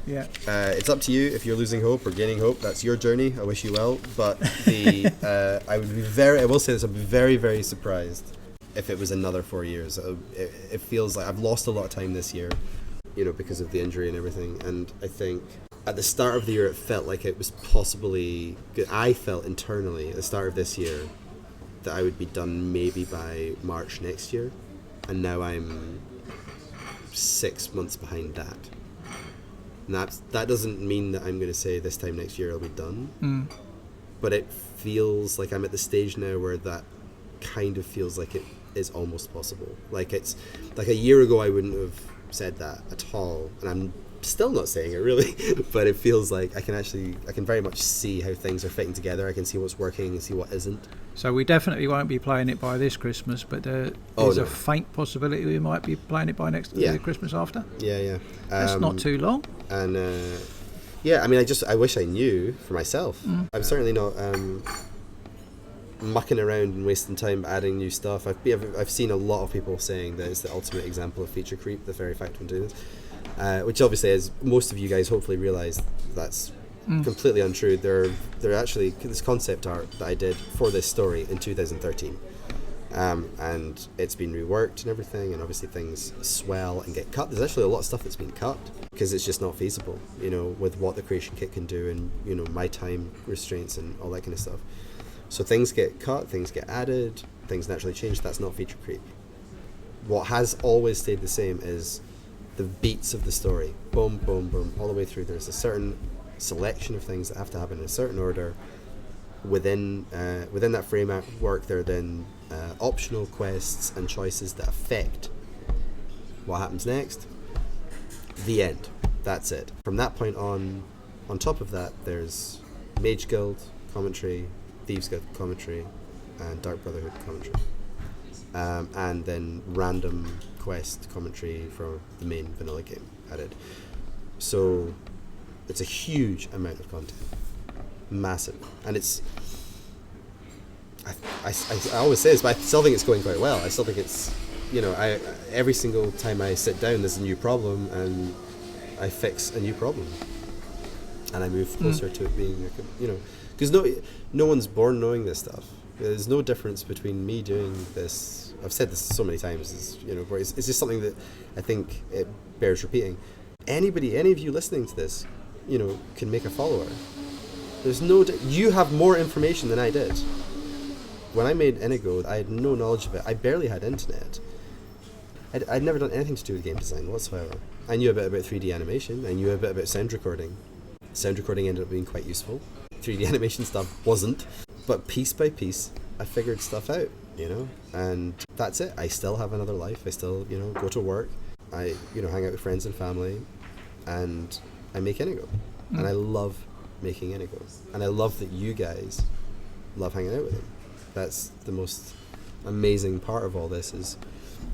S1: Yeah.
S2: It's up to you if you're losing hope or gaining hope. That's your journey. I wish you well. But I will say this, I'd be very, very surprised if it was another 4 years. It feels like I've lost a lot of time this year, because of the injury and everything. And I think at the start of the year, it felt like it was possibly good. I felt internally at the start of this year that I would be done maybe by March next year. And now I'm 6 months behind that. And that doesn't mean that I'm going to say this time next year I'll be done. But it feels like I'm at the stage now where that kind of feels like it is almost possible. Like it's like a year ago I wouldn't have said that at all, and I'm still not saying it really, but it feels like I can very much see how things are fitting together. I can see what's working and see what isn't.
S1: So we definitely won't be playing it by this Christmas, but there's a faint possibility we might be playing it by the Christmas after.
S2: Yeah.
S1: That's not too long.
S2: And I wish I knew for myself. I'm certainly not mucking around and wasting time adding new stuff. I've seen a lot of people saying that it's the ultimate example of feature creep, the very fact I'm doing this, which obviously, as most of you guys hopefully realise, that's completely untrue. They're actually this concept art that I did for this story in 2013, and it's been reworked and everything, and obviously things swell and get cut. There's actually a lot of stuff that's been cut because it's just not feasible, with what the creation kit can do, and my time restraints and all that kind of stuff. So things get cut, things get added, things naturally change. That's not feature creep. What has always stayed the same is the beats of the story. Boom, boom, boom, all the way through. There's a certain selection of things that have to happen in a certain order. Within that framework, there are then optional quests and choices that affect what happens next. The end. That's it. From that point on top of that, there's Mage Guild, commentary, Thieves Guild commentary and Dark Brotherhood commentary, and then random quest commentary for the main vanilla game added. So it's a huge amount of content, massive, and it's. I always say this, but I still think it's going quite well. I still think it's, every single time I sit down, there's a new problem, and I fix a new problem, and I move closer to it being, because no one's born knowing this stuff. There's no difference between me doing this. I've said this so many times, where it's just something that I think it bears repeating. Any of you listening to this, can make a follower. There's you have more information than I did. When I made Inigo, I had no knowledge of it. I barely had internet. I'd never done anything to do with game design whatsoever. I knew a bit about 3D animation. I knew a bit about sound recording. Sound recording ended up being quite useful. 3D animation stuff wasn't. But piece by piece, I figured stuff out, and that's it. I still have another life. I still, go to work. I, hang out with friends and family, and I make Inigo. And I love making Inigo. And I love that you guys love hanging out with him. That's the most amazing part of all this, is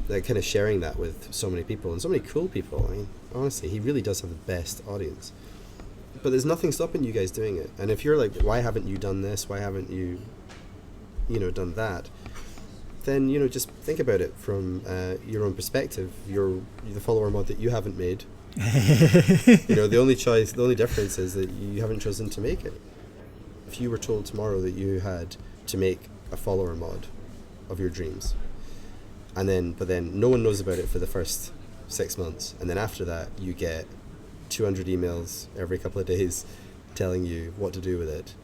S2: that kind of sharing that with so many people, and so many cool people. I mean, honestly, he really does have the best audience. But there's nothing stopping you guys doing it. And if you're like, why haven't you done this? Why haven't you, done that? Then, just think about it from your own perspective. The follower mod that you haven't made. The only difference is that you haven't chosen to make it. If you were told tomorrow that you had to make a follower mod of your dreams, but then no one knows about it for the first 6 months, and then after that you get 200 emails every couple of days telling you what to do with it,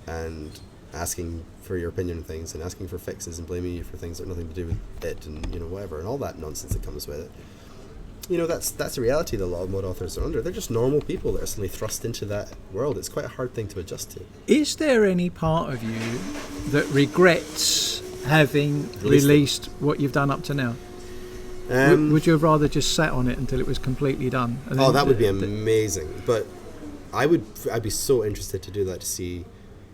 S2: and asking for your opinion on things, and asking for fixes, and blaming you for things that have nothing to do with it, and whatever, and all that nonsense that comes with it. That's a reality that a lot of mod authors are under. They're just normal people that are suddenly thrust into that world. It's quite a hard thing to adjust to.
S1: Is there any part of you that regrets having released what you've done up to now? Would you have rather just sat on it until it was completely done?
S2: That would be amazing. But I'd be so interested to do that, to see,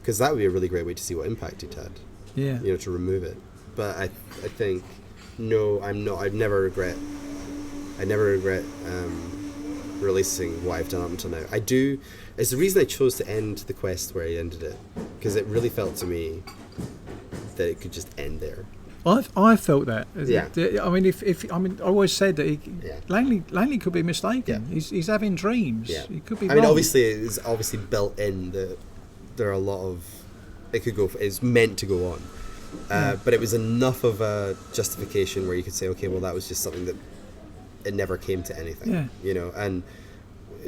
S2: because that would be a really great way to see what impact it had.
S1: Yeah.
S2: To remove it. But I think, no, I'm not. I never regret releasing what I've done up until now. I do. It's the reason I chose to end the quest where I ended it, because it really felt to me that it could just end there.
S1: I felt that.
S2: Yeah.
S1: I always said that Langley could be mistaken.
S2: Yeah.
S1: He's having dreams.
S2: Yeah.
S1: He could be.
S2: I mean, obviously, it's obviously built in that there are a lot of. It could go. It's meant to go on, but it was enough of a justification where you could say, okay, well, that was just something that. It never came to anything, and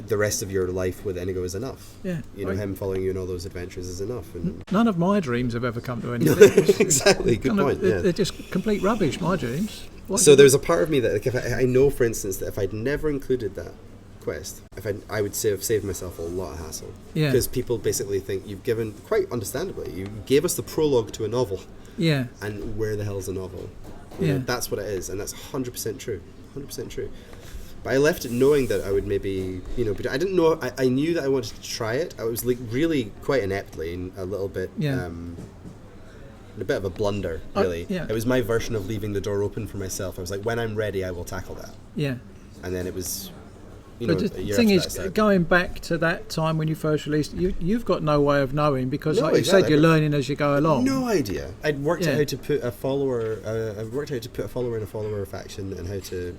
S2: the rest of your life with Inigo is enough.
S1: Yeah,
S2: him following you in all those adventures is enough. And
S1: none of my dreams have ever come to anything.
S2: Exactly, good point.
S1: They're just complete rubbish, my dreams.
S2: So there's a part of me that, like, if I know, for instance, that if I'd never included that quest, I would have saved myself a lot of hassle.
S1: Yeah.
S2: Because people basically think you've given, quite understandably, you gave us the prologue to a novel.
S1: Yeah.
S2: And where the hell's a novel? That's what it is, and that's 100% true. 100% true. But I left it knowing that I would maybe, but I didn't know. I knew that I wanted to try it. I was like really quite ineptly and a little bit, a bit of a blunder, really. It was my version of leaving the door open for myself. I was like, when I'm ready, I will tackle that. Yeah. And then it was.
S1: But the thing is, going back to that time when you first released, you've got no way of knowing, because, like you said, you're learning as you go along.
S2: No idea. I'd worked out how to put a follower. I worked out how to put a follower in a follower faction, and how to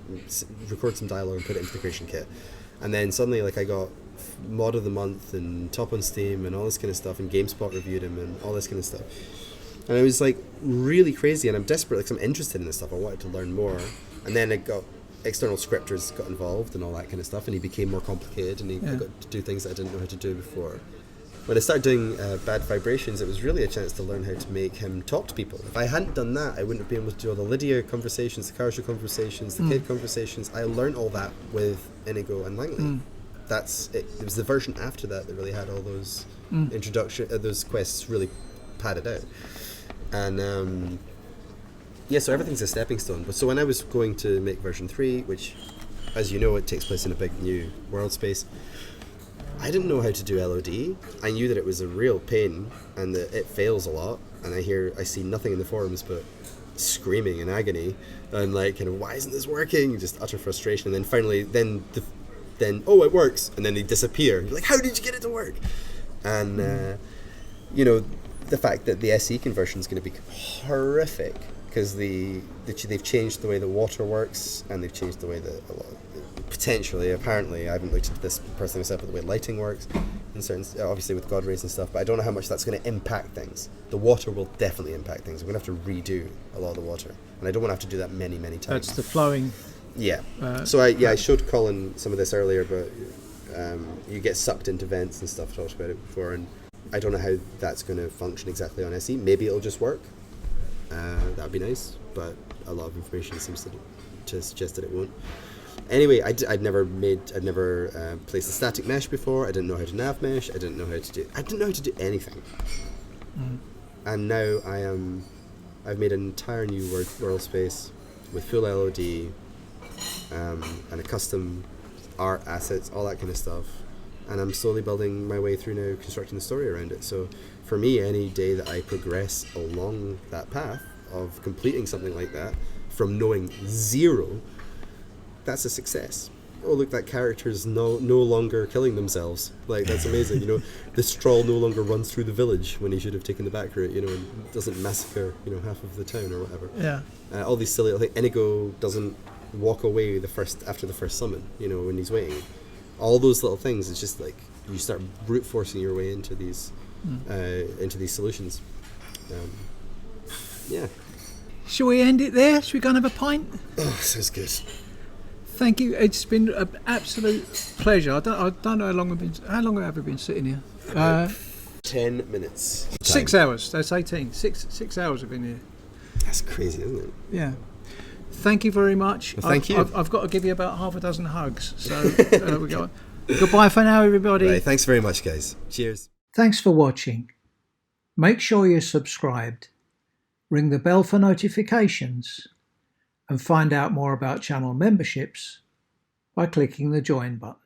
S2: record some dialogue and put it into the creation kit. And then suddenly, like, I got mod of the month and top on Steam and all this kind of stuff, and GameSpot reviewed him and all this kind of stuff. And it was like really crazy, and I'm desperate, because I'm interested in this stuff. I wanted to learn more, and then it got. External scripters got involved and all that kind of stuff, and he became more complicated, and I got to do things that I didn't know how to do before. When I started doing Bad Vibrations, it was really a chance to learn how to make him talk to people. If I hadn't done that, I wouldn't have been able to do all the Lydia conversations, the Karsha conversations, the kid conversations. I learned all that with Inigo and Langley. That's it. It was the version after that that really had all those those quests really padded out. And so everything's a stepping stone. But so when I was going to make version 3, which, as you know, it takes place in a big new world space, I didn't know how to do LOD. I knew that it was a real pain and that it fails a lot. And I see nothing in the forums but screaming in agony and like, kind of, why isn't this working? Just utter frustration. And then finally, then oh, it works. And then they disappear. You're like, how did you get it to work? And you know, the fact that the SE conversion is going to be horrific because they've changed the way the water works, and they've changed the way that potentially, apparently, I haven't looked into this personally myself, but the way lighting works, in certain, obviously with God rays and stuff, but I don't know how much that's going to impact things. The water will definitely impact things. We're going to have to redo a lot of the water, and I don't want to have to do that many times.
S1: That's the flowing.
S2: Yeah. So I showed Colin some of this earlier, but you get sucked into vents and stuff. Talked about it before, and I don't know how that's going to function exactly on SE. Maybe it'll just work. That would be nice, but a lot of information seems to suggest that it won't. Anyway, I'd never placed a static mesh before. I didn't know how to nav mesh. I didn't know how to do anything. And now I've made an entire new world space with full LOD and a custom art assets, all that kind of stuff. And I'm slowly building my way through now, constructing the story around it. So for me, any day that I progress along that path of completing something like that, from knowing zero, that's a success. Oh, look, that character's no longer killing themselves. Like, that's amazing. You know, the Stroll no longer runs through the village when he should have taken the back route, you know, and doesn't massacre, you know, half of the town or whatever.
S1: Yeah.
S2: All these silly, like Inigo doesn't walk away after the first summon, you know, when he's waiting. All those little things, it's just like you start brute forcing your way into these solutions. Yeah.
S1: Shall we end it there? Shall we go and have a pint?
S2: Oh, sounds good.
S1: Thank you. It's been an absolute pleasure. I don't know how long have we been sitting here?
S2: 10 minutes.
S1: 6 hours. That's 18. 6 hours we've been here.
S2: That's crazy, isn't it?
S1: Yeah. Thank you very much.
S2: Well, thank you.
S1: I've got to give you about half a dozen hugs. So we go. Goodbye for now, everybody.
S2: Right, thanks very much, guys. Cheers.
S1: Thanks for watching. Make sure you're subscribed. Ring the bell for notifications. And find out more about channel memberships by clicking the join button.